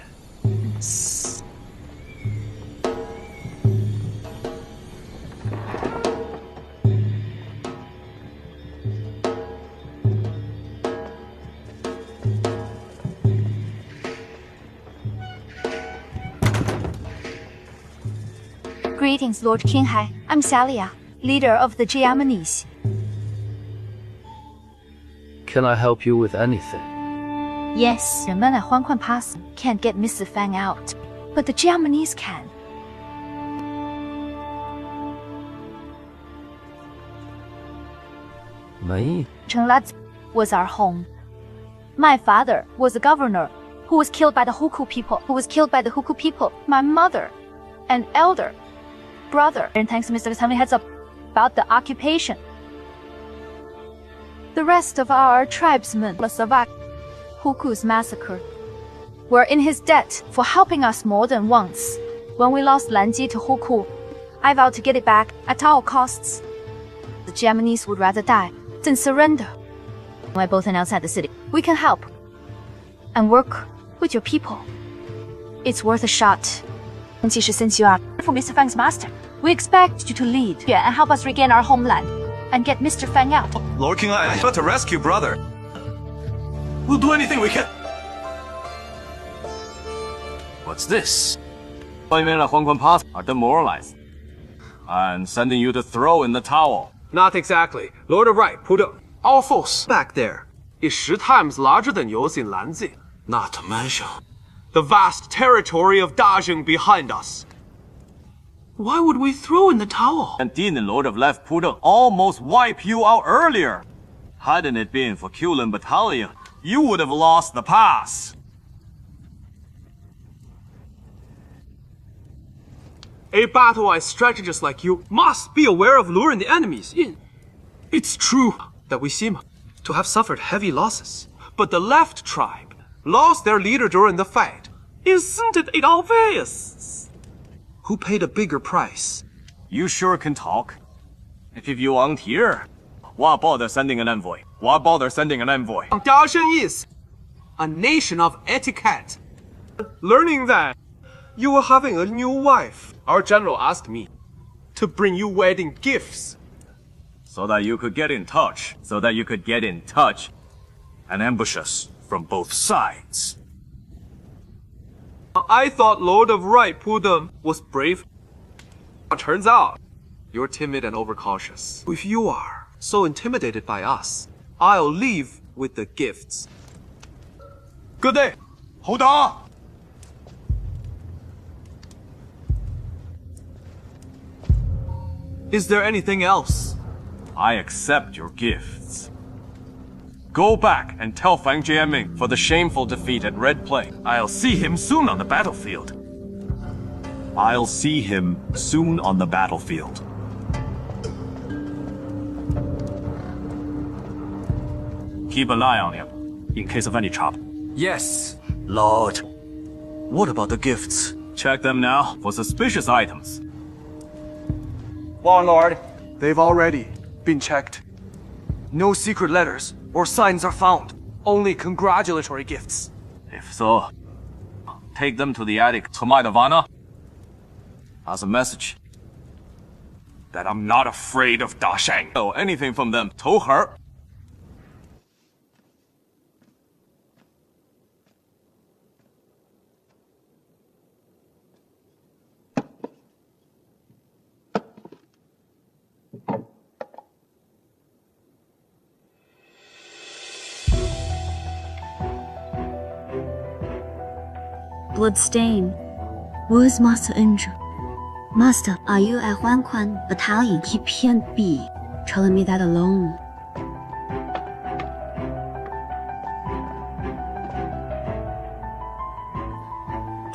Greetings, Lord King Hai. I'm Xia Lia, leader of the Japanese. Can I help you with anything? Yes, 人们来欢快 pass can't get Mr. Fang out, but the Japanese can. Chenlatz was our home. My father was a governor who was killed by the Huku people. My mother, an elder brother, and thanks to Mr. Family heads up about the occupation. The rest of our tribesmen survived Huku's massacre. We're in his debt for helping us more than once. When we lost Lanji to Huku, I vowed to get it back at all costs. The Japanese would rather die than surrender. We're both outside the city. We can help and work with your people. It's worth a shot. Since you are for Mr. Fang's master, we expect you to lead and help us regain our homeland and get Mr. Fang out. Lord King, I thought to rescue brother. We'll do anything we can. What's this? 外面的皇冠 pass are demoralized. I'm sending you to throw in the towel. Not exactly. Lord of Right, Pudong. Our force back there is 10 times larger than yours in Lanzi. Not to mention the vast territory of Dazheng behind us. Why would we throw in the towel? And Dean and Lord of Left Pudong almost wiped you out earlier. Hadn't it been for Kulin Battalion, you would have lost the pass. A battle-wise strategist like you must be aware of luring the enemies in. It's true that we seem to have suffered heavy losses, but the left tribe lost their leader during the fight. Isn't it obvious? Who paid a bigger price? You sure can talk. If you aren't here, why bother sending an envoy? Why bother sending an envoy? Dazheng is a nation of etiquette. Learning that you were having a new wife, our general asked me to bring you wedding gifts. So that you could get in touch. And ambush us from both sides. I thought Lord of Right Pudong was brave. Turns out, you're timid and overcautious. If you are so intimidated by us, I'll leave with the gifts. Good day. Hold on! Is there anything else? I accept your gifts. Go back and tell Fang Jianming for the shameful defeat at Red Plain. I'll see him soon on the battlefield. Keep an eye on him, in case of any trouble. Yes. Lord, what about the gifts? Check them now for suspicious items. Lord, they've already been checked. No secret letters or signs are found. Only congratulatory gifts. If so, take them to the attic to Maid of Honor as a message That I'm not afraid of Dazheng. Oh, anything from them to her. Bloodstain. Where's Master Andrew? Master, are you at Huanquan Battalion? He can't be. Telling me that alone.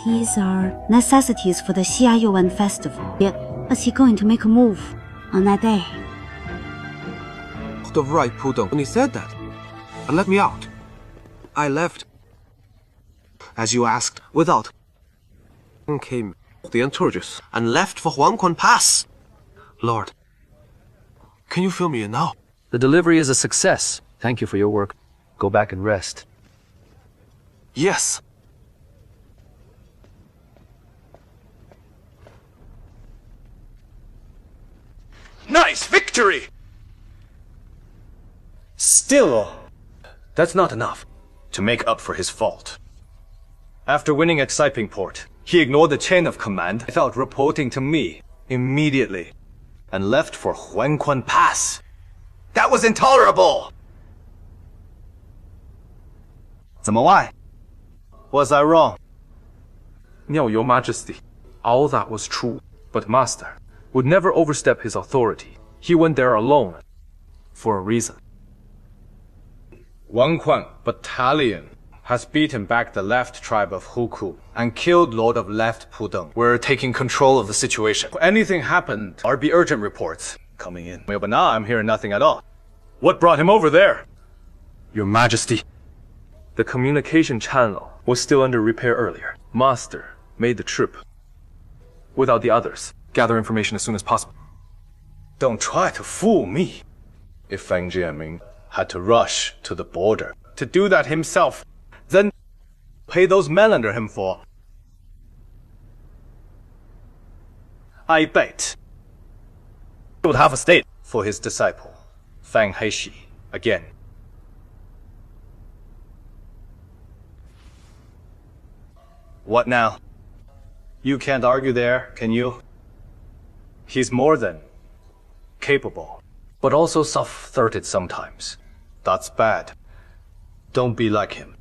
These are necessities for the Xiayuan festival. Yet, is he going to make a move on that day? The right Pudong only said that. And let me out. I left, as you asked, without. Came the insurgents and left for Huangquan Pass. Lord, can you fill me in now? The delivery is a success. Thank you for your work. Go back and rest. Yes. Nice victory! Still, that's not enough to make up for his fault. After winning at Saiping Port, he ignored the chain of command without reporting to me immediately and left for Huangquan Pass. That was intolerable! 怎么why? Was I wrong? No, Your Majesty. All that was true, but Master would never overstep his authority. He went there alone, for a reason. Huangquan Battalion has beaten back the left tribe of Huku and killed Lord of Left Pudong. We're taking control of the situation. If anything happened, there'd be urgent reports coming in. But now I'm hearing nothing at all. What brought him over there? Your Majesty, the communication channel was still under repair earlier. Master made the trip without the others. Gather information as soon as possible. Don't try to fool me. If Fang Jianming had to rush to the border to do that himself, then pay those men under him for. I bet he would have a state for his disciple, Fang Haishi, again. What now? You can't argue there, can you? He's more than capable, but also soft-throated sometimes. That's bad. Don't be like him.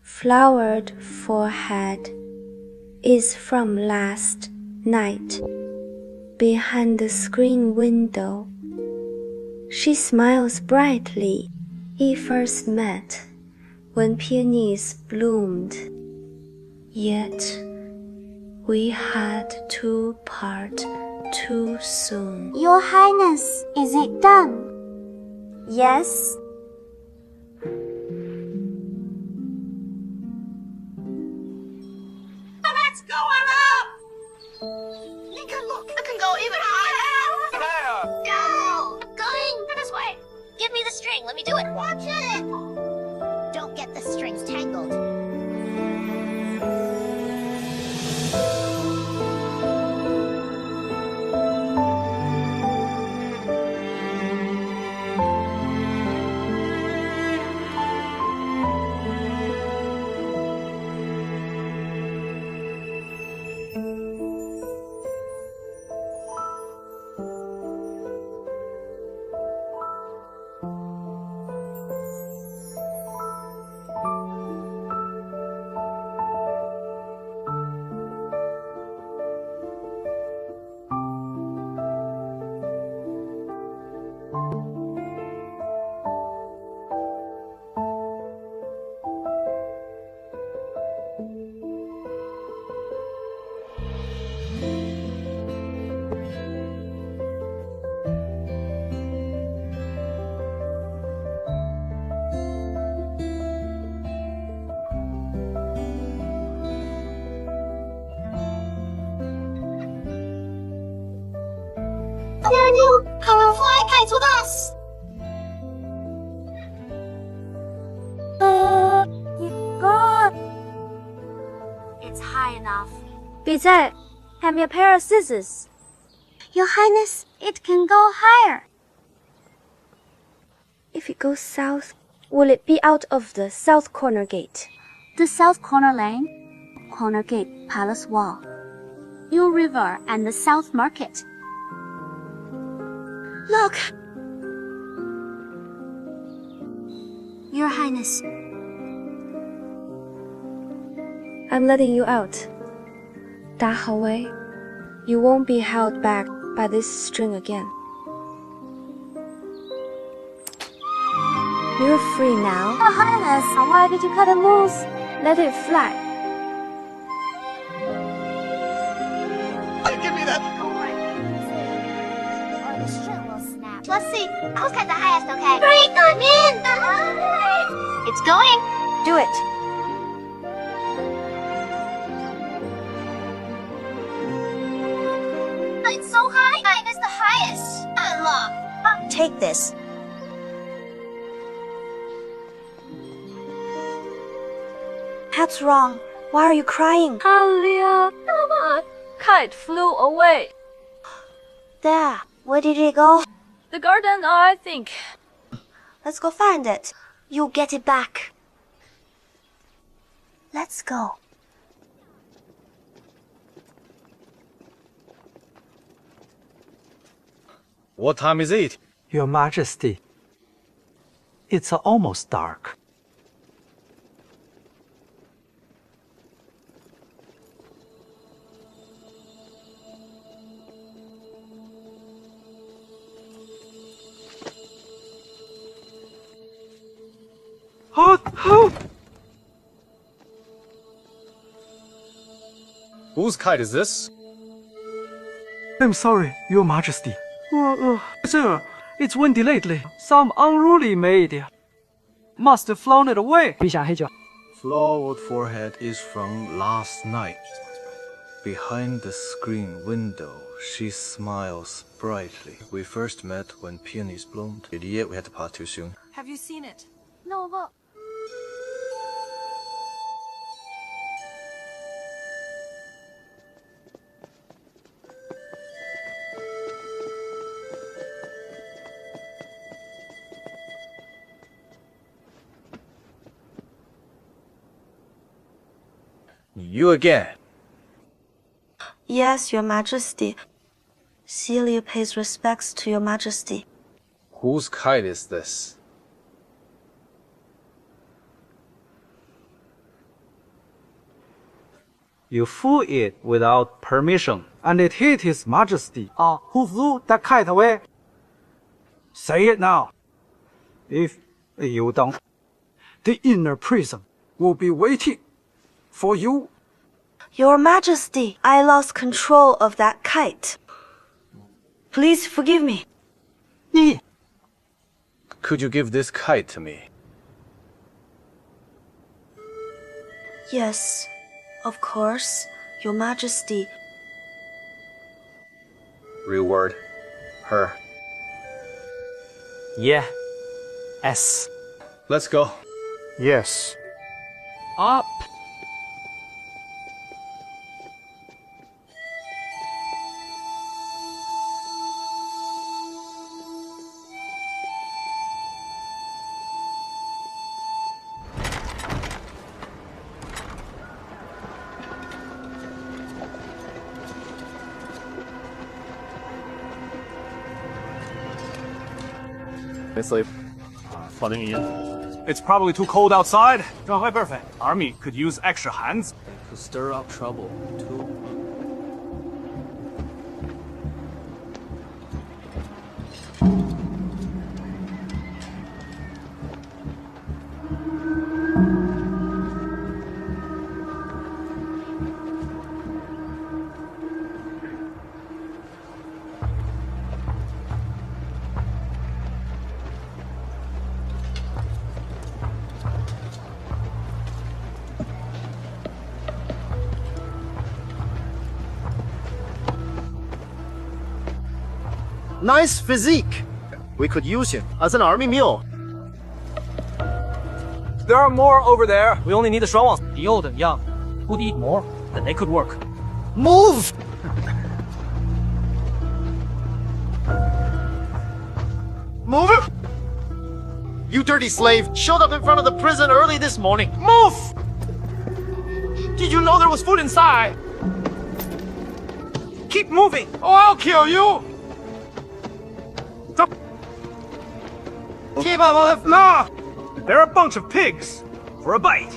Flowered forehead is from last night. Behind the screen window, she smiles brightly. He first met when peonies bloomed. Yet we had to part too soon. Your Highness, is it done? Yes. What's going on? You can look. I can go even higher. There. Go. I'm going this way. Give me the string. Let me do it. Watch it. Don't get the strings tangled. I will fly kites with us. It's high enough. 比赛 hand me a pair of scissors. Your Highness, it can go higher. If it goes south, will it be out of the south corner gate? The south corner lane, corner gate, palace wall, New River, and the south market. Look! Your Highness. I'm letting you out. 大好位, you won't be held back by this string again. You're free now. Your Highness, why did you cut it loose? Let it fly. Give me that. Or the string will snap. Let's see. Who's got the highest, okay? Bring them in! It's going. Do it. It's so high. Mine is the highest. Look. Take this. That's wrong. Why are you crying? Alia, come on. Kite flew away. There. Where did it go? The garden, I think. Let's go find it. You'll get it back. Let's go. What time is it? Your Majesty, it's almost dark. Whose kite is this? I'm sorry, Your Majesty. Sir, it's windy lately. Some unruly maid must have flown it away. Flowered forehead is from last night. Behind the screen window, she smiles brightly. We first met when peonies bloomed. Yet we had to part too soon. Have you seen it? No, but... You again. Yes, Your Majesty. Celia pays respects to Your Majesty. Whose kite is this? You flew it without permission, and it hit His Majesty. Who flew that kite away? Say it now. If you don't, the inner prison will be waiting for you. Your Majesty, I lost control of that kite. Please forgive me. Could you give this kite to me? Yes, of course, Your Majesty. Reward her. Yeah. S. Let's go. Yes. Up. It's probably too cold outside. Army could use extra hands. To stir up trouble, too. Nice physique. We could use him as an army mule. There are more over there. We only need the strong ones. The old and young. Who'd eat more? Then they could work. Move! Move it! You dirty slave showed up in front of the prison early this morning. Move! Did you know there was food inside? Keep moving, or I'll kill you! Keep up, No! They're a bunch of pigs. For a bite.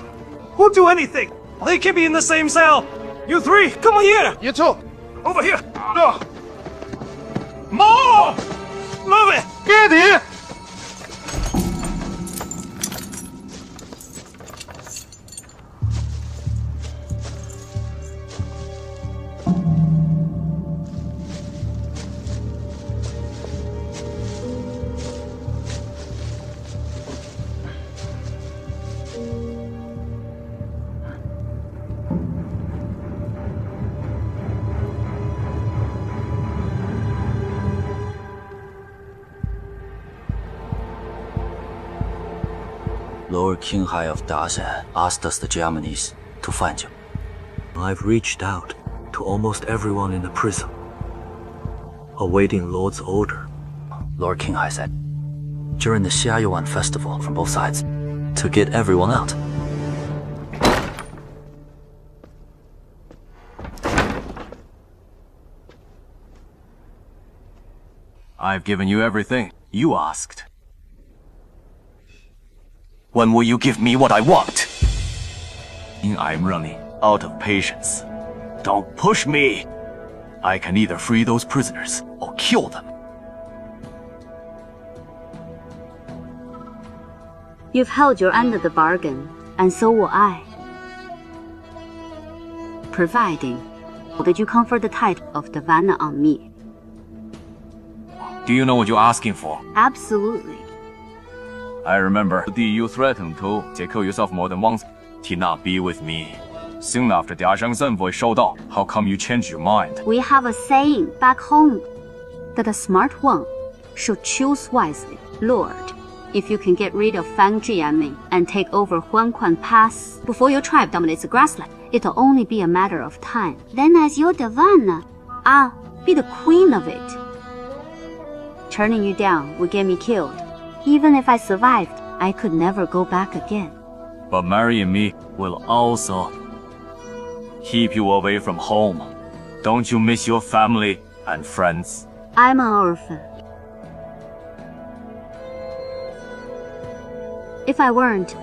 Who'll do anything? They can be in the same cell. You three, come on here! You too! Over here! No! More! Move it! Get here! Lord Qinghai of Dazheng asked us the Germanies to find you. I've reached out to almost everyone in the prison, awaiting Lord's order. Lord Qinghai said, during the Xiayuan festival from both sides, to get everyone out. I've given you everything you asked. When will you give me what I want? I'm running out of patience. Don't push me. I can either free those prisoners or kill them. You've held your end of the bargain, and so will I. Providing that you confer the title of Davana on me. Do you know what you're asking for? Absolutely. I remember you threatened to take yourself more than once. Did not be with me. Soon after Tianxiang's envoy showed up, how come you changed your mind? We have a saying back home that a smart one should choose wisely. Lord, if you can get rid of Fang Zhu and take over Huanquan Pass before your tribe dominates the grassland, it'll only be a matter of time. Then as your Davana, I'll be the queen of it. Turning you down would get me killed. Even if I survived, I could never go back again. But marrying me will also keep you away from home. Don't you miss your family and friends? I'm an orphan. If I weren't,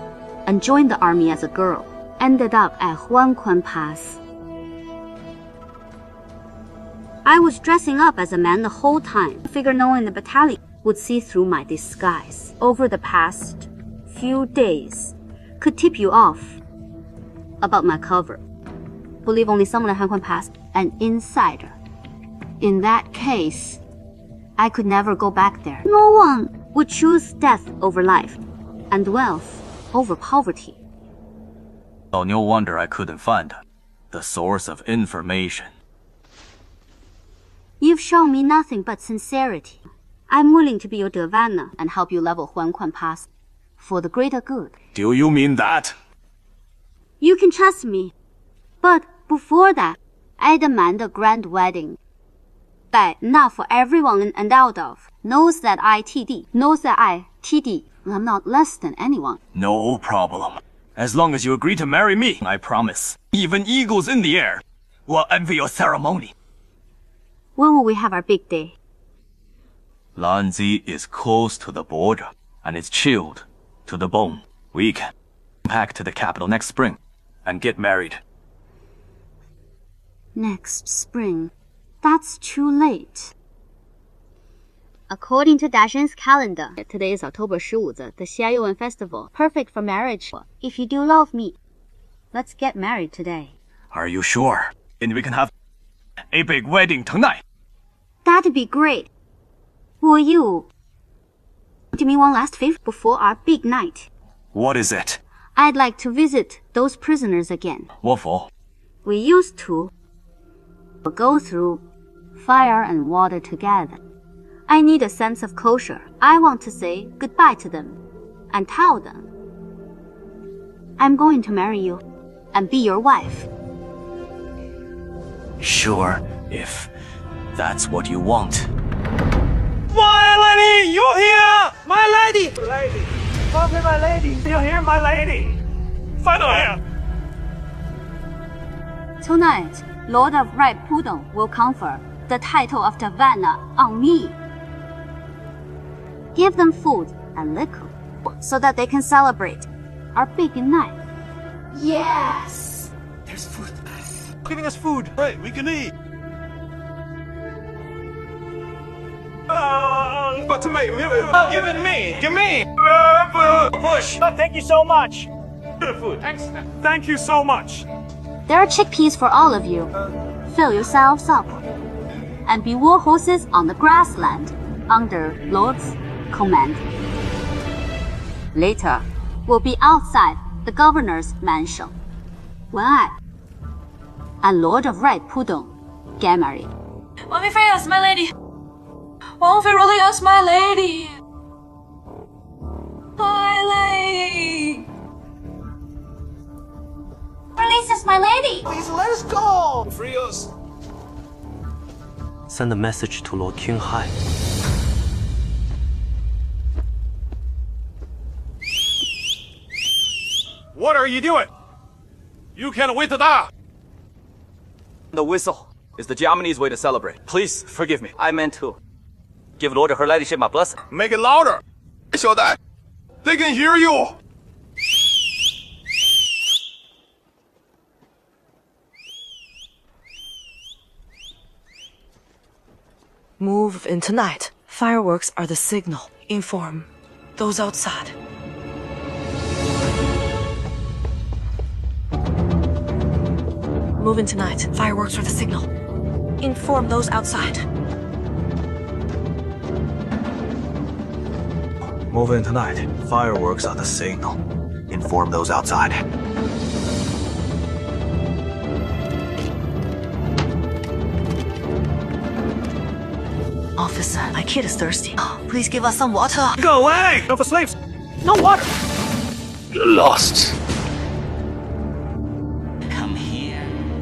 and joined the army as a girl, ended up at Huanquan Pass. I was dressing up as a man the whole time. I figured no one in the battalion would see through my disguise. Over the past few days, could tip you off about my cover. Believe only someone at Huanquan Pass, an insider. In that case, I could never go back there. No one would choose death over life, and wealth over poverty. Oh, no wonder I couldn't find the source of information. You've shown me nothing but sincerity. I'm willing to be your Davana and help you level Huanquan Pass for the greater good. Do you mean that? You can trust me. But before that, I demand a grand wedding. That not for everyone in and out of knows that I TD. I'm not less than anyone. No problem. As long as you agree to marry me, I promise. Even eagles in the air will envy your ceremony. When will we have our big day? Lanzi is close to the border, and it's chilled to the bone. We can pack to the capital next spring and get married. Next spring? That's too late. According to Dazheng's calendar, today is October 15th, the Xiaoyuan festival, perfect for marriage. If you do love me, let's get married today. Are you sure? And we can have a big wedding tonight. That'd be great. Will you do me one last favor before our big night? What is it? I'd like to visit those prisoners again. What for? We used to go through fire and water together. I need a sense of closure. I want to say goodbye to them and tell them I'm going to marry you and be your wife. Sure, if that's what you want. My lady, you here? My lady! Lady. Mommy, my lady. You here, my lady? Finally! Tonight, Lord of Red Pudong will confer the title of Davana on me. Give them food and liquor so that they can celebrate our big night. Yes! There's food. Giving us food. Right, we can eat. But to me, give it to me. Give me. Push. Thank you so much. Good food. Thanks. Thank you so much. There are chickpeas for all of you. Fill yourselves up and be war horses on the grassland under Lord's command. Later, we'll be outside the governor's mansion when I and Lord of Red Pudong get married. Wang Fei is my lady. Wang Fei really is my lady. My lady. Release us, my lady. Please let us go. Free us. Send a message to Lord Qinghai. What are you doing? You can't wait to die. The whistle is the Japanese way to celebrate. Please forgive me. I meant to give Lord Her Ladyship my blessing. Make it louder. So that they can hear you. Move in tonight. Fireworks are the signal. Inform those outside. Move in tonight. Fireworks are the signal. Inform those outside. Move in tonight. Fireworks are the signal. Inform those outside. Officer, my kid is thirsty. Please give us some water. Go away! No for slaves! No water! You're lost. Come here.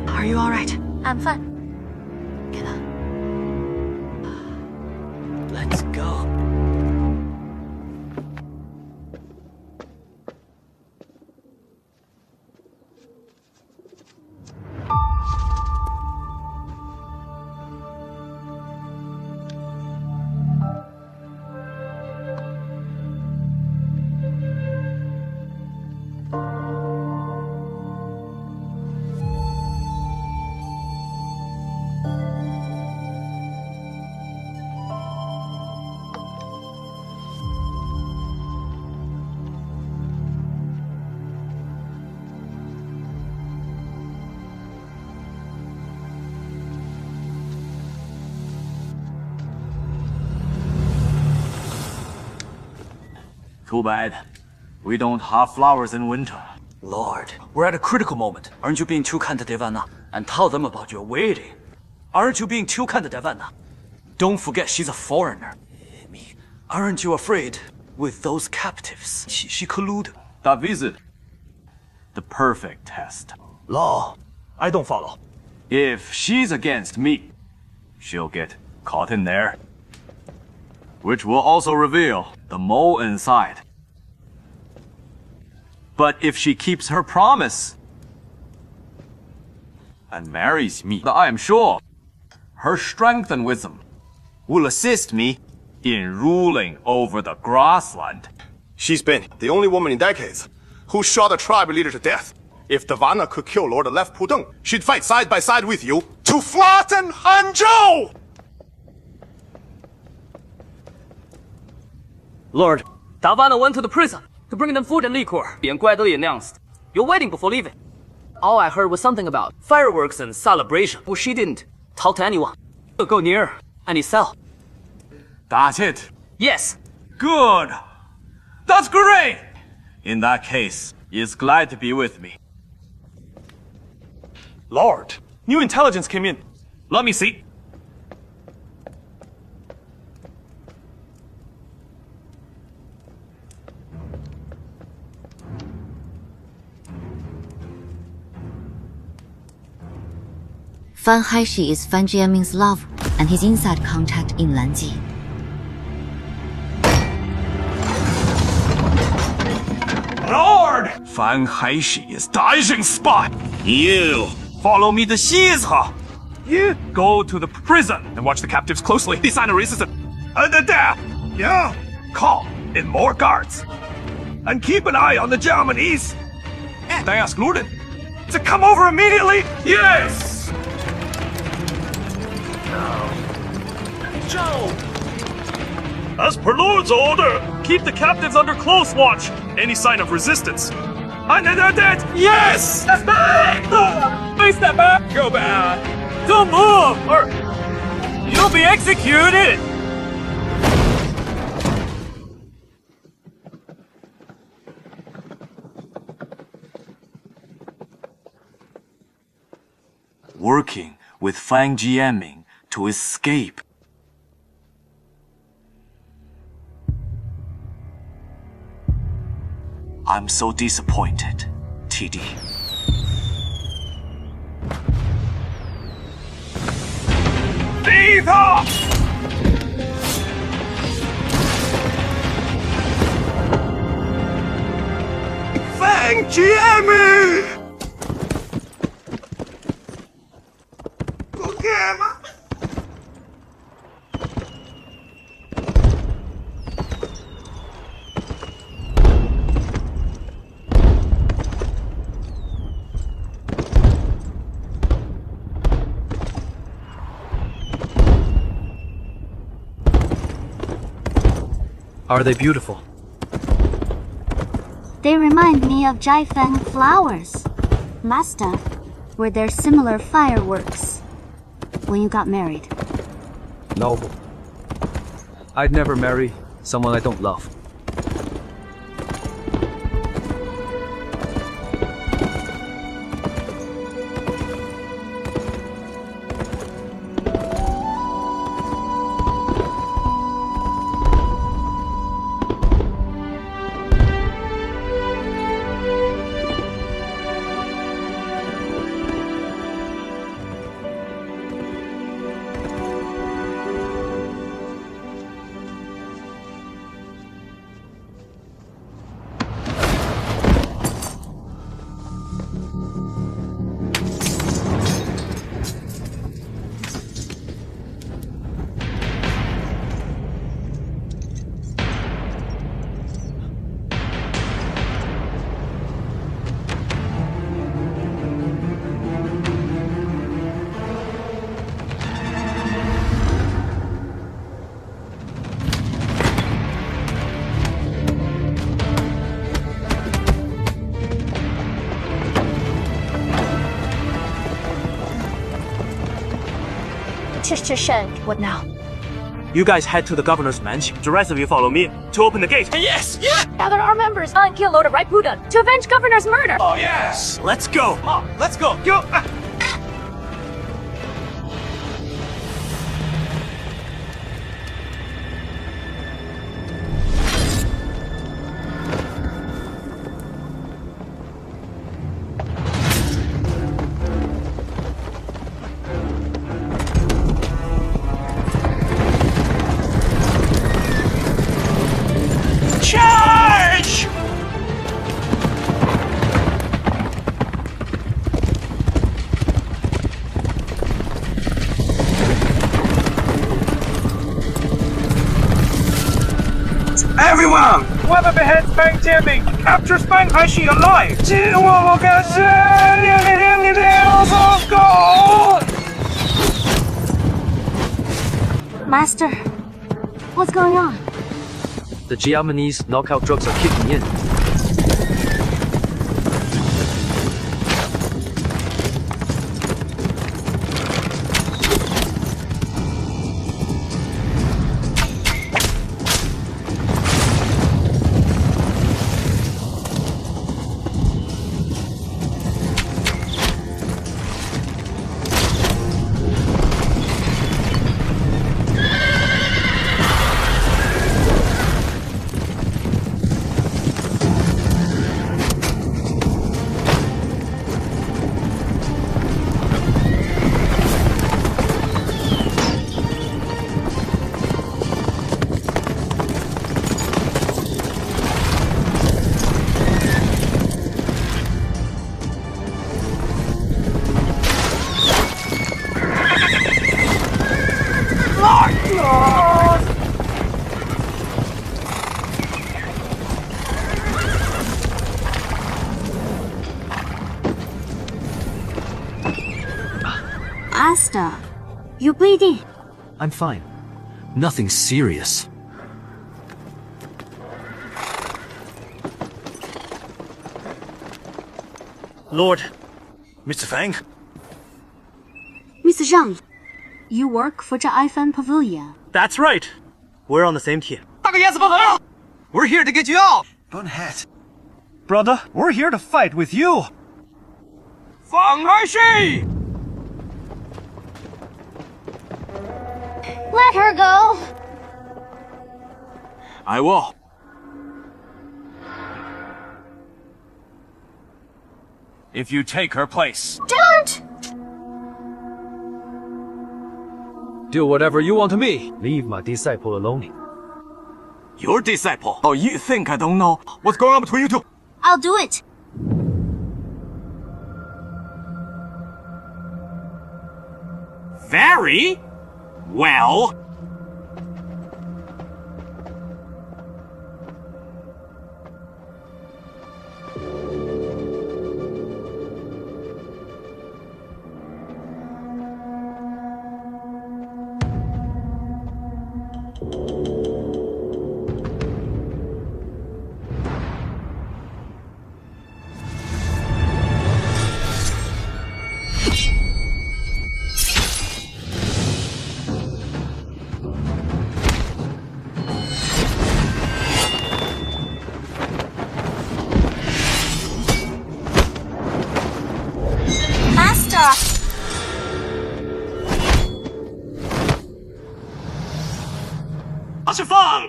Are you alright? I'm fine. Get up. Let's go. Too bad. We don't have flowers in winter. Lord, we're at a critical moment. Aren't you being too kind to Devanna? And tell them about your waiting. Aren't you being too kind to Devanna? Don't forget she's a foreigner. Aren't you afraid with those captives? She collude. That visit. The perfect test. Law. I don't follow. If she's against me, she'll get caught in there. Which will also reveal the mole inside. But if she keeps her promise and marries me, I am sure her strength and wisdom will assist me in ruling over the grassland. She's been the only woman in decades who shot a tribe leader to death. If Devanna could kill Lord Left Pudong, she'd fight side by side with you to flatten Hanzhou! Lord, Devanna went to the prison to bring them food and liquor. 连怪都也announced. You're waiting before leaving. All I heard was something about fireworks and celebration. Well, she didn't talk to anyone. Go near any cell. That's it. Yes. Good. That's great. In that case, he's glad to be with me. Lord, new intelligence came in. Let me see. Fang Haishi is Fan Jianming's lover and his inside contact in Lanji. Lord! Fang Haishi is Dazheng's spy. You follow me to seize her. You go to the prison and watch the captives closely. Design a resistance. There. Yeah. Call in more guards. And keep an eye on the Japanese. And I ask Lorden to come over immediately. Yes! Joe! As per Lord's order, keep the captives under close watch. Any sign of resistance. And they're dead! Yes! That's back! Face that back! Go back! Don't move! Or you'll be executed! Working with Fang Jianming to escape. I'm so disappointed, TD. Leave her! Fang Jianming! Are they beautiful? They remind me of Jifen flowers. Master, Were there similar fireworks when you got married? No. I'd never marry someone I don't love. What now? You guys head to the governor's mansion. The rest of you follow me to open the gate. Yes! Yeah! Gather our members and kill Lord of Right Pudan to avenge governor's murder. Oh, yes! Let's go. Let's go. Go! Charge! Everyone! Whoever beheads Fang Jianming captures Fang Haishi alive! Master, what's going on? The Jiamanese knockout drugs are kicking in. Asta, you're bleeding. I'm fine. Nothing serious. Lord, Mr. Fang? Mr. Zhang, you work for Zhaifan Pavilion. That's right. We're on the same team. We're here to get you out! Bonehead. Brother, we're here to fight with you! Fang Haishi! Let her go! I will. If you take her place. Don't! Do whatever you want to me. Leave my disciple alone. Your disciple? Oh, you think I don't know what's going on between you two? I'll do it. Very well.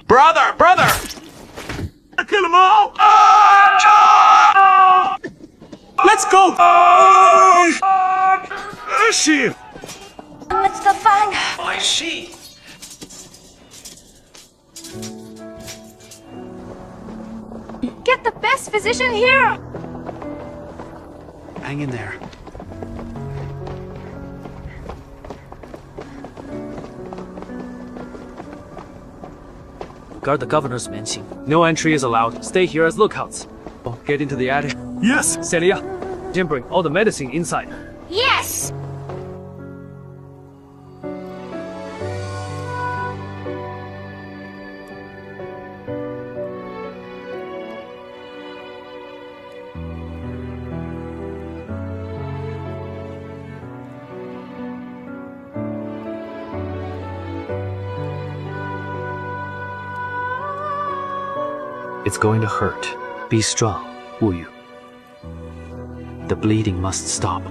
Brother! Kill them all! Let's go! She! It's the Fang! Haishi! Get the best physician here! Hang in there. Guard the governor's mansion. No entry is allowed. Stay here as lookouts. Get into the attic. Yes! Celia, bring all the medicine inside. Yes! It's going to hurt. Be strong, will you? The bleeding must stop.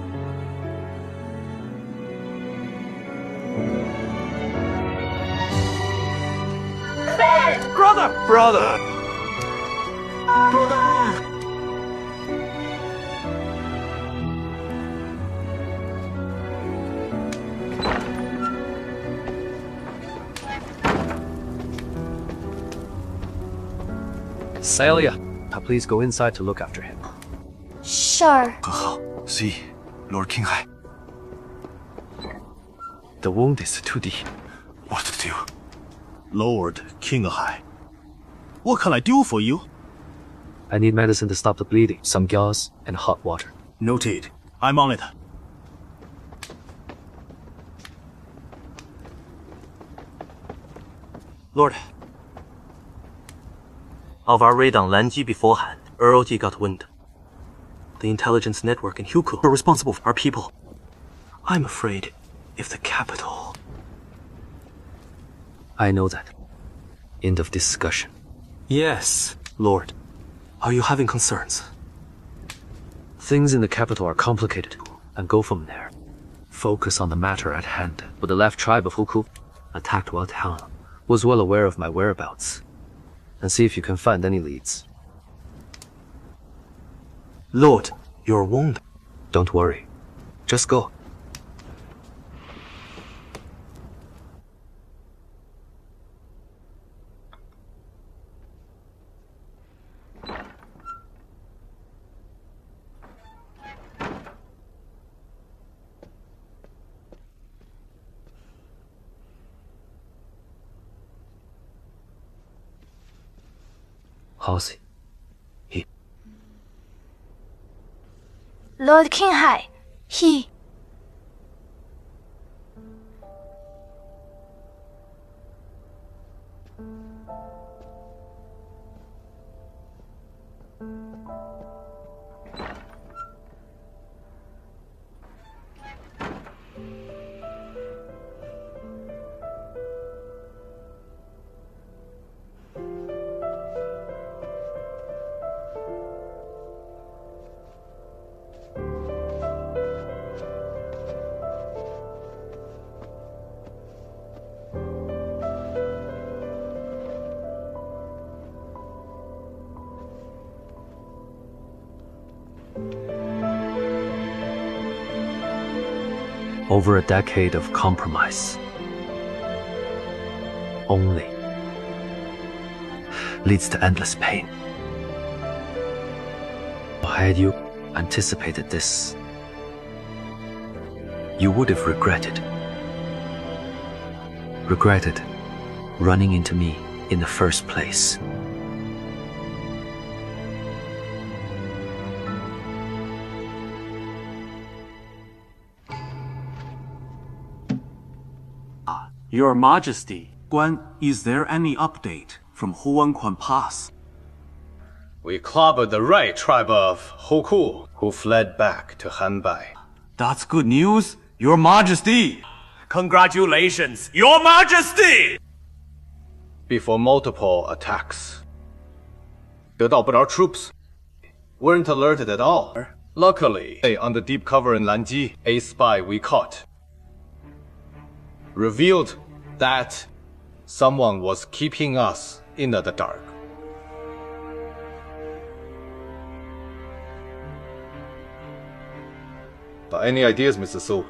Brother! Celia, please go inside to look after him. Sure. 很好 See, Lord Qinghai. The wound is too deep. What to do? Lord Qinghai. What can I do for you? I need medicine to stop the bleeding, some gauze, and hot water. Noted. I'm on it. Lord, of our raid on Lanji beforehand, Earlji got wind. The intelligence network in Hukou were responsible for our people. I'm afraid if the capital... I know that. End of discussion. Yes, Lord. Are you having concerns? Things in the capital are complicated, and go from there. Focus on the matter at hand. But the left tribe of Hukou attacked Wild Town, was well aware of my whereabouts, and see if you can find any leads. Lord, you're wounded. Don't worry. Just go. How's he? Lord Qinghai, he... Over a decade of compromise only leads to endless pain. Had you anticipated this, you would have regretted running into me in the first place. Your Majesty, Guan, is there any update from Huanquan Pass? We clobbered the right tribe of Hukou, who fled back to Hanbai. That's good news, Your Majesty! Congratulations, Your Majesty! Before multiple attacks. 得到不着 troops weren't alerted at all. Luckily, under deep cover in Lanji, a spy we caught revealed that Someone was keeping us in the dark. But any ideas, Mr. Su?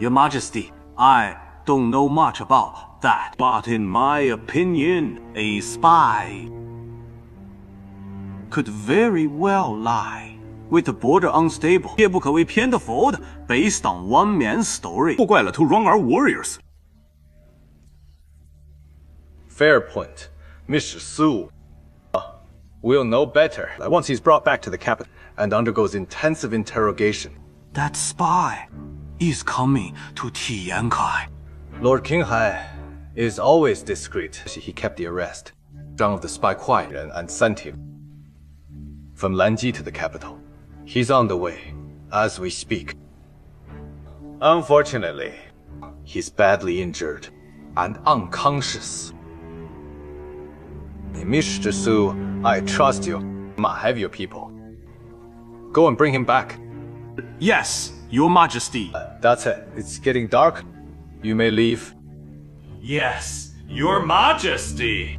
Your Majesty, I don't know much about that, but in my opinion, a spy could very well lie with the border unstable, 切不可为偏的 fold based on one man's story. 不怪了 to wrong our warriors. Fair point. Mr. Su will know better once he's brought back to the capital and undergoes intensive interrogation. That spy is coming to Tiankai. Lord Qinghai is always discreet. He kept the arrest of the spy quiet and sent him from Lanji to the capital. He's on the way as we speak. Unfortunately, he's badly injured and unconscious. Mr. Su, I trust you. Have your people. Go and bring him back. Yes, Your Majesty. That's it. It's getting dark. You may leave. Yes, Your Majesty.